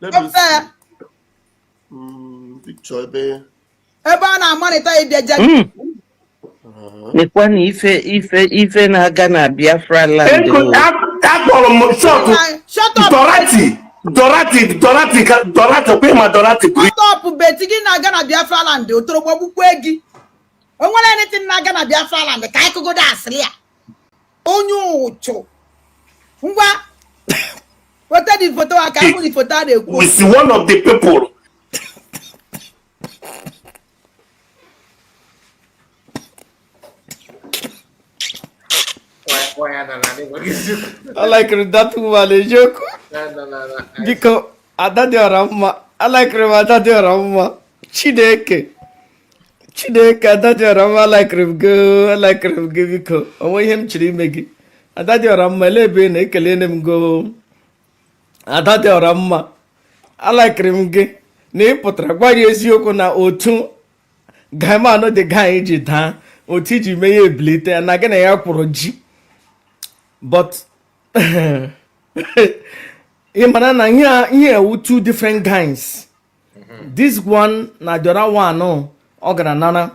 Let me see. Picture ebe a na-amalite ịbịa nekwa na ife na-aga na Biafra land. Akpọrọ m Dorati ma Dorati. Stop beti gị na-aga na Biafra land otorogbukwe gị. O nwere anything na-aga na Biafra land ka anyị kụgodo asịrị ya. Onye ụchụ. Ngwa. Weta the photo aka ahụ the photo a na-ekwu. We see one of the people. I like that woman joke. Because Adadioramma, I like Adadioramma. Chideke Adadioramma, I like him go, I like him give you go. Away him chili megi. Adadioramma, lebe ne kelenem go. Adadioramma, I like him ge. Ne potra, why is you na otu? Gama no the guy jita, otiji meye blite, and again a yaporoji. But here two different guys. This one na the other one no oganana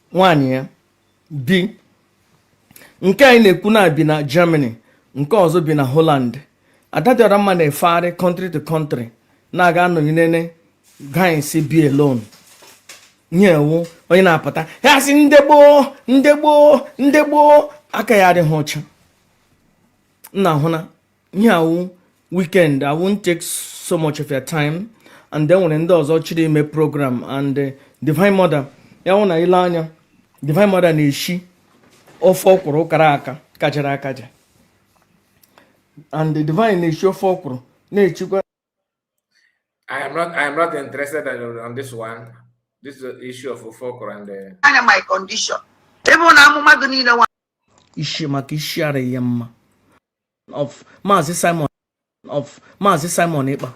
one year B nke anyị na-ekwu na bi na Germany nke ọzọ bi na Holland adadịọra mma na-efegharị country to country na-aga anọnyere guys be alone nyewu onye na-apụta ya sị ndegbo aka ya adịghị ọcha na huna nyawu weekend. I won't take so much of your time, and then when ndị ọzọ chiri ime program and Divine Mother ya wụ na ile anya Divine Mother na-eshi ofe ọkwụrụ kara aka kachara akaja and the Divine na-eshi ofe ọkwụrụ na-echikwa. I am not interested on this one. This is the issue of ofe ọkwụrụ and my condition. Even amụma gị niile nwa ishi maka ishi ara ya mma of Maazị Simon Ekpa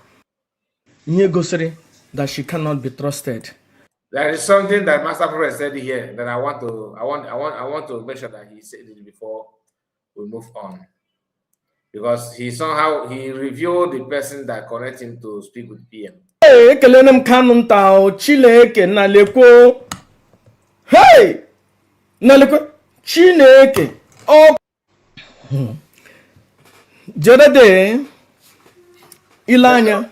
ihe gosiri that she cannot be trusted. There is something that Master Prophet said here that I want to make sure that he said it before we move on, because he revealed the person that connected him to speak with PM. Hey, ekele m kanụ nta Chineke na lekwo. Hey, na lekwo Chineke. Oh. The other day, Ilanya,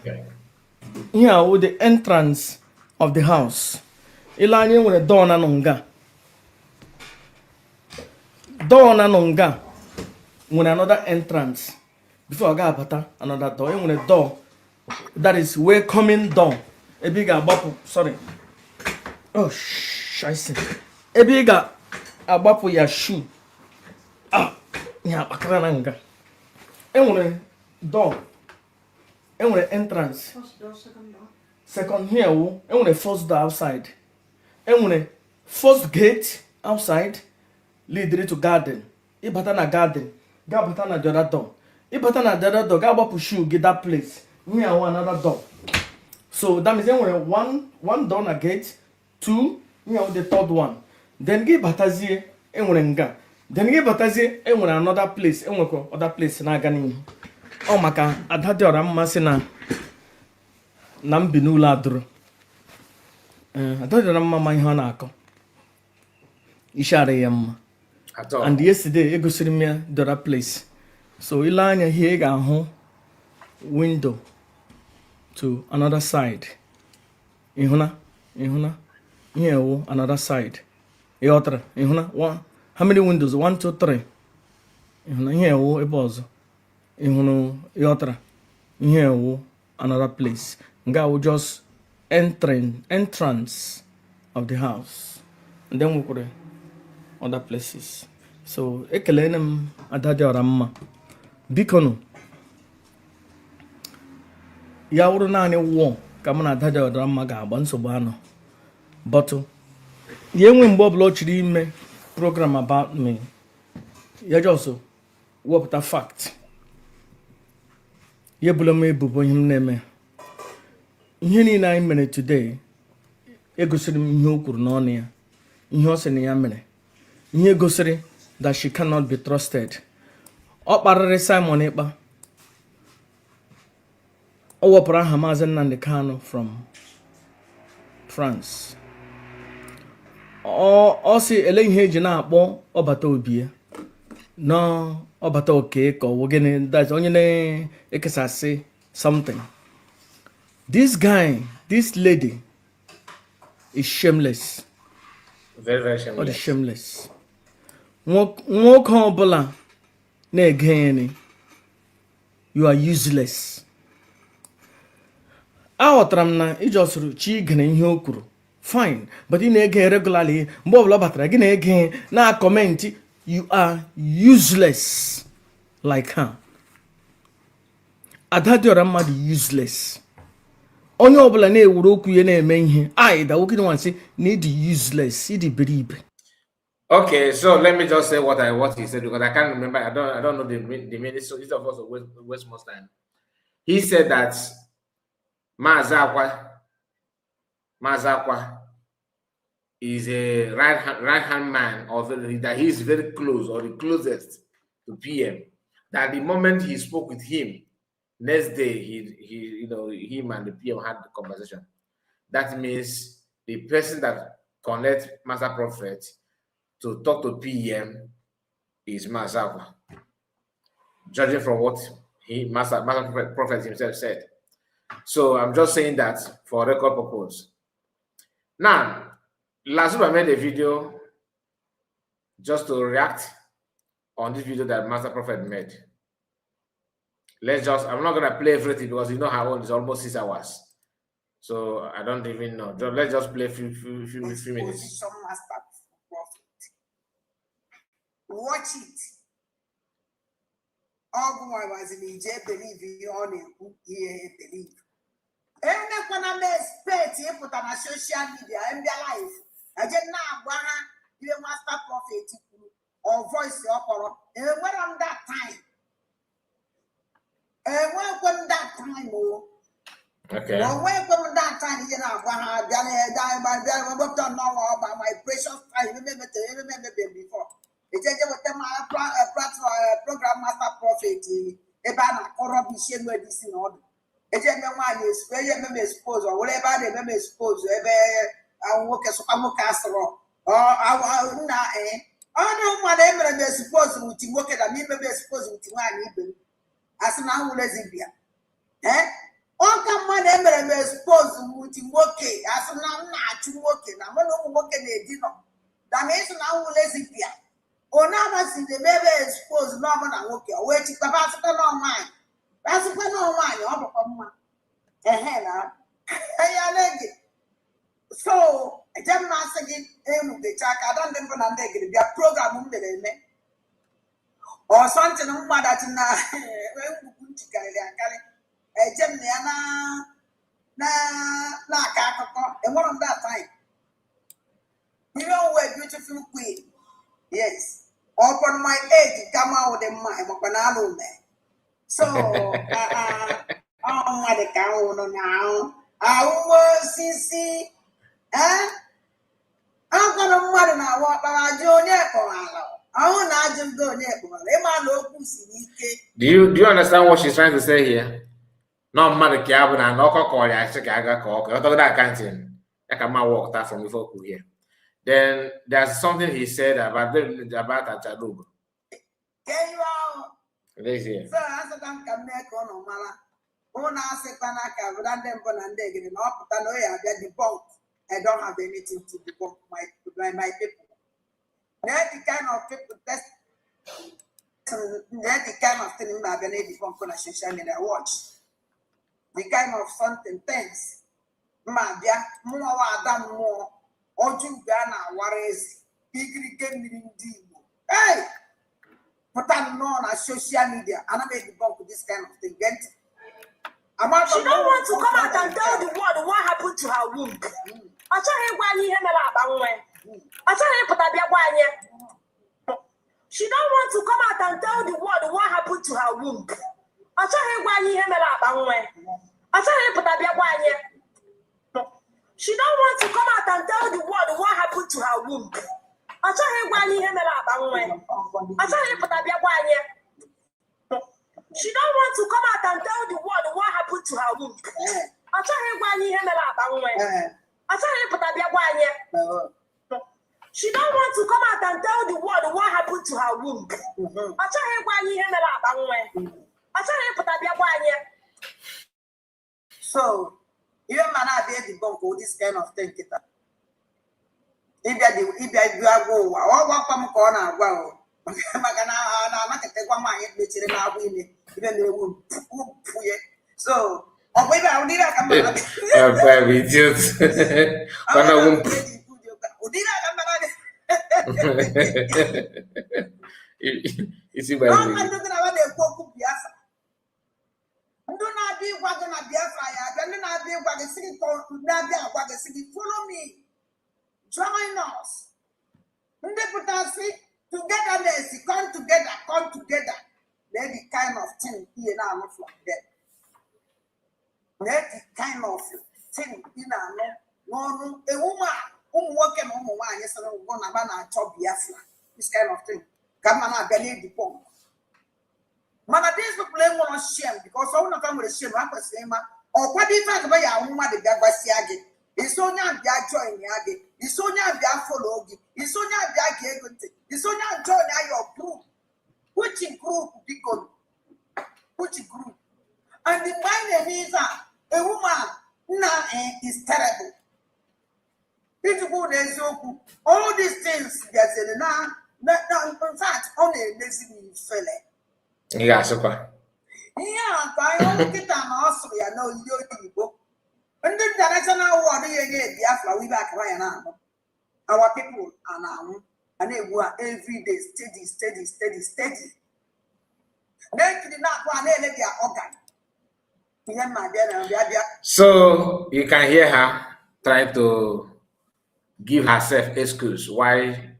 here with the entrance of the house. Ilanya with a door na nonga. Door na nonga. With another entrance. Before I got another door, with a door that is welcoming door. A bigger bubble. Sorry. Oh, I see. A bigger bubble your shoe. Ah, yeah, akrananga. Enwere door enwere entrance. Second here wo enwere first door outside. Enwere first gate outside lead to garden. Ibata na garden, ga bata na the other door. Ibata na the other door, ga gbapu shoe get that place. Here another door. So that means enwere one door na gate, two here the third one. Then give batazie enwere nga. Then give batazie enwere another place, enwere other place na aga n'ihu. Ọ maka ada dị ọra mmasị na mbi n'ụlọ adụrụ. Ada dị ọra mma ma ihe ọ na-akọ. Ishi ara ya mma. And yesterday egosiri m ya the other place. So ile anya here ị ga-ahụ window to another side. Ihuna here wo another side. Ịghọtara? Ihuna how many windows? 1 2 3. Ihuna here wo ebe ọzọ. Ịghọtara? Here wo another place. Nga wo just entrance of the house. And then we could other places. So ekelene m ada dị ọra mma. Biko nụ ya wụrụ naanị wụọ ka mụ na ada dị ọra mma ga-agba nsogbu anọ. But ya enwe mgbe ọbụla ọ chịrị ime program about me, ya just wepụta fact. Ya bụla m ebubo ihe m na-eme. Ihe niile anyị mere today egosiri m ihe o kwuru n'ọnụ ya, ihe ọ sị na ya mere, ihe gosiri that she cannot be trusted. Ọ kparịrị Simon Ekpa. Ọ wepụrụ aha Maazị Nnamdi Kanu from France. Ọ sị ele ihe eji na-akpọ ọbata obi ya na ọbata oke ka ọ gịnị, that's onye na-ekesasị something. This guy, this lady is shameless. Very, very shameless. Ọ dị shameless. Nwoke ọbụla na-ege ya, you are useless. Aghọtara m na ijosuru chi gene ihe o kwuru, fine, but ị na-ege regularly. Mgbe ọbụla ọ batara gị na-ege na comment, you are useless like her. Ada dị ọra mmadụ useless. Onye ọbụla na-ewuru okwu ya na-eme ihe da nwoke nwansị na ịdị useless, ịdị beribe. Okay, so let me just say what he said, because I can't remember. I don't know the meaning. So each of us will waste most time. He said that Mazakwa is a right hand man, or that he is very close or the closest to PM. That the moment he spoke with him, next day him and the PM had the conversation. That means the person that connects Master Prophet to talk to PM is Mazakwa, judging from what Master Prophet himself said. So I'm just saying that for record purpose. Now, last week I made a video just to react on this video that Master Prophet made. I'm not gonna play everything because you know how old it's almost 6 hours. So I don't even know. Let's just play a few minutes. Watch it. All I was in Egypt, believe you on it, believe. And that's when I'm expect you put on a social media and their life. I just now you Master Prophet or voice opera. And when on that time. And when that time, okay. Well, when that time, you know, about my precious time, remember before. It's just program Master Prophet. Ebana corruption where this in order. It's just where you may expose or whatever they may expose. I work as a casserole. Or I don't want to suppose with him work at me, maybe expose with one even. As now, lesbian. All come on, ever expose with him working. As now, not working. I'm not working a dinner. That means now, lesbian. Oh, now I see the baby exposed, no one and working. Wait, it's about to no mind. That's a no mind. So, I just not again, the check. I don't even understand the program. Or something that And one of that time, you know, we're beautiful queen. Yes. Upon my age, come out with a man. So, oh, my cow now. I was see, eh? I'm gonna mother now. What about Junior? I want to just go near. Do you understand what she's trying to say here? No matter cabin and no call I check I got call. I thought that canteen. I can walk that from before here. Then there's something he said about Achadub. Can you all? Let's hear. So I said, I'm coming back on Mala. Oh, now I said, Panaka, but I'm them for and digging up. I know I get debunked. I don't have anything to debunk my people. They're the kind of people test. They're the kind of thing I'm going to debunk on a social media watch. The kind of something things. Mabia, more than more. Or you gana worries. Big game. Hey! But I'm known as social media, and I made the bump with this kind of thing. She don't want to come out and tell the world what happened to her womb. I tell her why you hear about when. I tell her put up your why. She don't want to come out and tell the world what happened to her womb. I tell her why you hear about when. I tell her put up your why. She don't want to come out and tell the world what happened to her womb. I tell her why you hear about when. I tell her put up your why. She don't want to come out and tell the world what happened to her womb. I tell her why you hear about when. I tell her put up your why. She don't want to come out and tell the world what happened to her womb. I tell her why you hear about when. I tell her put up your why. So, you man are there to go for this kind of thing. If you go, or what come corner, well, so, oh, maybe I'll need a camera. You see, by follow me. Join us. Togetherness, come together. Let the kind of thing here now not from them. Let the kind of thing in no, a woman working on one, yes, and one about top Biafra. This kind of thing. Come on, I believe the pump. Man, these people want to shame because all of them will shame. I'm the same. Or what if I buy a woman the Gabasiagi? It's only a join Yagi. It's only a follow. It's only a gig. It's only a join your group. Which group? Because which group? And the mind is a woman now is terrible. People there's all these things that now. In fact, only a lazy fella. Yeah, super. Yeah, I only get an Austria, no, you. And the international war, Biafra, we back right now. Our people are now, and they were every day steady. They did not want to let their organ. So you can hear her trying to give herself excuse why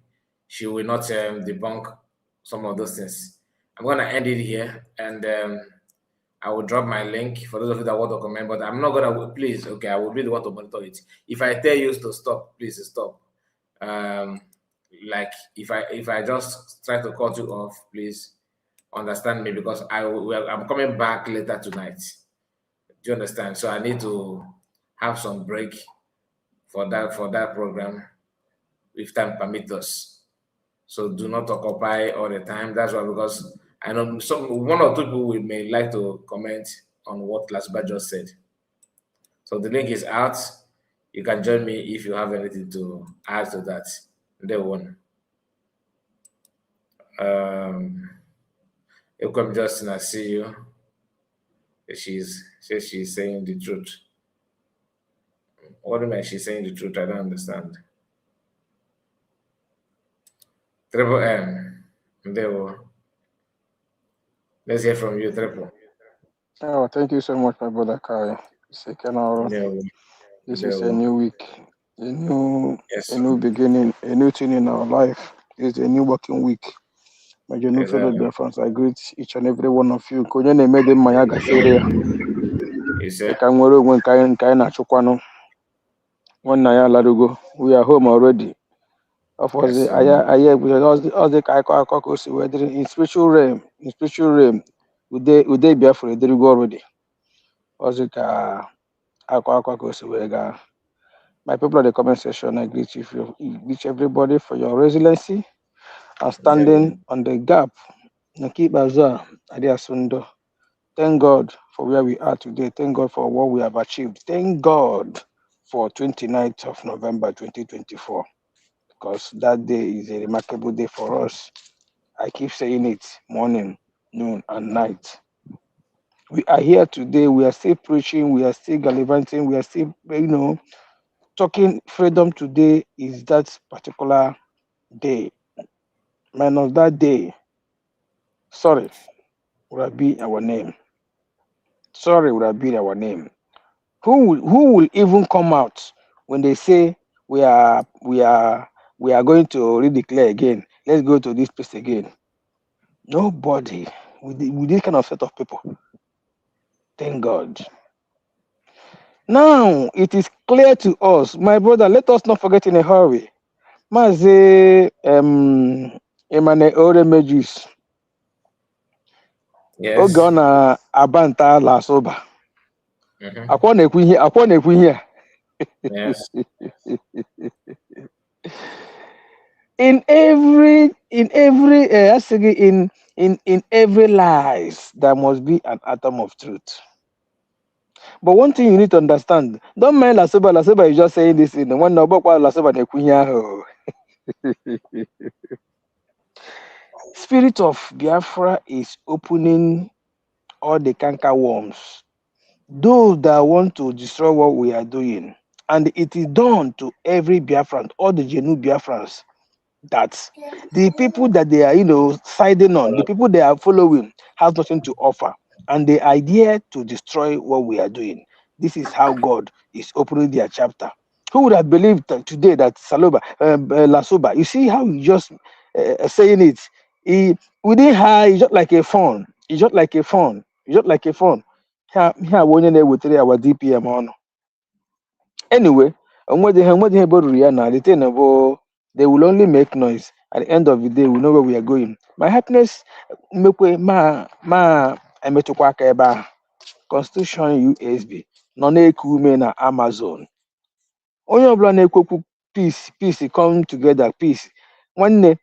she will not debunk some of those things. I'm going to end it here, and I will drop my link for those of you that want to comment, but I'm not going to, please, okay, I will be the one to monitor it. If I tell you to stop, please stop. Like if I just try to cut you off, please understand me, because I'm coming back later tonight. Do you understand? So I need to have some break for that program if time permits us. So do not occupy all the time. That's why, because I know one or two people may like to comment on what Lasba just said. So the link is out. You can join me if you have anything to add to that. Day one. Welcome, Justin. I see you. She's saying the truth. What do you mean she's saying the truth? I don't understand. Triple M. There. Let's hear from you, Triple. Oh, thank you so much, my brother Kai. Ndewo. This is a Ndewo. new week, a new Yes, a sir. new beginning, a new thing in our life. It's a new working week. My genuine fellow Exactly. dear friends, I greet each and every one of you. Konye na-eme dị mma ya gasịrị ya. Yes, sir. Ka nwere onwe nke anyị na-achụkwanụ. Nwanna ya alarugo. We are home already. Of course, Yes, sir. all the ka o si wee dịrị in spiritual realm, ude Biafra edirigo already. Ọzọ ka akọ ka o si wee gaa. My people of the comment section, I greet greet everybody for your resiliency and standing on the gap. Nakiba Azua, Adiasundo. Thank God for where we are today. Thank God for what we have achieved. Thank God for 29th of November 2024, because that day is a remarkable day for us. I keep saying it morning, noon, and night. We are here today. We are still preaching. We are still gallivanting. We are still, talking freedom today is that particular day. Minus that day, sorry, would have been our name. Sorry would have been our name. Who will even come out when they say we are going to redeclare again? Let's go to this place again. Nobody with this kind of set of people. Thank God. Now it is clear to us, my brother. Let us not forget in a hurry. Maze Emmanuel Oremejus. Oge ọ Yes. na-aba nta ala soba. Mm-hmm. Akwa na-ekwu ihe a. Yes. in every lies there must be an atom of truth. But one thing you need to understand, don't mind Lasoba is just saying this in one number Lasoba na-ekwu ihe ahụ. Spirit of Biafra is opening all the canker worms, those that want to destroy what we are doing. And it is done to every Biafran, all the genuine Biafrans, that the people that they are, siding on, the people they are following, has nothing to offer. And the idea to destroy what we are doing. This is how God is opening their chapter. Who would have believed that today that Lasoba, you see how he just saying it? Within her, it's just like a phone. It's just like a phone. It's just like a phone. Here, with our DPM on. Anyway, they will only make noise. At the end of the day, we know where we are going. My happiness, emetụkwa aka ebe ahụ. Constitution USB nọ na-eku ume na Amazon. Onye ọbụla na-ekwekwu peace come together, peace. Nwanne,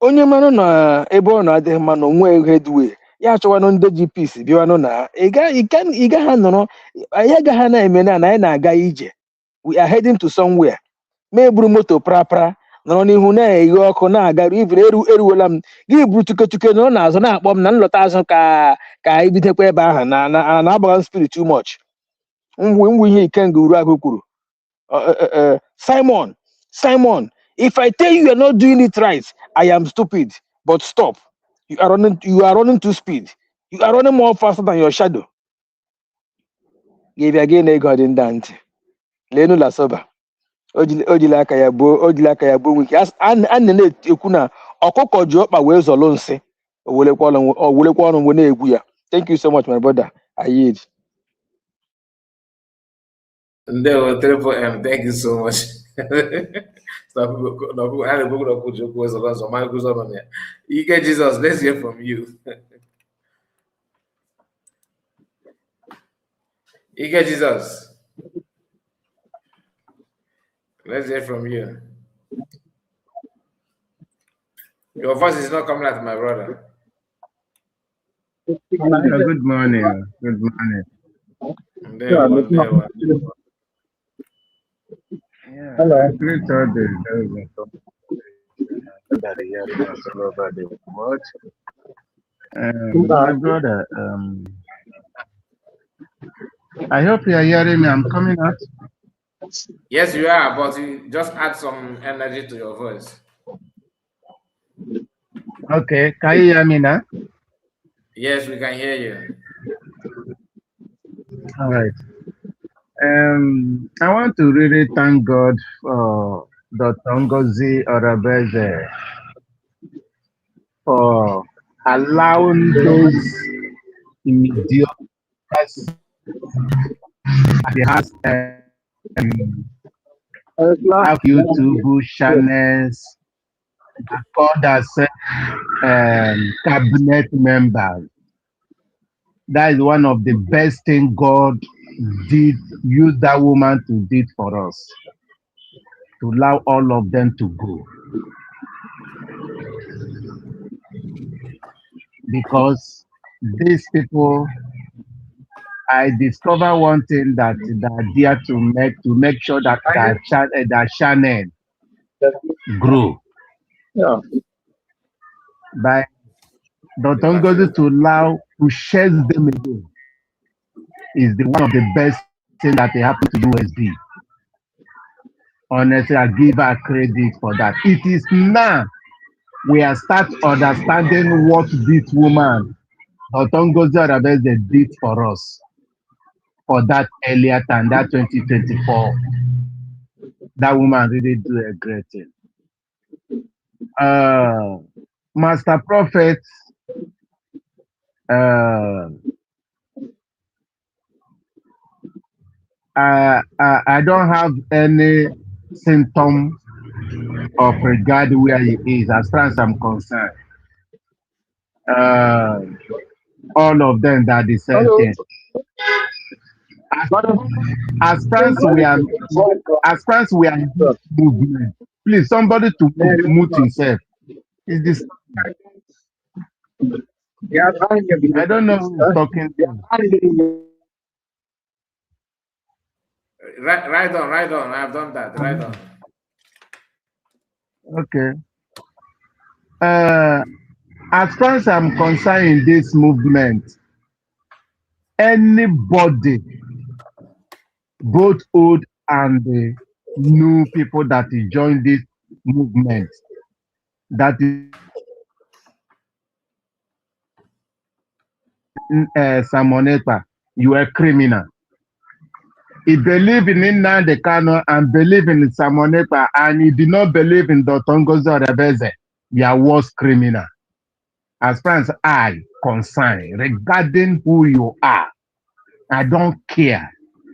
onye mmanụ na ebe ọ na-adịghị mma na onwe headway, ya achọwanụ ndị ji peace bịawanụ na ị gaghị anọrọ, anyị agaghị na-eme na anyị na-aga ije. We are heading to somewhere. Ma buru moto prapra nọrọ n'ihu na-eghe ọkụ na-aga ivere eruwela m gị buru tuketuke nọrọ n'azụ na-akpọ m na nlọta azụ ka ibidekwa ebe ahụ na-agbaga spirit too much. Mgbe ihe Ikenga Uruagụ kwuru, Simon, if I tell you are not doing it right, I am stupid, but stop. You are running too speed. You are running more faster than your shadow. Give again a God in Dante. Lenu Lasoba. Ojili aka ya gbuo nwike. A na-ekwu na ọkụkọ ji ọkpa wee zọlụ nsị, o welekwa ọnụ mgbe na-egwu ya. Thank you so much, my brother. I yield. Ndewo, Triple M, thank you so much. Ike Jesus, let's hear from you. Ike Jesus, let's hear from you. Your voice is not coming out, my brother. Good morning. Good morning. Ndewo. Yeah, I greet all the that are hearing us all over the world. My brother, I hope you are hearing me. I'm coming out. Yes, you are, but you just add some energy to your voice. Okay, can you hear me now? Yes, we can hear you. All right. I want to really thank God for Dr. Ngozi Orabeze for allowing those mediocres he has have YouTube channels that called themselves cabinet members. That is one of the best thing God did use that woman to did for us, to allow all of them to go. Because these people, I discover one thing that they are there to make sure that that channel grow by Dr. Ngozi to allow to share them again is one of the best things that they happen to USB. Honestly, I give her credit for that. It is now we are start understanding what this woman, Dr. Ngozi Arabeze, did for us for that earlier time, that 2024. That woman really do a great thing. Master Prophet, I don't have any symptom of regard where he is as far as I'm concerned. All of them that the same thing. As far as we are in this movement, please somebody to mute himself. Is this? I don't know who's talking. Right on. I've done that. Right on. Okay. As far as I'm concerned in this movement, anybody, both old and new people that join this movement, that is Samoneta, you are criminal. He believe in Nnamdi Kanu and believe in Samoneta, and he did not believe in Dr. Ngozi Orabeze, you are worse criminal. As far as I concern, regarding who you are, I don't care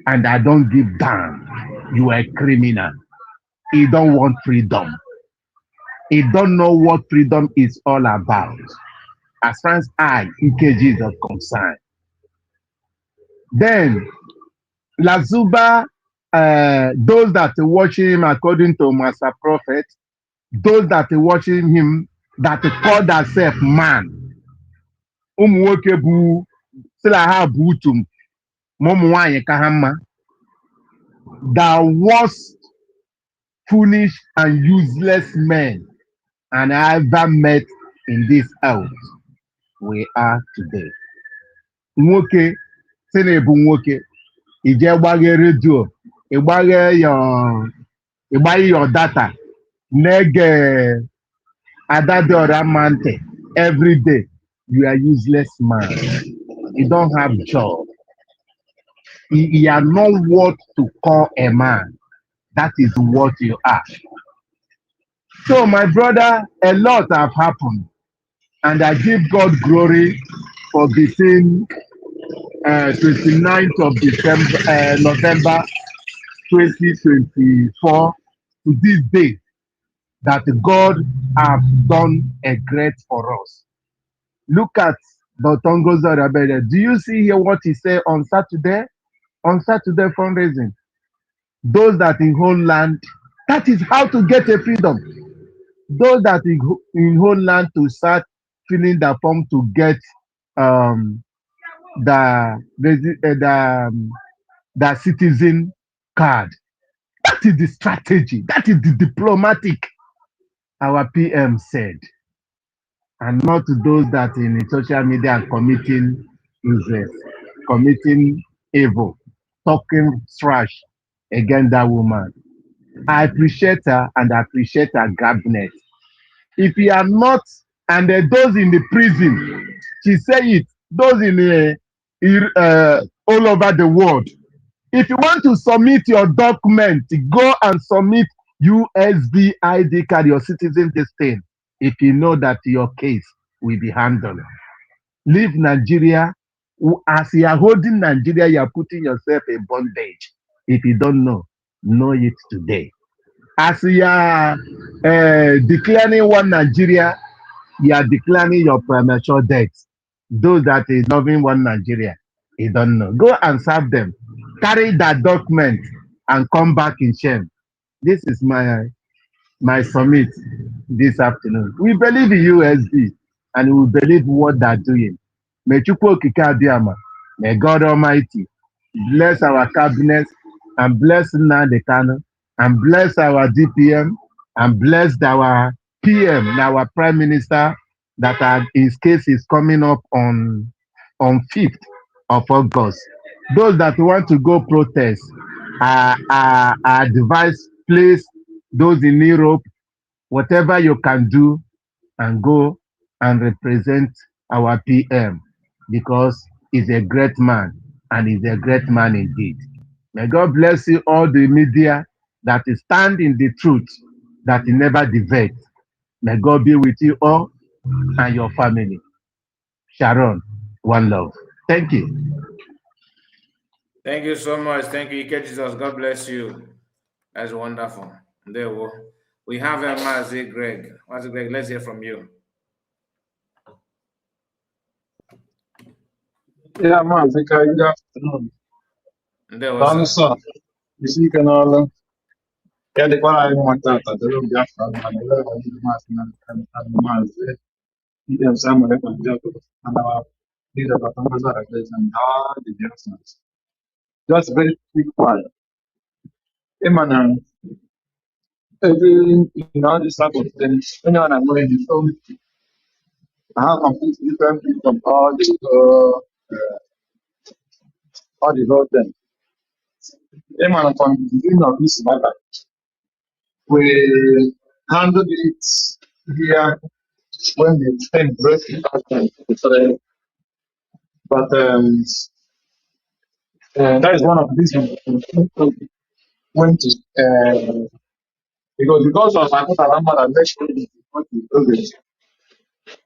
and I don't give damn. You are a criminal. You don't want freedom. You don't know what freedom is all about. As far as I, EKG, is concerned. Then, Lazuba, those that are watching him according to Master Prophet, those that are watching him that call themselves man, ụmụnwoke bụ sila ha bụ utum ma ụmụ nwanyị ka ha mma, the worst foolish and useless men and I ever met in this earth we are today. Nwoke si na ebu nwoke ije gbaghe redio ịgbaghe your data na-ege Adadiora Mante every day. You are useless man. You don't have job. You are not what to call a man. That is what you are. So my brother, a lot have happened. And I give God glory for between 29th of December, November 2024 to this day that God have done a great for us. Look at Dr. Ngozi Orabeze. Do you see here what he said on Saturday? On Saturday fundraising. Those that in whole land, that is how to get a freedom. Those that in whole land to start filling the form to get the citizen card. That is the strategy. That is the diplomatic our PM said. And not to those that in social media are committing useless, committing evil, talking trash against that woman. I appreciate her and I appreciate her cabinet. If you are not, and those in the prison, she say it, those in all over the world. If you want to submit your document, go and submit USB ID card, your citizen this thing, if you know that your case will be handled. Leave Nigeria. As you are holding Nigeria, you are putting yourself in bondage. If you don't know it today. As you are declaring one Nigeria, you are declaring your premature death. Those that is loving one Nigeria, you don't know. Go and serve them. Carry that document and come back in shame. This is my summit this afternoon. We believe in USD and we believe what they're doing. May Chukwu Okike Abiyama, may God Almighty bless our cabinet and bless Nnamdi Kanu and bless our DPM and bless our PM and our Prime Minister that his case is coming up on 5th of August. Those that want to go protest are advised, please, those in Europe, whatever you can do and go and represent our PM because he's a great man and he's a great man indeed. May God bless you all the media that stand in the truth that he never deviate. May God be with you all and your family. Sharon, one love. Thank you. Thank you so much. Thank you, Ike Jesus. God bless you. That's wonderful. There we have Mazi Greg. Mazi Greg, let's hear from you. Yeah, Maazị Ka, good afternoon. Daalụ sọ, isi ike n'ọrụ. Ya dịkwara anyị mma tata dịrị Biafra mma na ele anyị Maazị Maazị EM Samuel Ekwenjeko and our leader Dr. Mazara Grace and all the Biafrans. Just very quick one. Emana, every this type of things, anyone I'm going to show, I have completely different view from all the whole thing. Emana, from the beginning of this matter, we handled it here when the thing broke out in Israel. But that is one of the reasons we went to because of Akut Alama that mentioned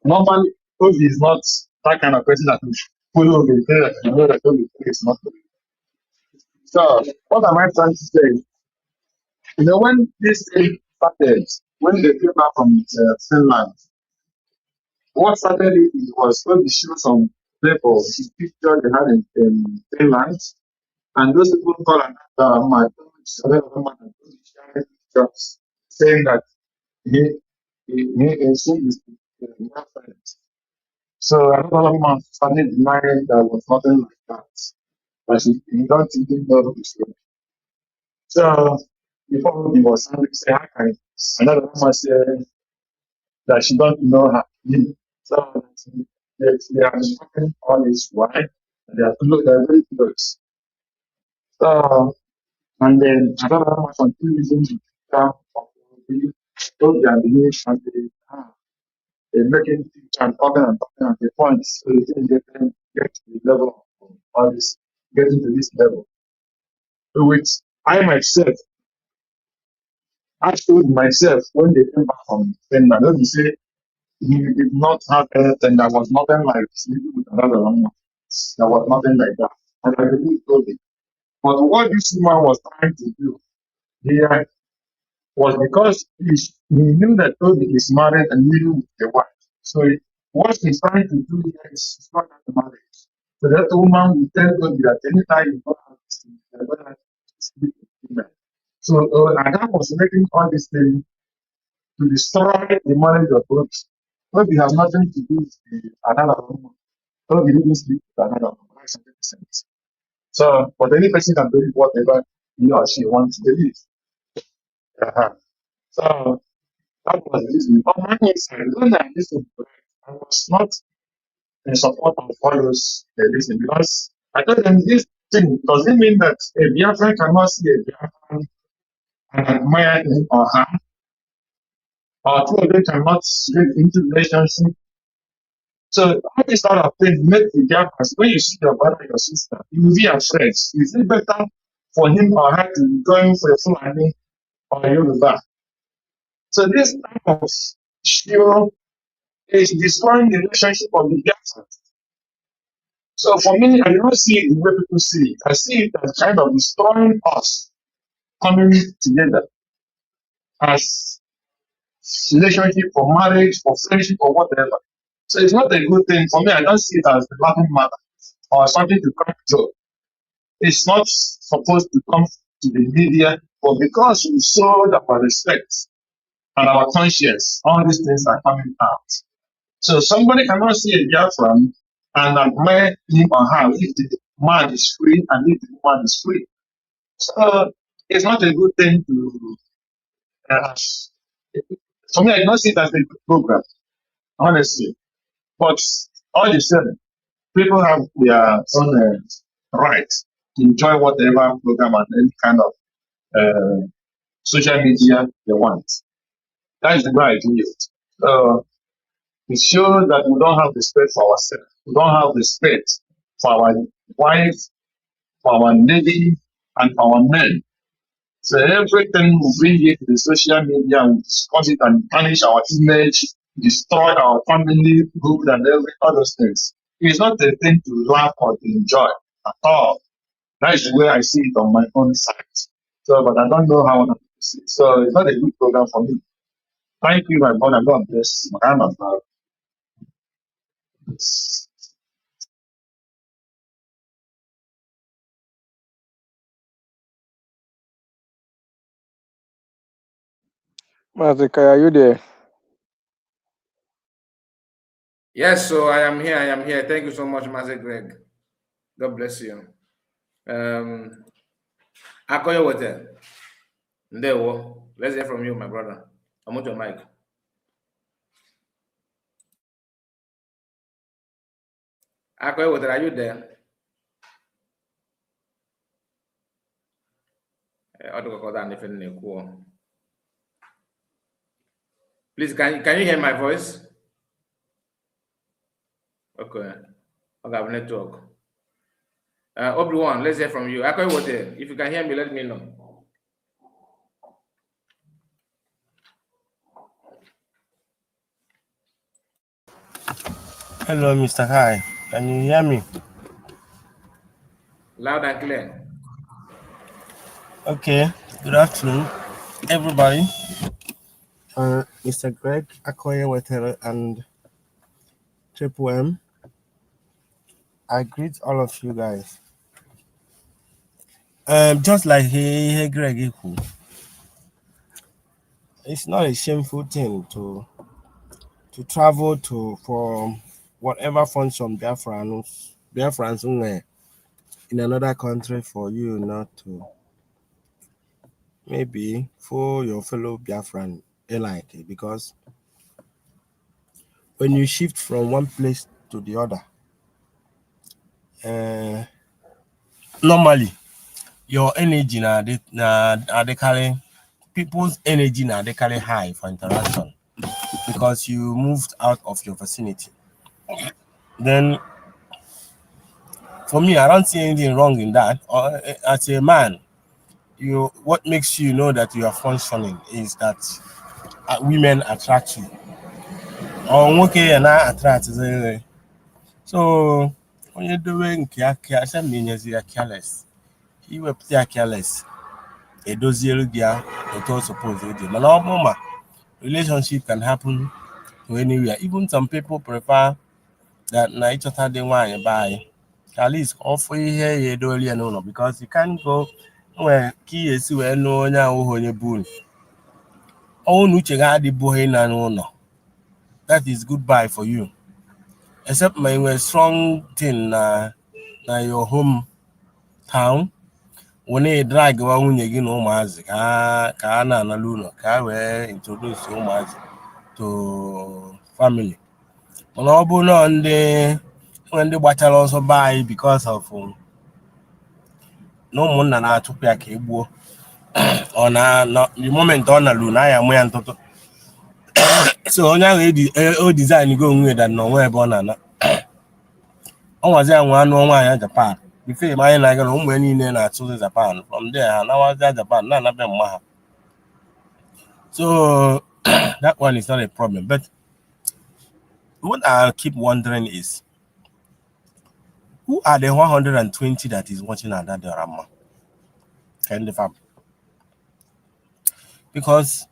normally Obi is not that kind of person that will follow the thing that you know that Obi is not. So what am I trying to say? You know, when this thing started, when they came back from Finland, what started it was when we showed some people, picture they had in Finland, and those people call my pictures saying that he is his girlfriend. So another man started denying there was nothing like that. But he don't even know the story. So before he was saying, another woman said that she don't know her. So they are talking all this while. They are very close. So and then another one continue using the term of the told their beliefs and they making and talking at the point so they can get to the level of all this, getting to this level. So with I myself, I told myself when they came back from Finland, let me say he did not have anything. There was nothing like sleeping with another woman. There was nothing like that. And I really told it. But what this woman was trying to do here was because he knew that Toby is married and living with the wife. So what he's trying to do here is not that marriage. So that woman will tell Toby that anytime you go out, you're going to have to sleep with him. So and that was making all these things to destroy the marriage of Toby. Toby has nothing to do with another woman. Toby didn't sleep with another woman. That's 100%. So, but any person can believe whatever he or she wants to believe. So that was the reason. On my inside, when I listened to it, I was not in support of all those reason because I told them this thing doesn't mean that a Biafran cannot see a Biafran and admire him or her, or two of them cannot get into relationship So all these sort of things make the difference. When you see your brother, your sister, you will be afraid. Is it better for him or her to join for a Fulani or Yoruba? So this type of show is destroying the relationship of the difference. So for me, I don't see it the way people see it. I see it as kind of destroying us coming together as relationship for marriage, for friendship, or whatever. So it's not a good thing. For me, I don't see it as a laughing matter or something to come to. It's not supposed to come to the media, but because we showed our respect and our conscience, all these things are coming out. So somebody cannot see a girlfriend and admire him or her if the man is free and if the woman is free. So it's not a good thing to. For me, I don't see it as a good program, honestly. But all the same, people have their own right to enjoy whatever program and any kind of social media they want. That is the way I do it. It shows that we don't have respect for ourselves. We don't have respect for our wife, for our lady, and for our men. So everything we bring it to the social media, we discuss it and tarnish our image, destroy our family good and every other things. It's not a thing to laugh or to enjoy at all. That is the way I see it on my own side. So, but I don't know how other people see it. So it's not a good program for me. Thank you, my brother. God bless. Mazikai, are you there? Yes, so I am here. I am here. Thank you so much, Master Greg. God bless you. Akoyo Water. Ndewo. Let's hear from you, my brother. I'm on your mic. Akoyo Water, are you there? Please, can you hear my voice? Okay. Okay, I have network. Obi-Wan, let's hear from you. Akoyo Water, if you can hear me, let me know. Hello, Mr. Kai. Can you hear me? Loud and clear. Okay. Good afternoon, everybody. Mr. Greg Akoye Wetere and Triple M. I greet all of you guys. Just like hey Greg Iku, it's not a shameful thing to travel for whatever function Biafrans in another country for you not to maybe for your fellow Biafran alike, because when you shift from one place to the other, normally your energy they carry people's energy now they carry high for interaction because you moved out of your vicinity. Then for me, I don't see anything wrong in that. Or as a man, what makes you know that you are functioning is that women attract you. Or okay, and I attract. So when you're doing careless, you're careless. You were careless. A dozier dia, it was supposed to do. Relationship can happen to anywhere. Even some people prefer that na each other they want buy. At least offer here you do no because you can't go where key is where no onye bull. Oh nuche ga di boy na no. That is goodbye for you. Except my strong thing na your hometown. When they drag one you know mazi ka na luno ka we introduce mazi to family. Ọ bụ na ndị gbachara ọsọ by because of na ụmụnna na-achụpụ ya ka egbuo ọ na the moment ọ na lu na ya mụ ya ntụtụ So onye ahụ o design go onwe that no nwe ebe ọ na-ana. Ọ nwazi anwụ anụ nwaanyị Japan. Before anyị na-aga na ụmụ niile na-atụ Japan. From there ha nawazi Japan na-anabe mma ha. So that one is not a problem. But what I keep wondering is, who are the 120 that is watching at that drama? Kind of up. Because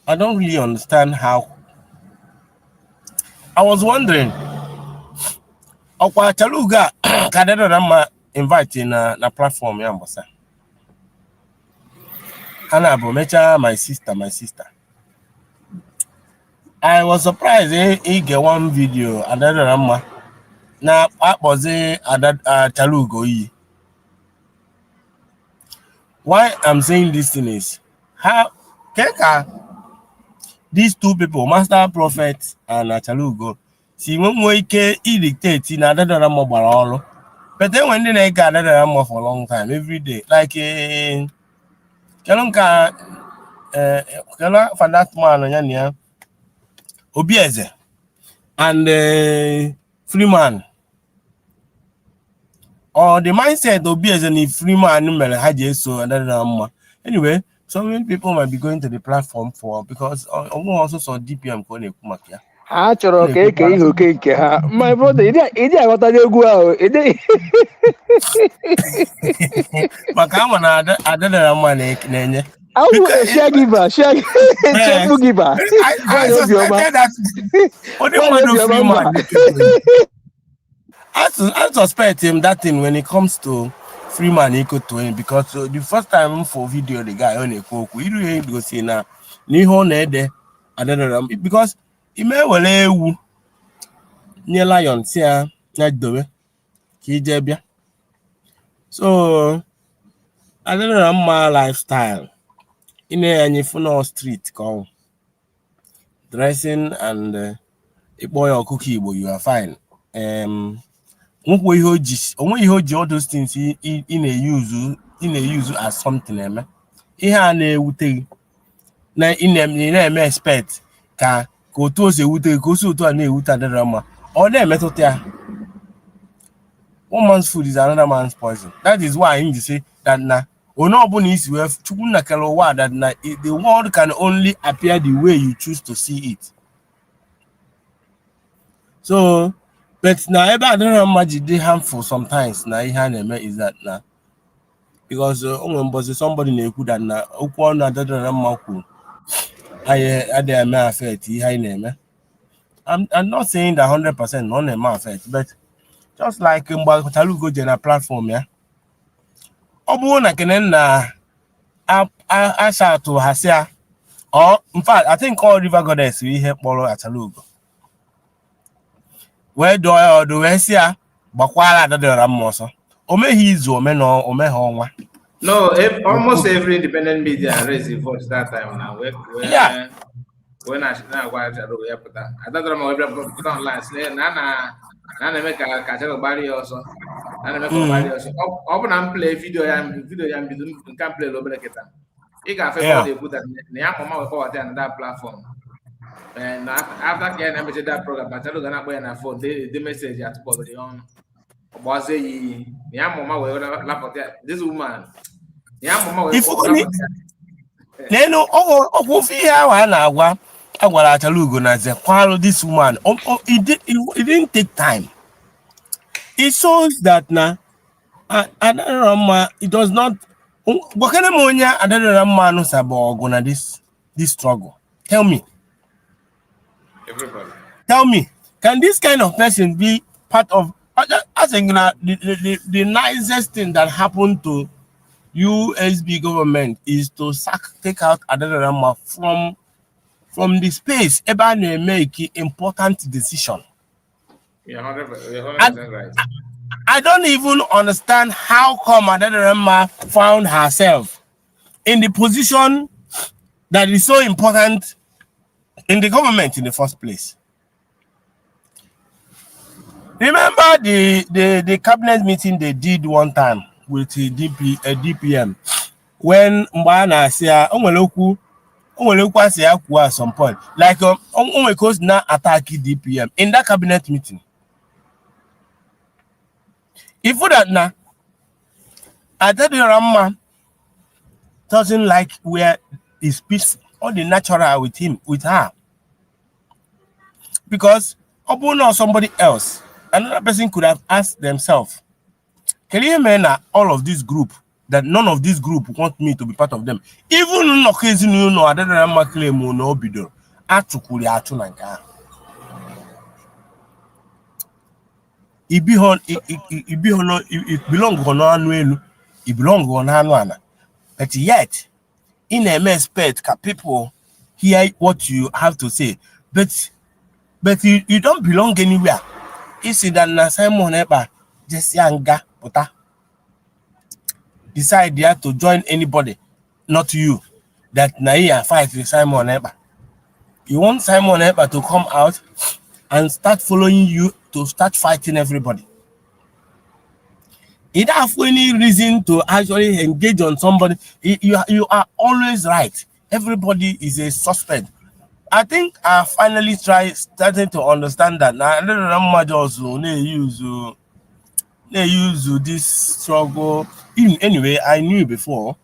I don't really understand how. I was wondering, Okwa Chaluga Kadadama inviting na platform Yambosa. Anna Bomecha, my sister. I was surprised he get one video and then Rama. Now what was it Chalugo? Why I'm saying this thing is how these two people, Master Prophet and Chalugo, see when we can dictate in another Rama Barolo. But then when they got another Rama for a long time, every day, like Kalonka Kala for that man Obieze and Freeman. Or the mindset Obieze and Freeman so another anyway, so many people might be going to the platform for because also saw DPM Kone Kumakia. Ha chọrọ ka eke ihe oke nke ha. My brother, ịdị aghọta egwu ahụ. Maka ama na adadara mma na-enye. Share giver. Cheerful giver. I suspected that only one of Freeman. I suspect him that thing when it comes to Freeman equal to him because the first time for video the guy on a coke, we really go see now. Niho nede adadara because he may well near lion see na dowe ki jebia. So adadara my lifestyle. In a funnel street call dressing and a boy or cookie, but you are fine. Only hold all those things in a use as something. He had a woody. Now in them expect can go to a woody go to a new drama or their method there. One man's food is another man's poison. That is why I need to say that now. That the world can only appear the way you choose to see it. So, but now I don't know how much they harmful sometimes. Now is that now because somebody in that now I may affect I'm not saying that 100% non affect, but just like Talugo General platform, yeah. Obuna Kenena Asha to Hasia, or in fact, I think all River Goddess we help follow at Talugo. Where do I do Hesia, Bakwala the Ramoso? Ome his woman or Ome Homa. No, almost every independent media raised voice that time now. Yeah. When I now watch I don't know put online. Nana make a catch a barrier also. Nana make a barrier also. Open and play video and can play over the kitten. You can feel they put that Niakoma will attend that platform. And after getting amateur that program, but I don't know when I phone the message at the on. Was a Yamama will laugh at this woman. Yamama will Then oh, I want at a look and say, follow this woman. It didn't take time. It shows that now, it does not. What kind of money another man knows about this struggle? Tell me. Everybody. Tell me, can this kind of person be part of? I think the nicest thing that happened to USB government is to take out another number from the space about make important decision. You're 100% right. I don't even understand how come another number found herself in the position that is so important in the government in the first place. Remember the cabinet meeting they did one time with the DPM when Mbana said, at some point. Like because now attack DPM in that cabinet meeting. If that now, I tell you, Ramma doesn't like where is peaceful or the natural with him, with her. Because or somebody else, another person could have asked themselves, can you imagine all of this group, that none of this group want me to be part of them? Even no case you know, I don't know claim no bido. Atukuli atunanga. It belong on anu, it belong on anu. But yet, in a respect, people hear what you have to say, but you don't belong anywhere. It's that Simon Eba just younger, but decide there to join anybody, not you. That Naya fight with Simon Eba. You want Simon Eba to come out and start following you to start fighting everybody. You don't have any reason to actually engage on somebody. You are always right. Everybody is a suspect. I think I finally starting to understand that now. I don't know they use this struggle. Anyway, I knew before.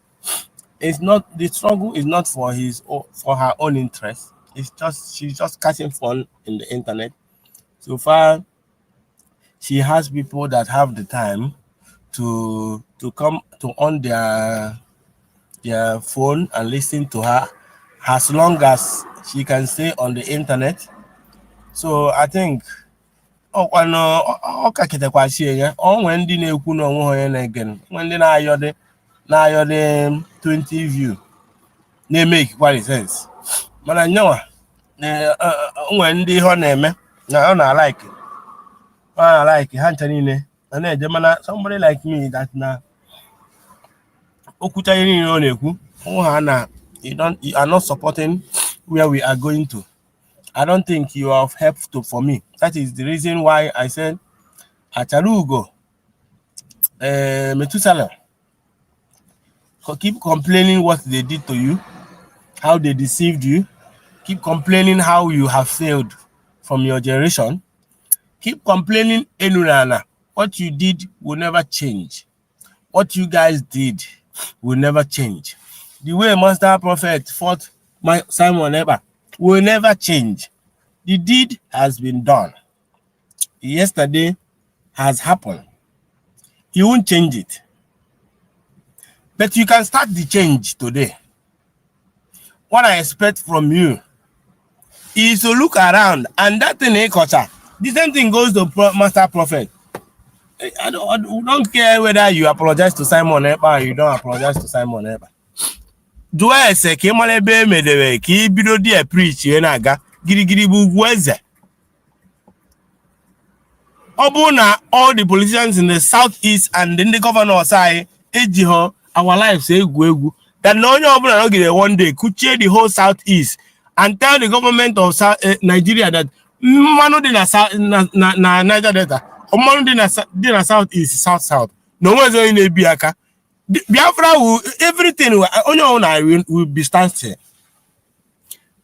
It's not the struggle is not for her own interest. It's just she's just catching fun in the internet. So far, she has people that have the time to come to on their phone and listen to her as long as she can stay on the internet. So I think when ndị na-ekwu na onwe onye na-egen when ndị na-ayọ 20 view na-make quite sense mana nyawa onwe ndị ho na-eme na ọ na-like ha ncha niile na-eje mana somebody like me that na okwucha ihe niile ọ na-ekwu ha na you are not supporting where we are going to. I don't think you are of help for me. That is the reason why I said Acharugo Methuselah, keep complaining what they did to you, how they deceived you, keep complaining how you have failed from your generation, keep complaining Enunana. What you did will never change. What you guys did will never change. The way Master Prophet fought Simon Eba will never change. The deed has been done. Yesterday has happened. He won't change it. But you can start the change today. What I expect from you is to look around and that thing, the same thing goes to Master Prophet. I don't care whether you apologize to Simon Eba or you don't apologize to Simon Eba. Do I say Kemalebe Medewe ki bido dia preach yenaga girigiri bugweze? Obuna all the politicians in the southeast and then the governor say ejiho our lives egwu that no obuna no get one day could cheer the whole southeast and tell the government of Nigeria that manu dey na Niger Delta or manu dey na southeast south no one's going to be aka. Biafra will everything on your own will be standstill.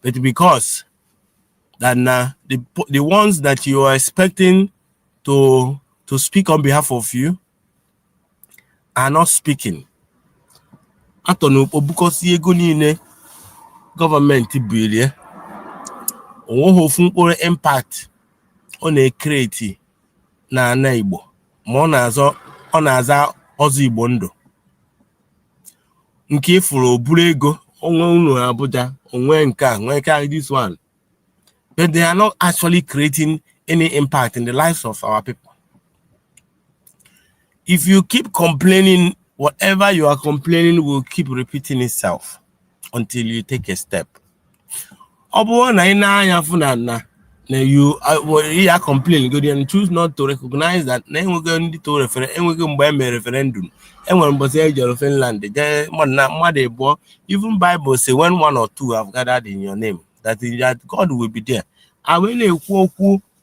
But because that now the ones that you are expecting to speak on behalf of you are not speaking. Atonu because ego niile government bill o impact on a create na Igbo ma ọ na-aza ọzọ Igbo ndụ nke ifuru oburu ego onwe unu Abuja onwe nke this one, but they are not actually creating any impact in the lives of our people. If you keep complaining, whatever you are complaining will keep repeating itself until you take a step. You are complaining good and choose not to recognize that we're going to referendum. And when Finland, even Bible say when one or two have gathered in your name, that God will be there. And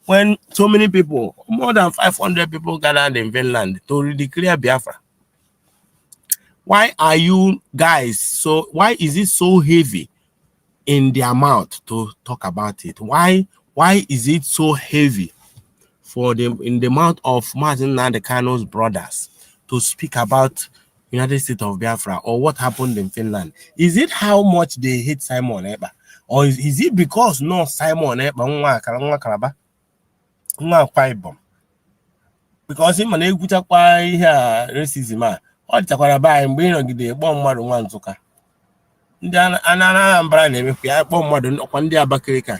when so many people, more than 500 people gathered in Finland to declare Biafra, why are you guys why is it so heavy in their mouth to talk about it? Why is it so heavy for them in the mouth of Martin Nandekano's brothers to speak about United States of Biafra or what happened in Finland? Is it how much they hate Simon Ekpa? Or is it because no Simon Ekpa because him na ekwuchakwa ihe a racism a ọ dịchakwara be anyị mgbe ị nọgide kpọọ mmadụ nwa Nsụka ndị Anambra na-emekwa ya kpọọ mmadụ ọkwa ndị Abakaliki.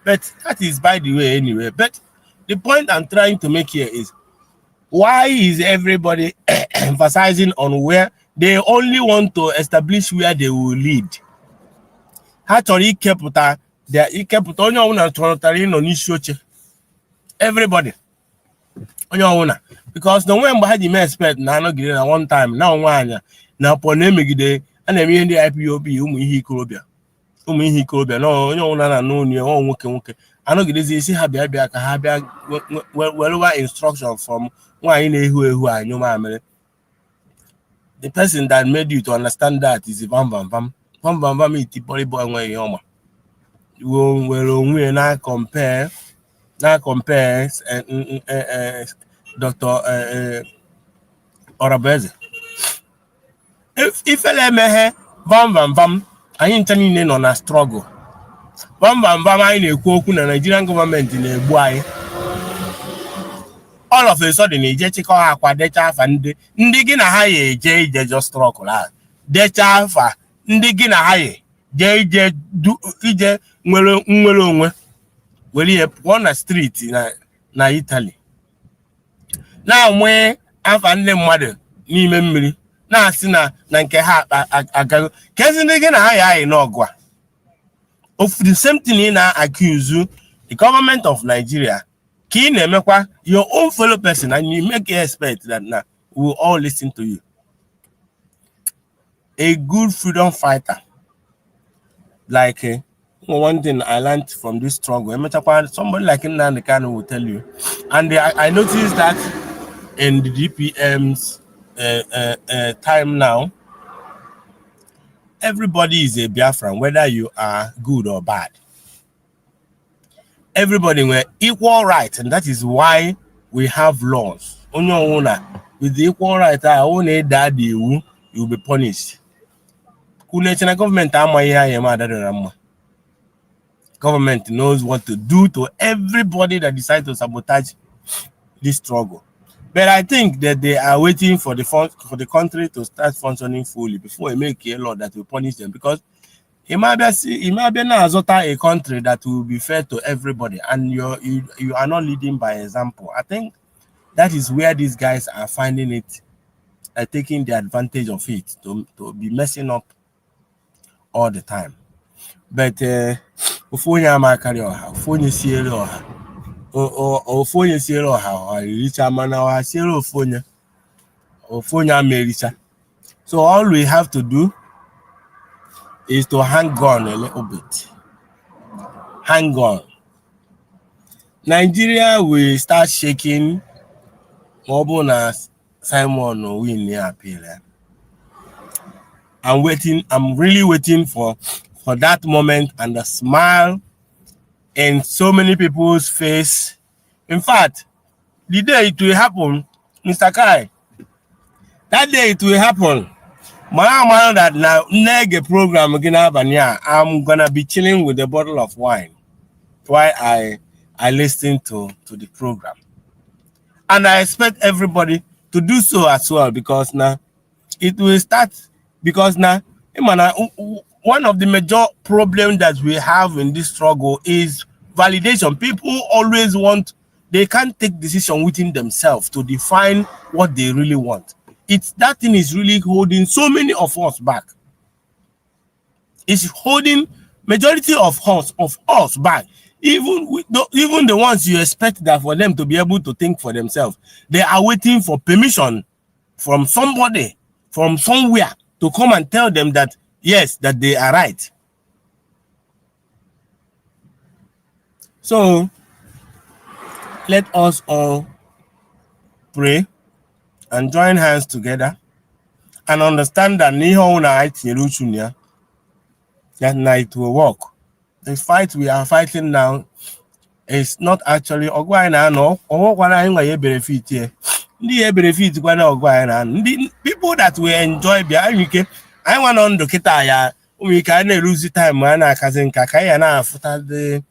But that is by the way anyway. But the point I'm trying to make here is, why is everybody emphasizing on where they only want to establish where they will lead? Actually, everybody. Because the way I didn't expect na one time now one now upon emegide and eme ndị IPOB ụmụ ihe ikorobịa no onye ọwụna na no nye ọ nwoke anọgidezi isi ha bịa ka ha bịa werewa instruction from nwaanyị na-ehu anyụ mamịrị. The person that made you to understand that is Vam itiporibo enweghị ọma were onwe na compare Dr. Orabeze. If ele Vam anyị ncha niile nọ na struggle. Vam anyị na-ekwu okwu na Nigerian government na-egbu anyị. All of a sudden ije chịkọ ha akwa decha afa ndị gị na ha ya eje ije just struggle ha. Decha afa ndị gị na ha ya ije nwere onwe were ihe pụọ na street na Italy. Na nwee afa ndị mmadụ n'ime mmiri na-asị na nke ha agago kezi ndị gị na ha ya n'ọgụ a. Of the same thing in accuse the government of Nigeria ka ị na-emekwa your own fellow person, and you make a expect that now we will all listen to you. A good freedom fighter, like one thing I learned from this struggle, somebody like Nnamdi Kanu will tell you, and I noticed that in the DPM's time now, everybody is a Biafran, whether you are good or bad. Everybody were equal rights, and that is why we have laws. With the equal right, you will be punished. Government knows what to do to everybody that decides to sabotage this struggle. But I think that they are waiting for the country to start functioning fully before they make a law that will punish them, because it might be a country that will be fair to everybody, and you are not leading by example. I think that is where these guys are finding it, taking the advantage of it to be messing up all the time. But before you carry on, before you see it or phone zero how reach a man or zero phone or phone America. So all we have to do is to hang on a little bit. Hang on. Nigeria will start shaking. Mobile Simon or win the appeal. I'm waiting. I'm really waiting for that moment and the smile in so many people's face. In fact, the day it will happen, Mr. Kai, that day it will happen. Man, that now neg program I'm gonna be chilling with a bottle of wine while I listen to the program. And I expect everybody to do so as well, because now it will start, because now one of the major problems that we have in this struggle is validation. People always want, they can't take decision within themselves to define what they really want. That thing is really holding so many of us back. It's holding majority of us back. Even the ones you expect that for them to be able to think for themselves, they are waiting for permission from somebody, from somewhere, to come and tell them that yes, that they are right. So let us all pray and join hands together and understand that that night will work. The fight we are fighting now is not actually Ogwana no or one I benefit here. The benefit when Ogwana the people that will enjoy behind I want on the Kitaya we can lose the time when I can Kakayana after the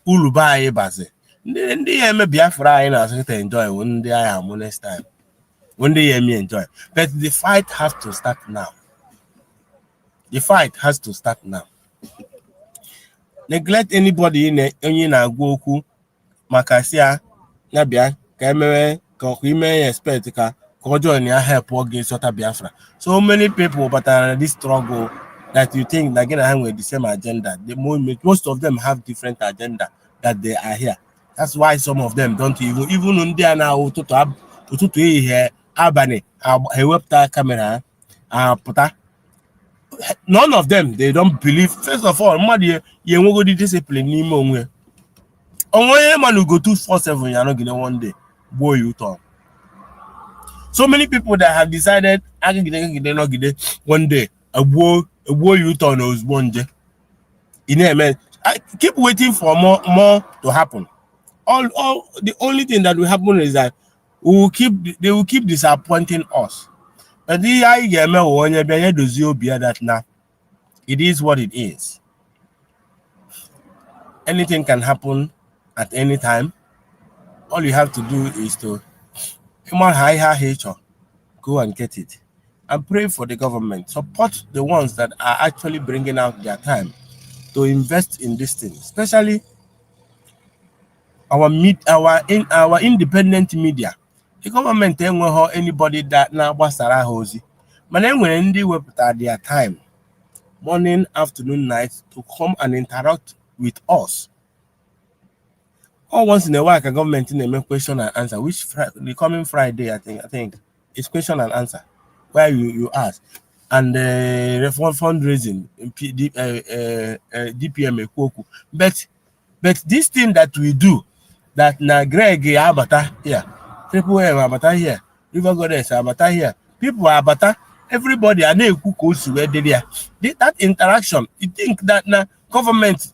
Ulubai Base. The may be a fry and to enjoy one day I am next time. One day I may enjoy. But the fight has to start now. The fight has to start now. Neglect anybody in a Goku Makasia Nabia Kamere Kokime expect ka join your help against Sota Biafra. So many people but are this struggle that you think they're gonna hang with the same agenda. Most of them have different agenda that they are here. That's why some of them don't even on there now to here Abane a web camera puta. None of them they don't believe. First of all, you won't go the discipline anymore. On one man who go 247, you're not gonna one day. Boy, you talk. So many people that have decided I can get not get one day. A boy you turn was one day. I keep waiting for more to happen. All the only thing that will happen is that they will keep disappointing us. But the that now it is what it is. Anything can happen at any time. All you have to do is to go and get it. And pray for the government. Support the ones that are actually bringing out their time to invest in this thing, especially our independent media. The government ain't want anybody that now basara hosi. But then when they were at their time, morning, afternoon, night, to come and interact with us. Or once in a while, a government in a question and answer, which the coming Friday, I think it's question and answer, where you ask. And fundraising, DPM, but this thing that we do, that na Greg Abata here, people are Abata here, River Goddess Abata here, people are Abata, everybody are they who goes where they are. That interaction, you think that na government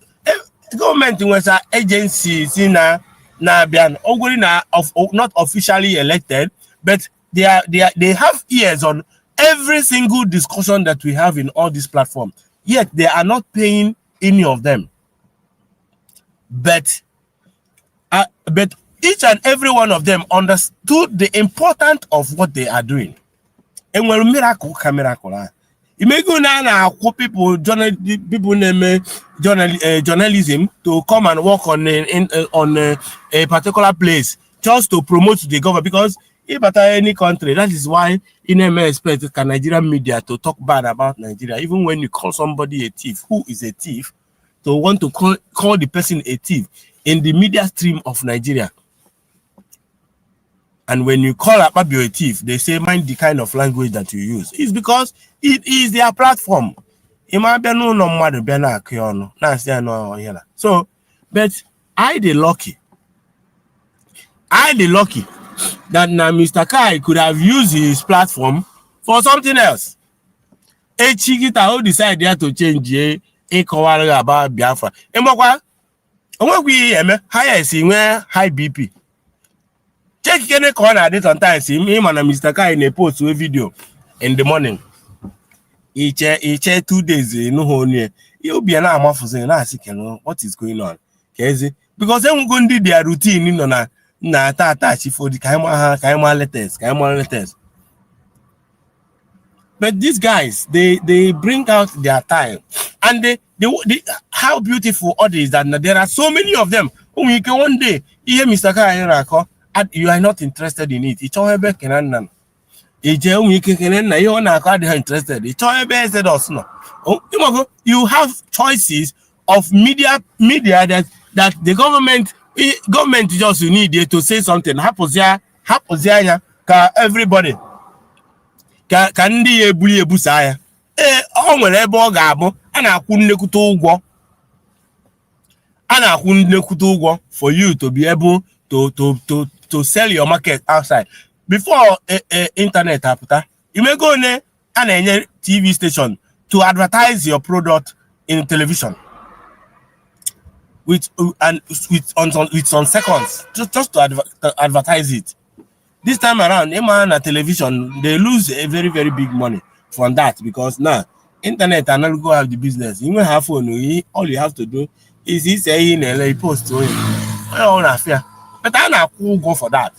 was an agency na bian not officially elected, but they have ears on every single discussion that we have in all these platforms. Yet they are not paying any of them. But each and every one of them understood the importance of what they are doing. And when miracle. You may go now people name journalism to come and work on a particular place just to promote the government, because if at any country, that is why in expect Nigerian media to talk bad about Nigeria. Even when you call somebody a thief, who is a thief, to want to call the person a thief in the media stream of Nigeria. And when you call Akpabio a thief, they say mind the kind of language that you use. It's because it is their platform. So, but I the lucky that now Mr. Kai could have used his platform for something else. A Chigita who decided to change about Biafra. High BP. Check any corner this sometimes him and Mr. Kai in a post a video in the morning. Each 2 days no near. You'll be an arm for saying what is going on. Because they won't go do their routine in na for the Kaima letters. But these guys, they bring out their time, and they how beautiful all is that there are so many of them. We can one day hear Mr. Kai, you are not interested in it. It's all about Kenan. You have choices of media that the government just need to say something. Everybody can be a bully busaya. For you to be able to sell your market outside. Before internet, you may go on a TV station to advertise your product in television with some seconds just to advertise it. This time around, on television, they lose a very, very big money from that because now internet and not go have the business. You don't have phone, all you have to do is he say in a post to him. But I not cool go for that.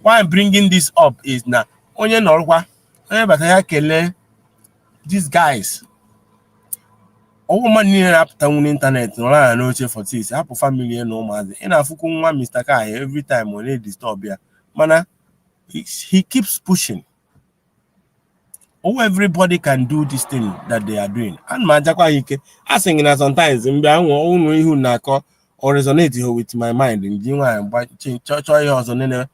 Why I'm bringing this up is now onye norwa, but I can these guys. All money up on internet, no I know for this. I have family no matter. And I fucking one Mr. Kai every time when they disturb ya. Mana, he keeps pushing. Oh, everybody can do this thing that they are doing. And Majakwa I sing that sometimes in only who nako or resonate with my mind in Jima and church or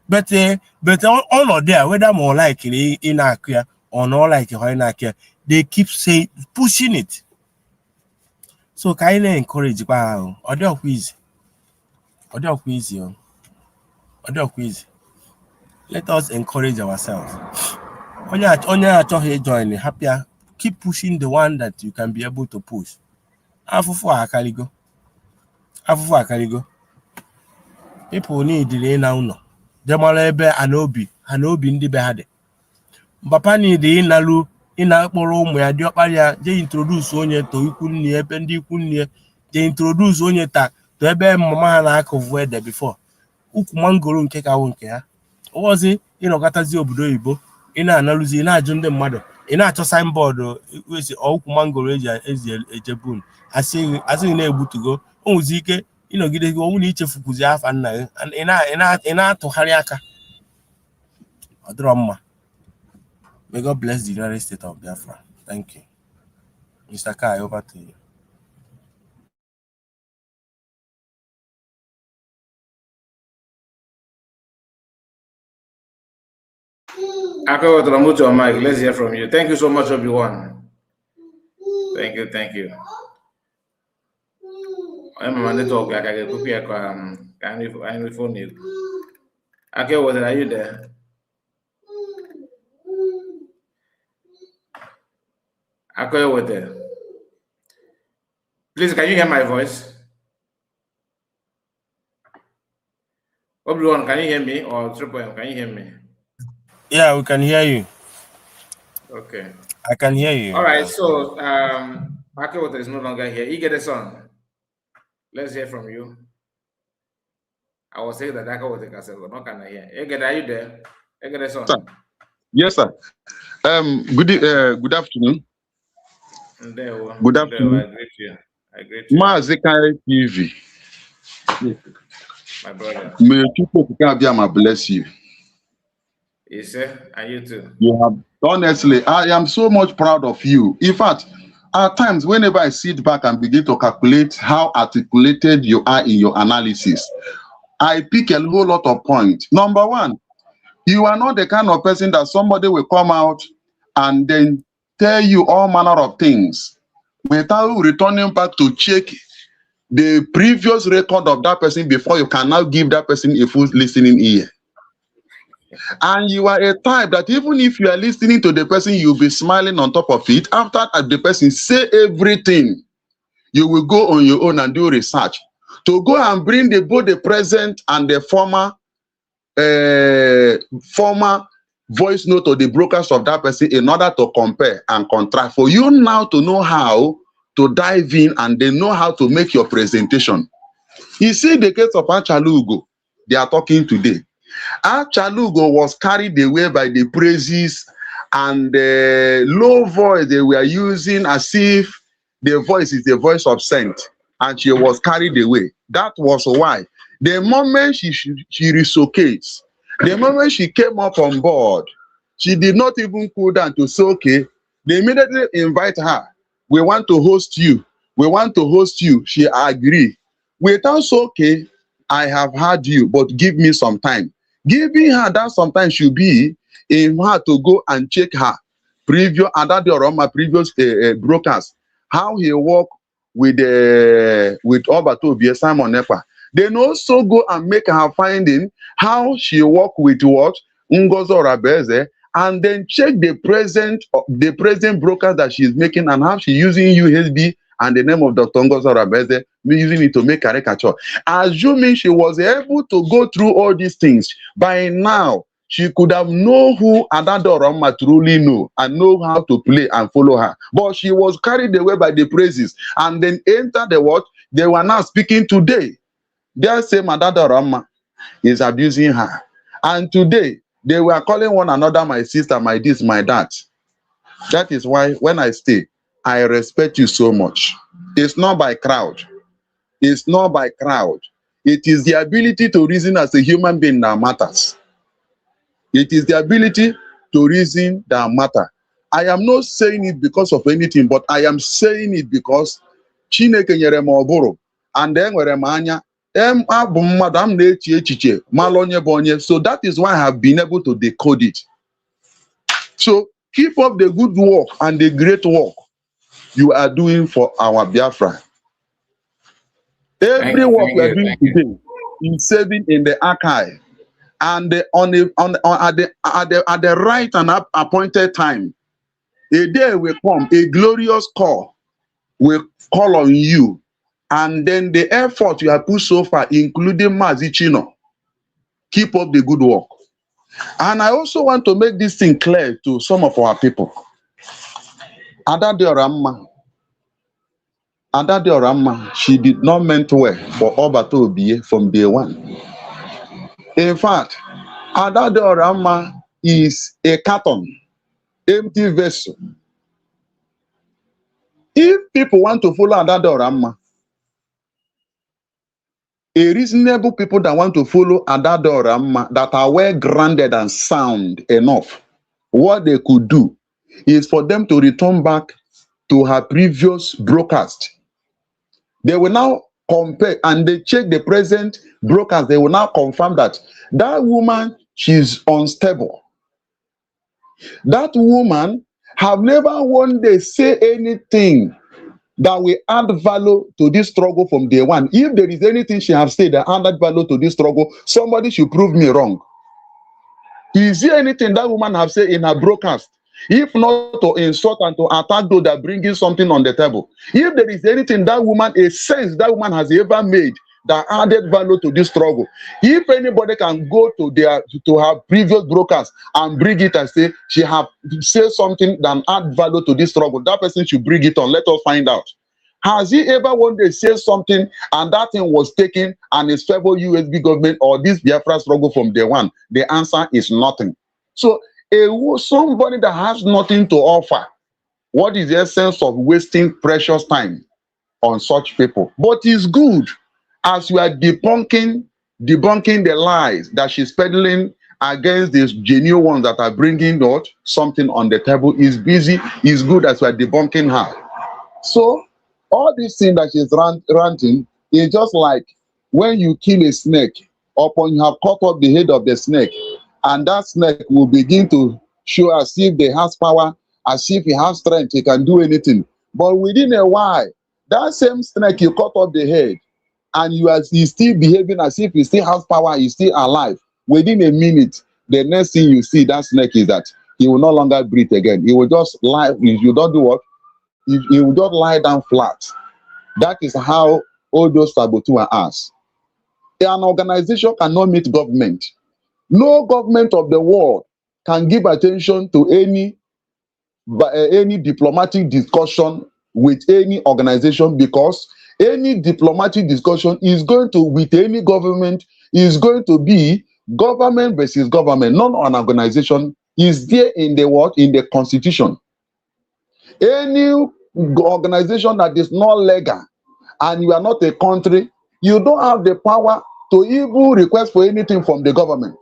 but all of there, whether more like in Akia or not like in Akia, they keep saying pushing it. So can you encourage other quiz? Let us encourage ourselves. Only join happier. Keep pushing the one that you can be able to push. Afufu akaligo. People need delay now no. Demalebe anobi ndi behade. Papa need the inalu inakporo ụmụ ya diokpara ya je introduce onye to ikwu nne ebe ndị ikwu nne je introduce onye ta to ebe mama ha na-akọvu ede before ukwu mangoro nke kawo nke ha owozi ịnọkọtazi obodo oyibo ị na-analụzi na-ajụ ndị mmadụ ị na-achọ signboard wesi ukwu mangoro ezi ejebun asị na-egbutugo onwuzi ike ịnọgide gị ọnwụ na ichefukwuzi afa nna gị ị na-atụgharị aka ọ dịrọ mma. May God bless the United States of Biafra. Thank you. Mr. Kai, over to you. Mike, let's hear from you. Thank you so much, everyone. Thank you. I'm on the talk. I can copy a phone you. Okay, are you there? Akoya with there. Please, can you hear my voice? Everyone, can you hear me? Or Triple M, can you hear me? Yeah, we can hear you. Okay. I can hear you. All right, so Akoya is no longer here. Hgdb, let's hear from you. I was saying that Akoya was not can I hear. Hgdb, are you there? Hgdb. Yes, sir. Good afternoon. Good afternoon. I greet you. Mazikai TV. My brother. May people bless you. Yes, sir. And you too. You have honestly, I am so much proud of you. In fact, at times, whenever I sit back and begin to calculate how articulated you are in your analysis, I pick a whole lot of points. Number one, you are not the kind of person that somebody will come out and then tell you all manner of things without returning back to check the previous record of that person before you can now give that person a full listening ear. And you are a type that even if you are listening to the person, you'll be smiling on top of it. After the person say everything, you will go on your own and do research to go and bring both the present and the former voice note of the brokers of that person in order to compare and contrast for you now to know how to dive in and then know how to make your presentation. You see the case of Achalugo they are talking today. Achalugo was carried away by the praises and the low voice they were using as if the voice is the voice of saint, and she was carried away. That was why the moment she resocates, the moment she came up on board, she did not even cool down to say, okay, they immediately invite her. We want to host you. We want to host you. She agreed. Without say, okay, I have heard you, but give me some time. Giving her that sometimes should be in her to go and check her previous brokers, how he work with Obatobia Simon Nepa. Then also go and make her finding how she work with what Ngozo Rabeze and then check the present broker that she is making and how she using USB and the name of Dr. Ngozi Arabeze, using it to make caricature. Assuming she was able to go through all these things, by now she could have known who Adadorama truly know and know how to play and follow her. But she was carried away by the praises and then entered the what they were now speaking today. Their same Adadorama is abusing her. And today they were calling one another my sister, my this, my that. That is why when I stay, I respect you so much. It's not by crowd. It's not by crowd. It is the ability to reason as a human being that matters. It is the ability to reason that matter. I am not saying it because of anything, but I am saying it because Chineke nyere m ọbụrụ and enwere m anya abụ mmadụ am na-eche echiche mara onye bụ onye. So that is why I have been able to decode it. So keep up the good work and the great work you are doing for our Biafra. Every work we are doing today is saving in the archive. And at the right and appointed time, a day will come, a glorious call will call on you. And then the effort you have put so far, including Mazichino, keep up the good work. And I also want to make this thing clear to some of our people. Adadioramma, she did not mean well for Obato Obie from day one. In fact, Adadioramma is a carton, empty vessel. If people want to follow Adadioramma, a reasonable people that want to follow Adadioramma that are well grounded and sound enough, what they could do is for them to return back to her previous broadcast. They will now compare and they check the present broadcast. They will now confirm that that woman, she's unstable. That woman have never one day say anything that will add value to this struggle from day one. If there is anything she has said that added value to this struggle, somebody should prove me wrong. Is there anything that woman have said in her broadcast? If not to insult and to attack those that bringing something on the table. If there is anything that woman, a sense that woman has ever made that added value to this struggle, if anybody can go to her previous broadcast and bring it and say she have said something that add value to this struggle, that person should bring it on. Let us find out. Has he ever one day said something and that thing was taken and is favor USB government or this Biafra struggle from day one? The answer is nothing. So somebody that has nothing to offer, what is the essence of wasting precious time on such people? But it's good as you are debunking the lies that she's peddling against these genuine ones that are bringing out something on the table. Is busy, is good as you are debunking her. So all these things that she's ranting is just like when you kill a snake, upon you have cut off the head of the snake, and that snake will begin to show as if they has power, as if he has strength, he can do anything. But within a while, that same snake, you cut off the head, and he's still behaving as if he still has power, he's still alive. Within a minute, the next thing you see that snake is that he will no longer breathe again. He will just lie. If you don't do what? He will just lie down flat. That is how all those saboteurs are. An organization cannot meet government. No government of the world can give attention to any diplomatic discussion with any organization, because any diplomatic discussion is going to, with any government, is going to be government versus government, not an organization. Is there in the what? In the constitution. Any organization that is not legal and you are not a country, you don't have the power to even request for anything from the government.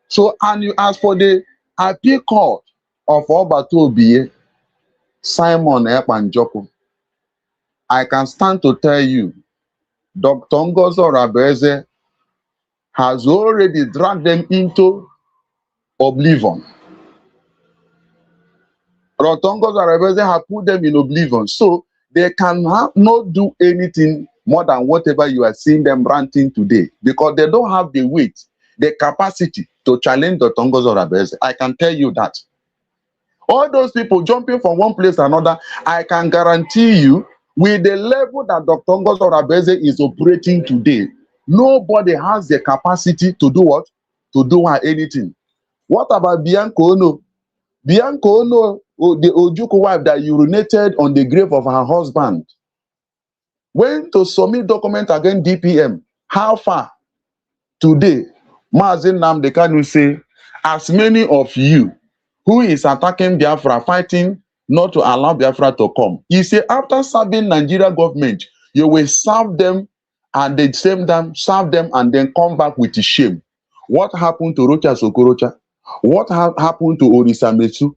So, and you ask for the appeal court of Obatobi, Simon Ekpanjoko. I can stand to tell you, Dr. Ngozi Arabeze has already dragged them into oblivion. Dr. Ngozi Arabeze have put them in oblivion. So they cannot do anything more than whatever you are seeing them ranting today, because they don't have the weight. the capacity to challenge Dr. Ngozi Oraveze. I can tell you that. All those people jumping from one place to another, I can guarantee you, with the level that Dr. Ngozi Oraveze is operating today, nobody has the capacity to do what? To do anything. What about Bianca Ono? Bianca Ono, the Ojukwu wife that urinated on the grave of her husband, went to submit document against DPM. How far? Today, Maazị Nnamdi Kanu say, as many of you who is attacking Biafra, fighting not to allow Biafra to come. He said, after serving Nigeria government, you will serve them and the same time serve them and then come back with shame. What happened to Rocha Sokorocha? What happened to Orisa Mesu?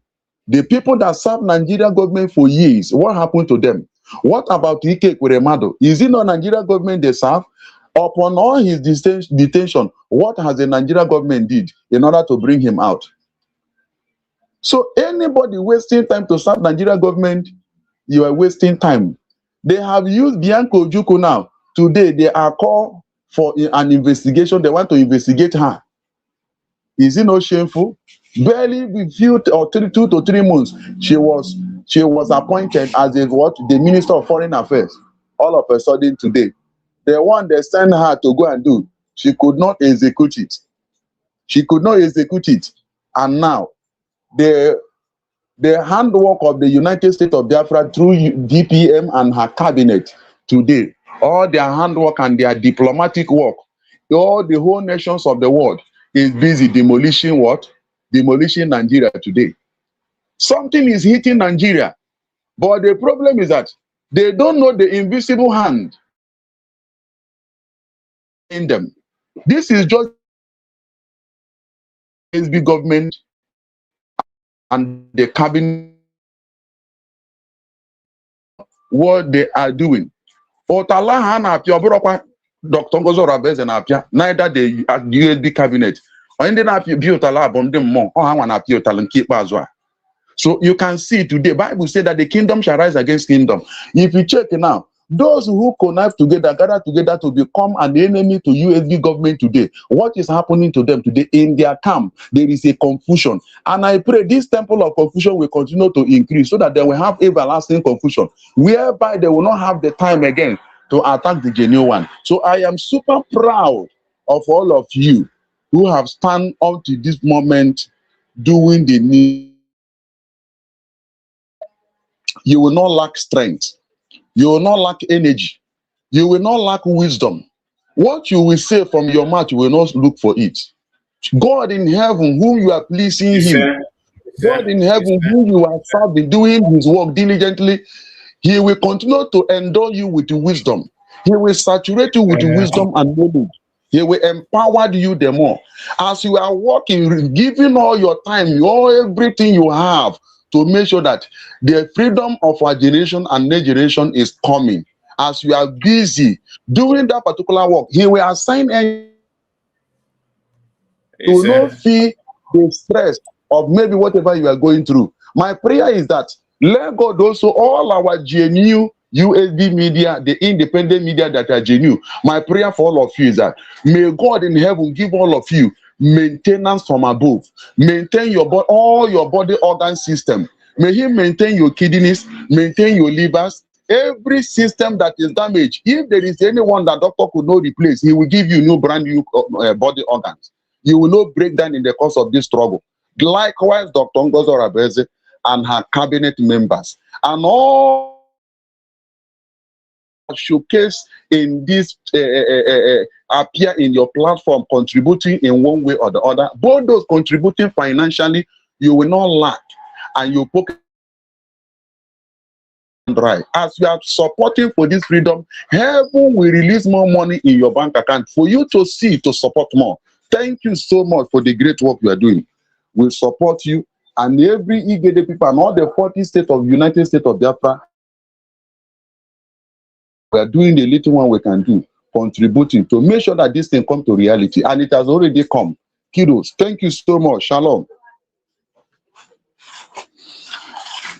The people that served Nigeria government for years, what happened to them? What about Ike Kweremadu? Is it not Nigeria government they serve? Upon all his detention, what has the Nigeria government did in order to bring him out? So anybody wasting time to serve Nigeria government, you are wasting time. They have used Bianca Ojukwu now. Today they are called for an investigation. They want to investigate her. Is it not shameful? Barely with 2 to 3 months, she was appointed as the Minister of Foreign Affairs. All of a sudden today, the one they sent her to go and do, she could not execute it. She could not execute it. And now, the handwork of the United States of Biafra through DPM and her cabinet today, all their handwork and their diplomatic work, all the whole nations of the world is busy demolishing what? Demolishing Nigeria today. Something is hitting Nigeria, but the problem is that they don't know the invisible hand in them. This is just SB government and the cabinet, what they are doing. Otala ha na-apịa ọbụrụkwa Dr. Ngozi Oraveze na-apịa, neither the USB cabinet. Onye ndị na-apịa ụtala bụ ndị mmụọ, ọ ha nwa na-apịa ụtala nke ikpeazụ a. So you can see today, Bible said that the kingdom shall rise against kingdom. If you check now, those who connive together, gather together to become an enemy to USB government today, what is happening to them today? In their camp, there is a confusion. And I pray this temple of confusion will continue to increase so that they will have everlasting confusion, whereby they will not have the time again to attack the genuine one. So I am super proud of all of you who have stand up to this moment doing the need. You will not lack strength. You will not lack energy. You will not lack wisdom. What you will say from your mouth, you will not look for it. God in heaven, whom you are pleasing him, God in heaven, whom you are serving, doing his work diligently, he will continue to endow you with wisdom. He will saturate you with wisdom and knowledge. He will empower you the more. As you are working, giving all your time, everything you have, to make sure that the freedom of our generation and next generation is coming. As you are busy doing that particular work, he will assign to not feel the stress of maybe whatever you are going through. My prayer is that let God also, all our GNU, USB media, the independent media that are GNU, my prayer for all of you is that may God in heaven give all of you maintenance from above. Maintain your body, all your body organ system. May he maintain your kidneys, maintain your livers, every system that is damaged. If there is anyone that doctor could not replace, he will give you brand new body organs. You will not break down in the course of this struggle. Likewise, Dr. Ngozi Oraveze and her cabinet members and all showcase in this appear in your platform, contributing in one way or the other. Both those contributing financially, you will not lack, and you pocket right. As you are supporting for this freedom, heaven will release more money in your bank account for you to see, to support more. Thank you so much for the great work you are doing. We'll support you, and every Hgdb people and all the 40 states of United States of Biafra, we are doing the little one we can do, contributing to make sure that this thing comes to reality, and it has already come. Kiddos, thank you so much. Shalom.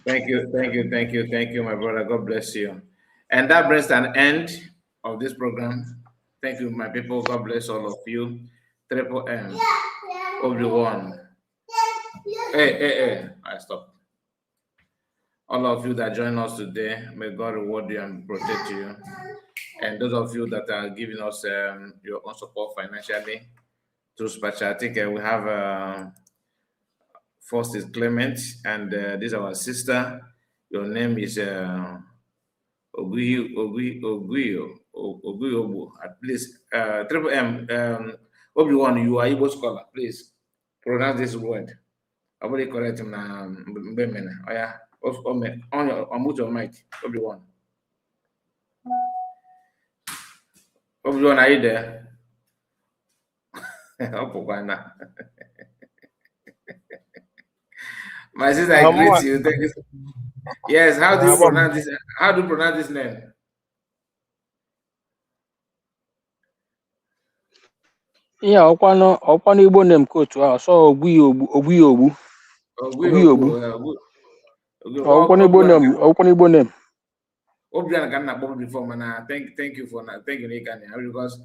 Thank you, my brother. God bless you. And that brings an end of this program. Thank you, my people. God bless all of you. Triple M, Obi-Wan. Hey, I stop. All of you that join us today, may God reward you and protect you. And those of you that are giving us your own support financially through Spacha, I think we have first is Clement, and this is our sister. Your name is Oguyo. Please, Triple M, Obi-Wan, you are Igbo scholar. Please pronounce this word. I will correct him now. Oh yeah, on your mic, Obi-Wan. Obi-Wan, are you there? My sister, I greet you. Thank you. Yes, how do you pronounce this? How do you pronounce this name? Yeah, ọkwanụ Igbo name coach ahụ so Ogbu. Ọkwanụ Igbo name. Obian can not before, man. Thank you for that. Thank you, Nick, because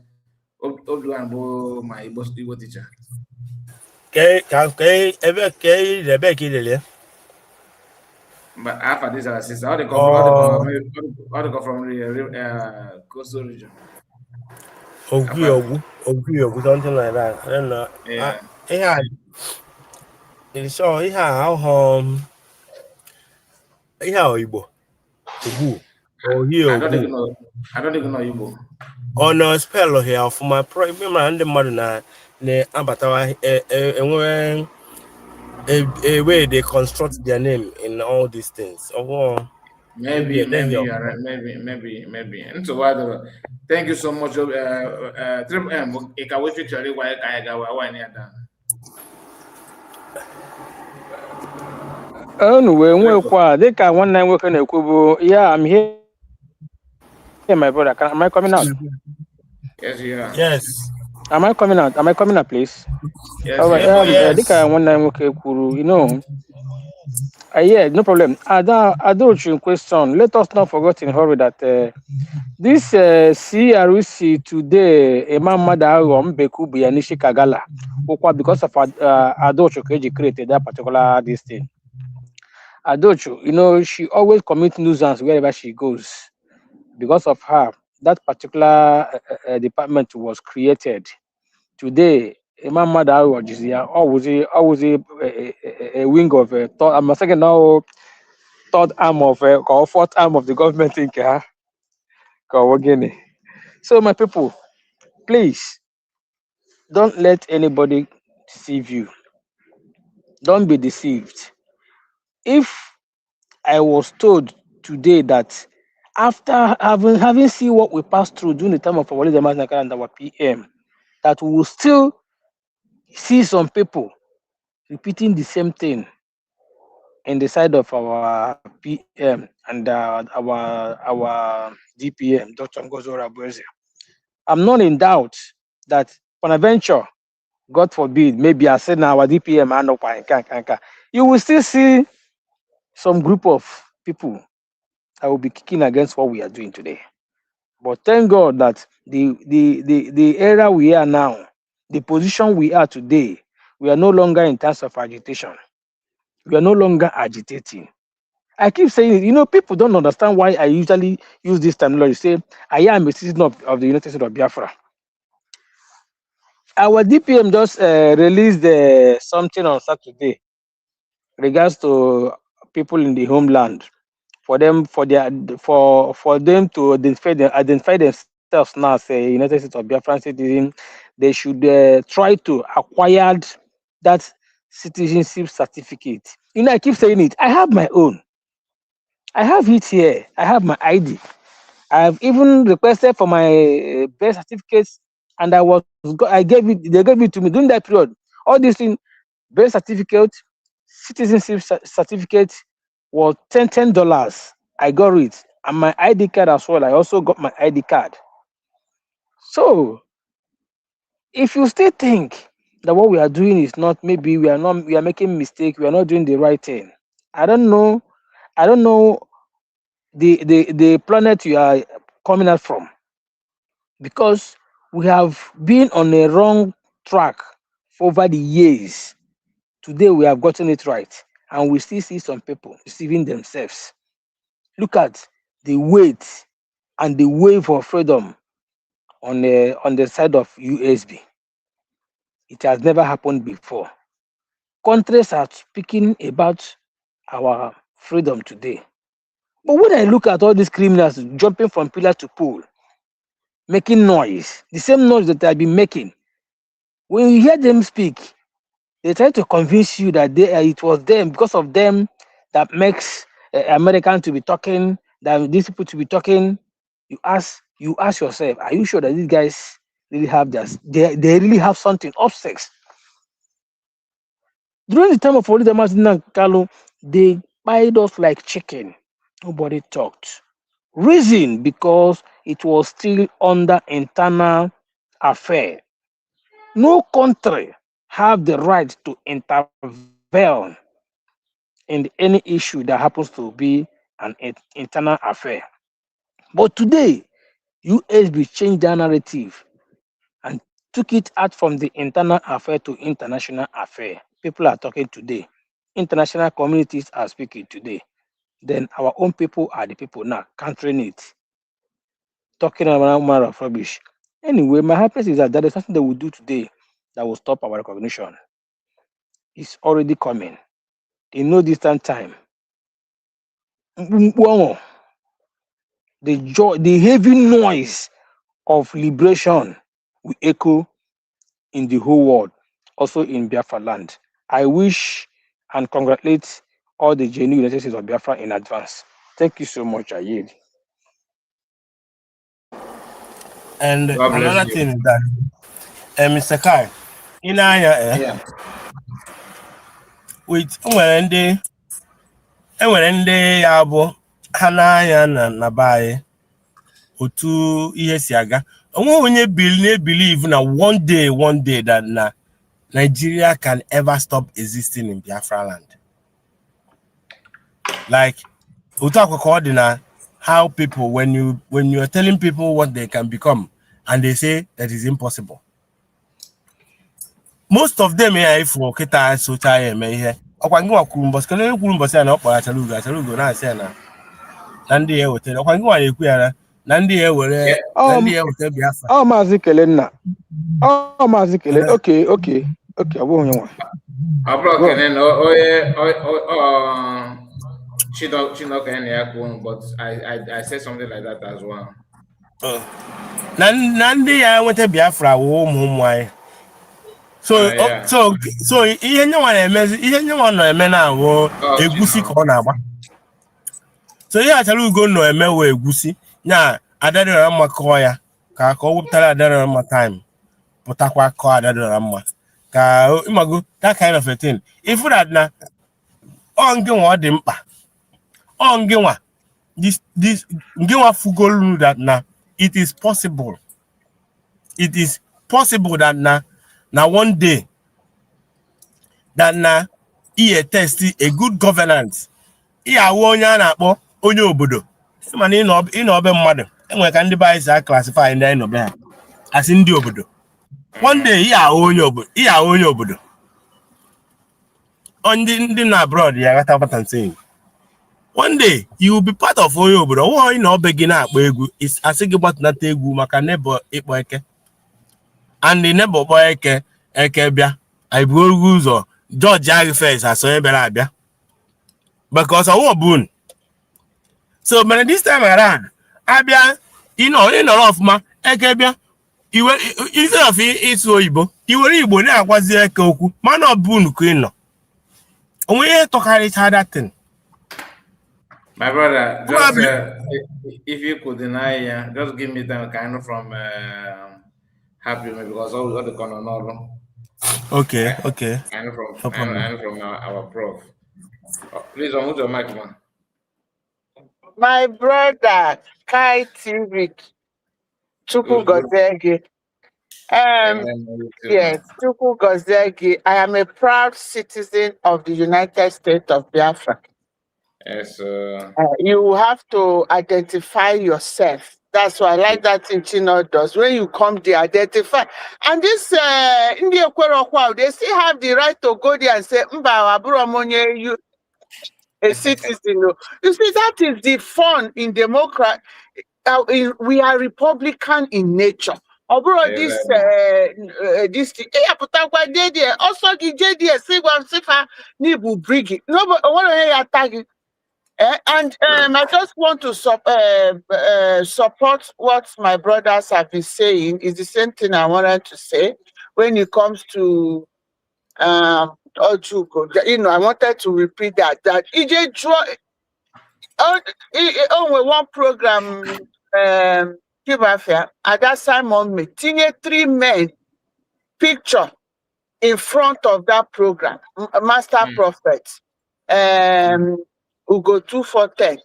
Obian bo my Igbo teacher. But after this, our sister, how they come from the coastal region. Ogbu, something like that. I don't know. Yeah. It's all how Igbo. Ogbu. I don't even know Igbo. On a spell here for my and the mother na abatawa a way they construct their name in all these things. Maybe you are right. Maybe. And so thank you so much. Triple M, I can wait to tell you why I got near down. Anyway, nwekwa dịka nwanne nwoke na-ekwu bụ yeah, I'm here, my brother. Am I coming out? Yes, you are. Yes. Am I coming out, please? Yes. All right. Dịka nwanne nwoke kwuru, yeah, no problem. Adochu question. Let us not forget in hurry that this CRC today, Imam Madagom Beku Bianishi Kagala, because of Adochu Keji created that particular this thing. Adochu, she always commits nuisance wherever she goes. Because of her, that particular department was created. Today, Imam Madawi is here. Always a wing of I'm second now third arm of or fourth arm of the government in Kenya. So my people, please don't let anybody deceive you. Don't be deceived. If I was told today that after having seen what we passed through during the time of our leader and our PM, that we will still see some people repeating the same thing in the side of our PM and our DPM, Dr. Ngozora Bueze. I'm not in doubt that Bonaventure, God forbid, maybe I said now our DPM and you will still see some group of people that will be kicking against what we are doing today. But thank God that the era we are now, the position we are today, we are no longer in terms of agitation. We are no longer agitating. I keep saying it. People don't understand why I usually use this terminology. Say, I am a citizen of the United States of Biafra. Our DPM just released something on Saturday regards to people in the homeland. For them to identify themselves now as a United States of Biafran citizen, they should try to acquire that citizenship certificate. I keep saying it. I have my own. I have it here. I have my ID. I've even requested for my birth certificates, and I gave it. They gave it to me during that period. All these things, birth certificate, citizenship certificate, was $10. I got it, and my ID card as well. I also got my ID card. So, if you still think that what we are doing is not, maybe we are making mistake, we are not doing the right thing. I don't know the planet you are coming out from, because we have been on a wrong track for over the years. Today we have gotten it right, and we still see some people deceiving themselves. Look at the weight and the wave of freedom on the side of USB. It has never happened before. Countries are speaking about our freedom today. But when I look at all these criminals jumping from pillar to pole, making noise, the same noise that I've been making, when you hear them speak, they try to convince you that it was them, because of them, that makes Americans to be talking, that these people to be talking. You ask yourself, are you sure that these guys really have this? They really have something obsessed. During the time of Florida Martin Carlo, they buyed us like chicken. Nobody talked. Reason, because it was still under internal affair. No country have the right to intervene in any issue that happens to be an internal affair. But today, USB changed the narrative and took it out from the internal affair to international affair. People are talking today. International communities are speaking today. Then our own people are the people now countering it, talking about matter of rubbish. Anyway, my happiness is that there is something that we do today that will stop our recognition. It's already coming. In no distant time. The joy, the heavy noise of liberation will echo in the whole world, also in Biafra land. I wish and congratulate all the genuine United States of Biafra in advance. Thank you so much, Ayed. And God bless another you. thing is that, Mr. Kai, in Aya, Yeah. with enwere ndị ya bụ ha n'anya na be anyị otu ihe si aga. Onwe onye believe na one day that na Nigeria can ever stop existing in Biafra land. Like, otu akwụkwọ dị na how people, when you are telling people what they can become and they say that is impossible. Most of them here, if we kita socha eme ihe ọkwa ngwa kwuru mbọsị kele kwuru mbọsị na ọkpọrọ achara ugo na-asị na ndị ya wetara ọkwa ngwa na-ekwu ya na ndị ya were na ndị ya wetara Biafra. Oh, Maazị Kelenna. Oh, Maazị Kele. Okay. Ọ bụ onye nwa. Abro Kenen, Chinoka Enyakun, but I said something like that as well. Na ndị ya wetara Biafra wụ ụmụ anyị. So ihe nyewa na-eme na awụ egusi ka ọ na-agba. So ihe achara ugo nọ eme wụ egusi nya adadịra mma kọọ ya ka ọ wepụtara adadịra mma time pụtakwa kọọ adadịra mma ka ịmago that kind of a thing. If that na ngị nwa ọ dị mkpa ngị nwa this ngị nwa fugolu that na it is possible that na one day that na test a good governance awụ onye a na-akpọ onye obodo mana ịnọ obe mmadụ enwere ka ndị be anyị si classify ndị anyị nọbe ha asị ndị obodo. One day awụ onye obodo ndị na abroad ya gata what I'm saying. One day you will be part of onye obodo. Onye na obe gị na-akpọ egwu asị gị gbatụnata egwu maka nebo ịkpọ eke and the nebo kpọ eke bịa anyị bụ oru ụzọ George aghi first asonye bịara abịa because ọwụ ọbụn. So but this time around abịa ịnọrọ ọfụma eke bịa instead of ịsụ oyibo iwere igbo na-agwazi eke okwu mana ọbụn ka ịnọ onwe ihe tọkarịcha that thing. My brother, just if you could deny, just give me them kind of from happy me because all the corner no. Okay. And from our prof. Please unmute your mic, man. My brother, Kai Tirik, Chukwu Gozegi. Yes, Chukwu Gozegi. I am a proud citizen of the United States of Biafra. Yes. You have to identify yourself That's why I like that thing Chino does. When you come, they identify. And this India Kwero, they still have the right to go there and say, Mba, Aburomonye, you a citizen. You see, that is the fun in democracy. We are Republican in nature. Obro this thing. Also the JDS say one sifa nibu bring it. No, but what are you attacking? And I just want to support what my brothers have been saying. It's the same thing I wanted to say when it comes to Ojuko. I wanted to repeat that EJ draw one program Kibafia at that Simon me tinye 3 men picture in front of that program. Master Prophet. Ugo 2410.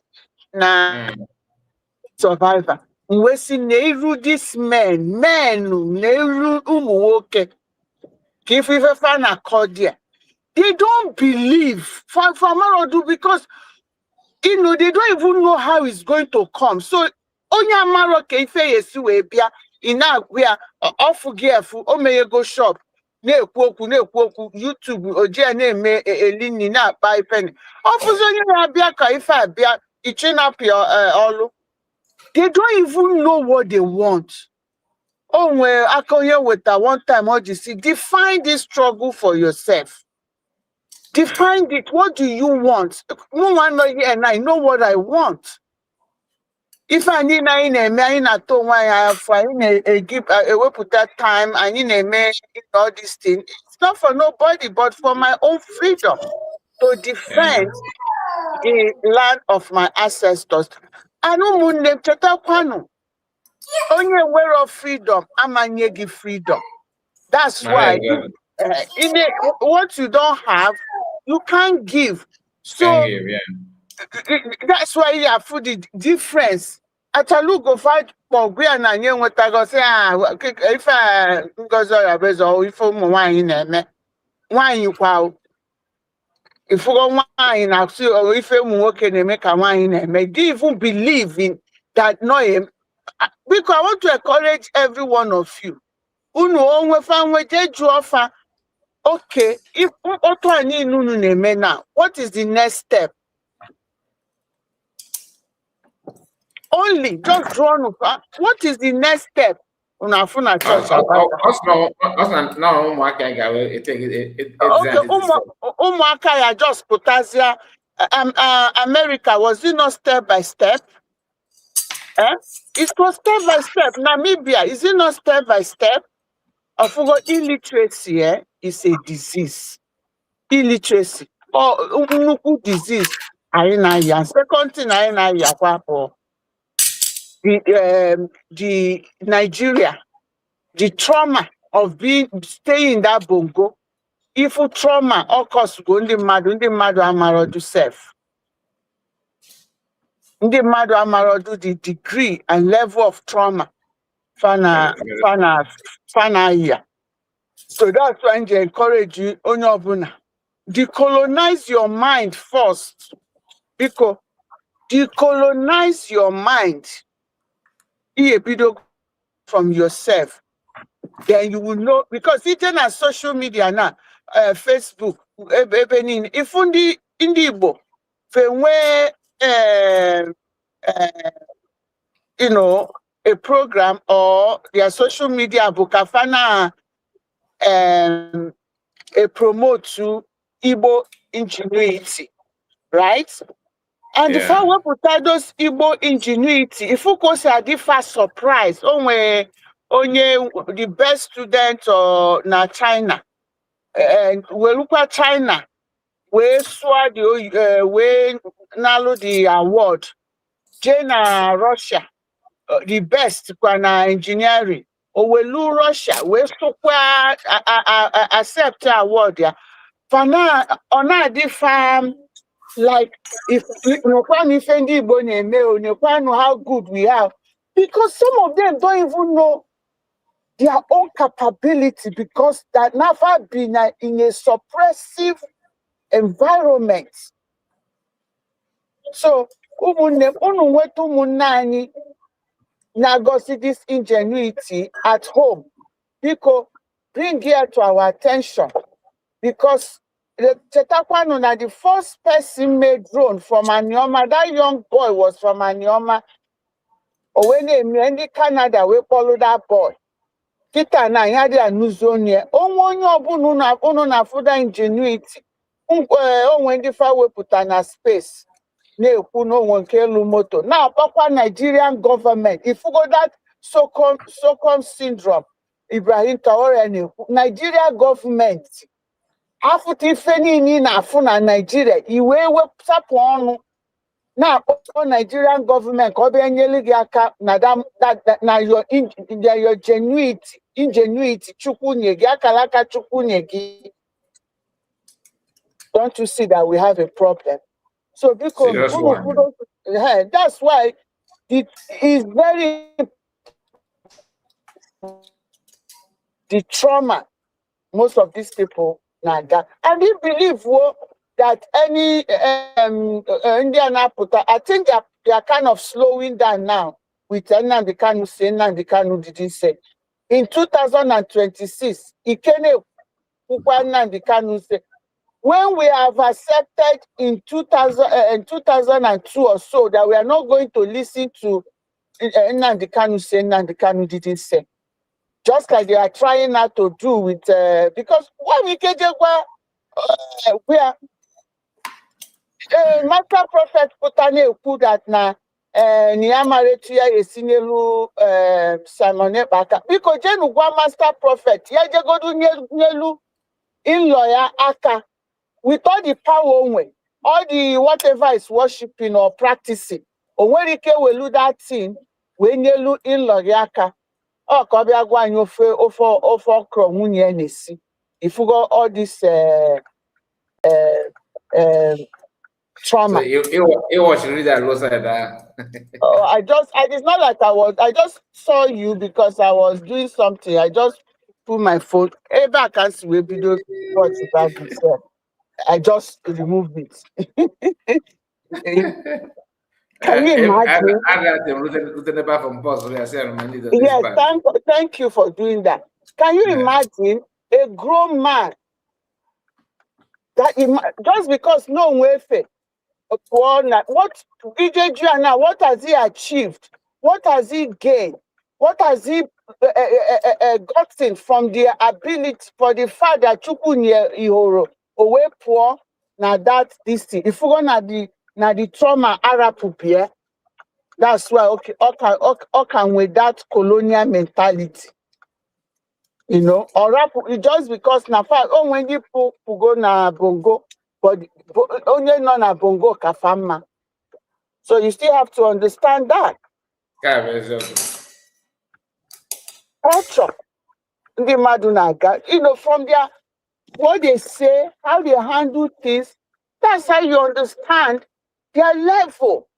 Na survivor. We see Nehru this men Nehru umuwoke. If we find a cordia, they don't believe for Marodu because they don't even know how it's going to come. So onya Maroke ife yesu ebia ina where off gearful o may go shop. Na-ekwu YouTube oje na-eme elini na-akpa penny. Ọfụzụ onye na-abịa ka ife abịa ichinapụ ọlụ. They don't even know what they want. Oh, well, I come here with that one time. What you see? Define this struggle for yourself. Define it. What do you want? No one know here, and I know what I want. If I need I told why I have give a put that time. I need a man all these things. It's not for nobody, but for my own freedom to defend the land of my ancestors. I know munde cheta kwanu. Only aware of freedom, amanye give freedom. That's why what you don't have, you can't give. So that's why you have food the difference. Atalugo fight for and I knew what I go say. If I go so if wine in wine you wow. If you go wine, I'll see or if you work and make a wine and may even believe in that no because I want to encourage every one of you. Okay, if now, what is the next step? Only just draw. What is the next step? Okay, Umwaka just potassium. America was it not step by step? It was step by step. Namibia, is it not step by step? Illiteracy is a disease. Illiteracy or disease. Second thing, the Nigeria, the trauma of staying in that bongo. If trauma, of course, go in the mad amaro to self. Ndị mmadụ amarodu the degree and level of trauma fana here. So that's why I encourage you, onye ọbụla, decolonize your mind first. Because decolonize your mind from yourself. Then you will know, because it's on social media now, Facebook, if in the Igbo, a program or their social media bukafana a promote to Igbo ingenuity, right? And if I want to put those Igbo ingenuity, if you go say a first surprise, only the best student or na China, and we look at China, we saw the we nalo the award. China, Russia, the best na engineering. Or we lose Russia, we so accept award ya. For now, on a different like if you know how good we are, because some of them don't even know their own capability because that never been in a suppressive environment. So now go see this ingenuity at home. Because bring it to our attention. Because the Chetakwano na the first person made drone from Anioma. That young boy was from Anioma. Or when they Canada, we follow that boy. Kita na ya dị anụzi onye onye ọbụla unu na-afụda ingenuity onwe ndị fa wepụta na space na-ekwu n'onwe nke elu moto na-akpọkwa Nigerian government ifugo that Stockholm syndrome Ibrahim Traore na-ekwu Nigeria government afụta ife niile na-afụ na Nigeria iwe wepụtapụ ọnụ na-akpọ Nigerian government ka ọ bịa nyere gị aka na your ingenuity chukwu nye gị akara aka chukwu nye gị. Don't you see that we have a problem? So because that's why it is very the trauma most of these people now that, and they believe that any Indian Aputa, I think they are kind of slowing down now with Nnamdi Kanu saying Nnamdi Kanu didn't say. In 2026, Ikene Nnamdi Kanu said, when we have accepted in 2002 or so that we are not going to listen to Nnamdi Kanu saying Nnamdi Kanu didn't say. Just like they are trying not to do with, because when we get we are Master Prophet Putane put that na Niamaretia Esinelu Simon Ebaka. Because Jenu Master Prophet, Yajagodu Nelu in lawyer Aka, with all the power way, all the whatever is worshiping or practicing, or when he can will do that thing, when you look in lawyer Aka, oh, Kobia Guan offer Cromunianisi. If you got all this trauma. So you watch read that Rosa that. It's not like I just saw you because I was doing something. I just put my phone. Ever I can't see a video watch about myself. I just removed it. Can you imagine? Yes, thank you for doing that. Can you imagine a grown man that just because no welfare? What DJ Juana, what has he achieved? What has he gained? What has he gotten from the ability for the fact that Chukunye Ihoro away poor now that this thing? If we go na the trauma Arab here, that's why okay with that colonial mentality. You know, or just because na fact when you go na bongo. But only non a bongo kafama. So you still have to understand that. Culture. The Madunaga, you know, from their what they say, how they handle things, that's how you understand their level.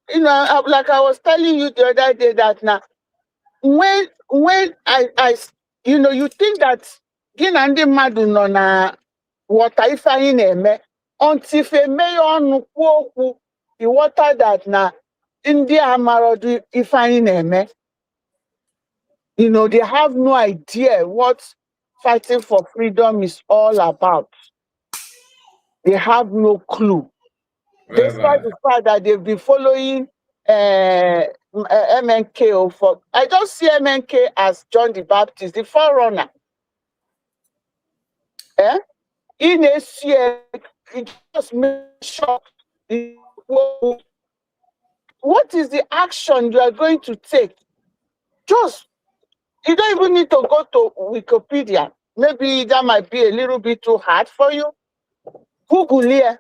You know, like I was telling you the other day that now when I you know, you think that Ginandi Madunona water if I in a until fe mayor the water that na India Amaradu if I in you know, they have no idea what fighting for freedom is all about. They have no clue. Despite the fact that they've been following MNK for I just see MNK as John the Baptist, the forerunner. In a year, it just makes sure what is the action you are going to take? Just, you don't even need to go to Wikipedia. Maybe that might be a little bit too hard for you. Google here.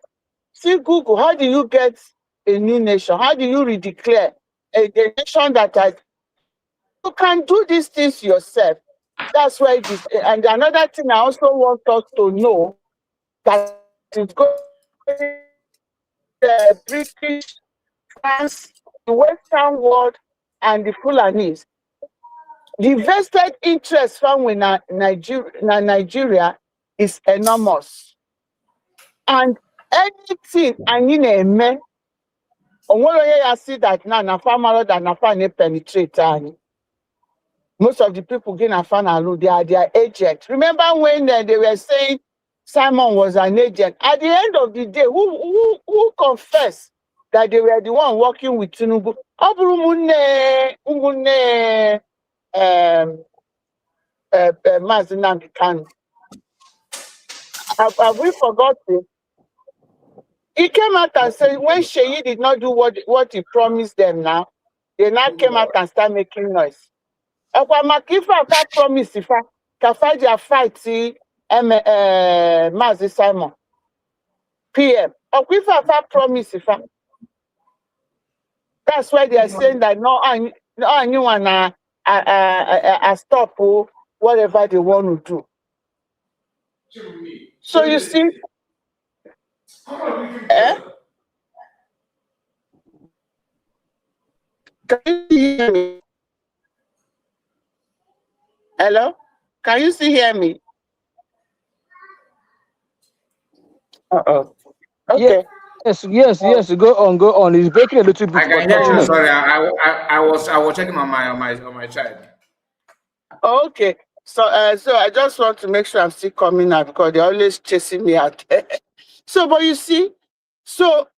See Google, how do you get a new nation? How do you redeclare a nation that has... You can do these things yourself. That's why it is. And another thing I also want us to know that it's going the British, France, the Western world, and the Fulanis. The vested interest from Nigeria is enormous. And anything I need a man I see that now na farmer that na fan penetrate. Most of the people getting a fan they are their agent. Remember when they were saying Simon was an agent? At the end of the day, who confessed that they were the one working with Tinubu? Have we forgotten? He came out and said when Sheyi did not do what he promised them now, they now came out and started making noise. Makifa promise if Kafaja fight Mazi Simon PM. Okwifa promise if that's why they are saying that no anyone stop whatever they want to do. So you see, can you hear me? Hello? Can you still hear me? Okay. Yes. Go on. It's breaking a little bit, I but can hear you. continue. Sorry, I was checking on my child. Okay. So I just want to make sure I'm still coming out because they're always chasing me out. So, but you see, so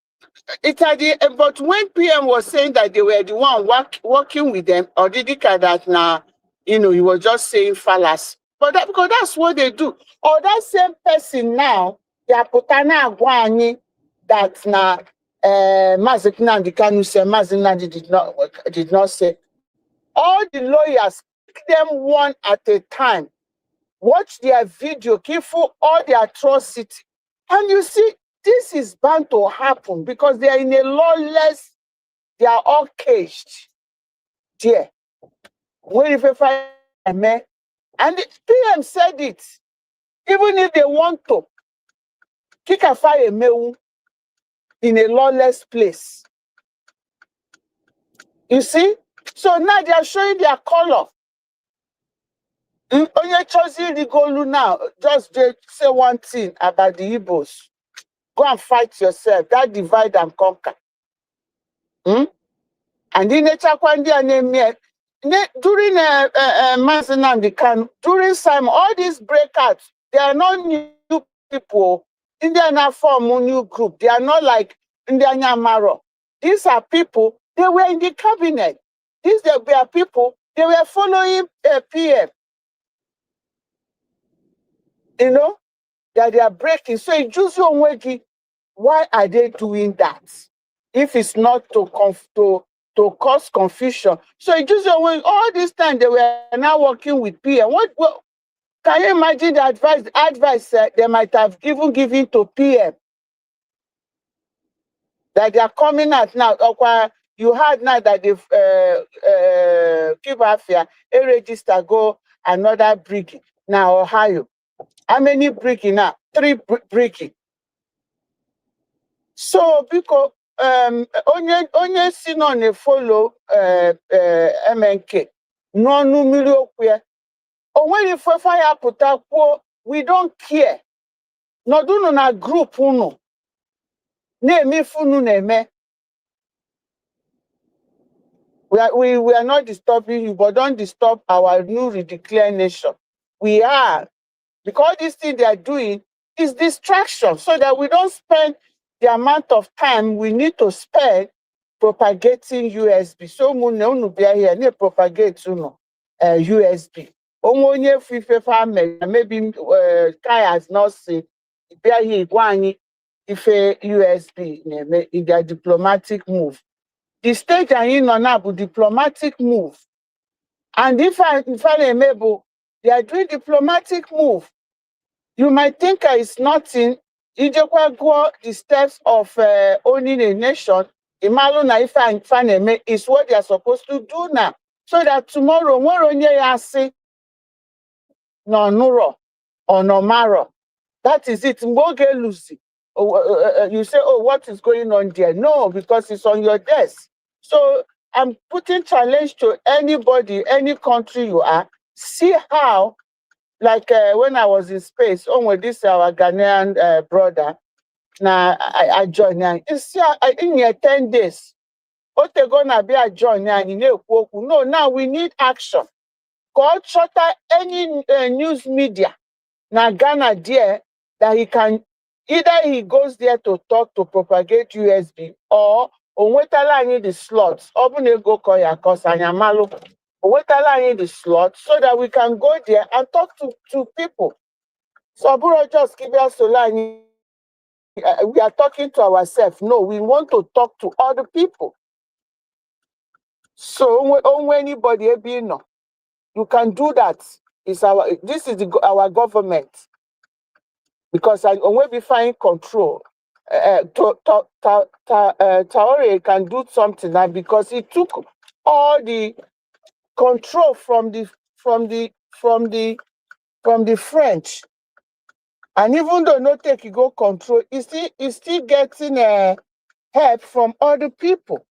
it's at the but when PM was saying that they were the one working with them, or did he that now? He was just saying fallacy. But because that's what they do. Or that same person now, they are putana agwani that now Mazikina and the Kanu say Mazinandi did not say. All the lawyers pick them one at a time. Watch their video, careful all the atrocity. And you see, this is bound to happen because they are in a lawless, they are all caged. There. When if you find a man, and the PM said it, even if they want to, kick a fire mail in a lawless place. You see? So now they are showing their color. Onye choosing the goal now, just say one thing about the Igbos. Go and fight yourself. That divide and conquer. And in the during Mazinam the Kanu, during Simon, all these breakouts, they are not new people. They are not form a new group. They are not like Indiana Maro. These are people, they were in the cabinet. These were people, they were following PM. That they are breaking. So it just why are they doing that? If it's not to cause confusion. So it just all this time they were now working with PM. What can you imagine the advice they might have given to PM? That they are coming out now. You heard now that they've keep afia a register go another breaking. Now Ohio. How many breaking now? 3 breaking. So because onye si no follow MNK no mmiri okwu ya onwere ifefa ya pụta kwuo we don't care nọdụnụ na group unu na-eme ifunu na-eme we are not disturbing you, but don't disturb our new redeclared nation. We are, because this thing they are doing is distraction, so that we don't spend the amount of time we need to spend propagating USB. So here propagate USB. Maybe Kai has not seen if USB in their diplomatic move. The state are in on a diplomatic move. And if I enable, they are doing diplomatic move. You might think it's nothing. The steps of owning a nation, Imaluna if I is what they are supposed to do now. So that tomorrow, no nuro or no maro. That is it. Lucy. You say, oh, what is going on there? No, because it's on your desk. So I'm putting challenge to anybody, any country you are. See how, like when I was in space, with this our Ghanaian brother, na I join anyị. Isi in 10 days. Ote gonna be a join anyị na-ekwu okwu. No, now we need action. Call shorter any news media na Ghana there that he can either he goes there to talk to propagate USB or onwetala anyị the slots. Obune go call ya cause anyamalu. Onwetala anyị the slot so that we can go there and talk to people. So Aburo just keep us to line. We are talking to ourselves. No, we want to talk to other people. So when anybody no, you can do that. This is our government. Because I when we find control, Traore can do something now because he took all the control from the French. And even though no take go control, he's still getting help from other people.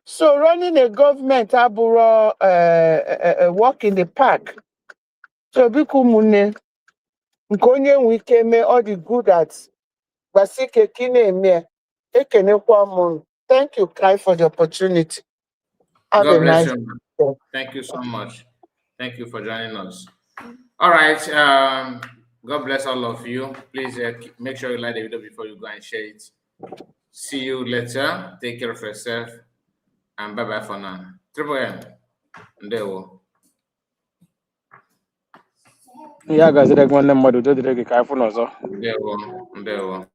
So running a government aburo walk in the park. So bikumune nkonye wike me all the good at basike kine me ekenekwa mun. Thank you, Kai, for the opportunity. Have God a bless nice you. day. Thank you so much. Thank you for joining us. All right. God bless all of you. Please make sure you like the video before you go and share it. See you later. Take care of yourself. And bye-bye for now. Triple M. Ndewo. Yeah, guys, like one of them, Ndewo. Ndewo.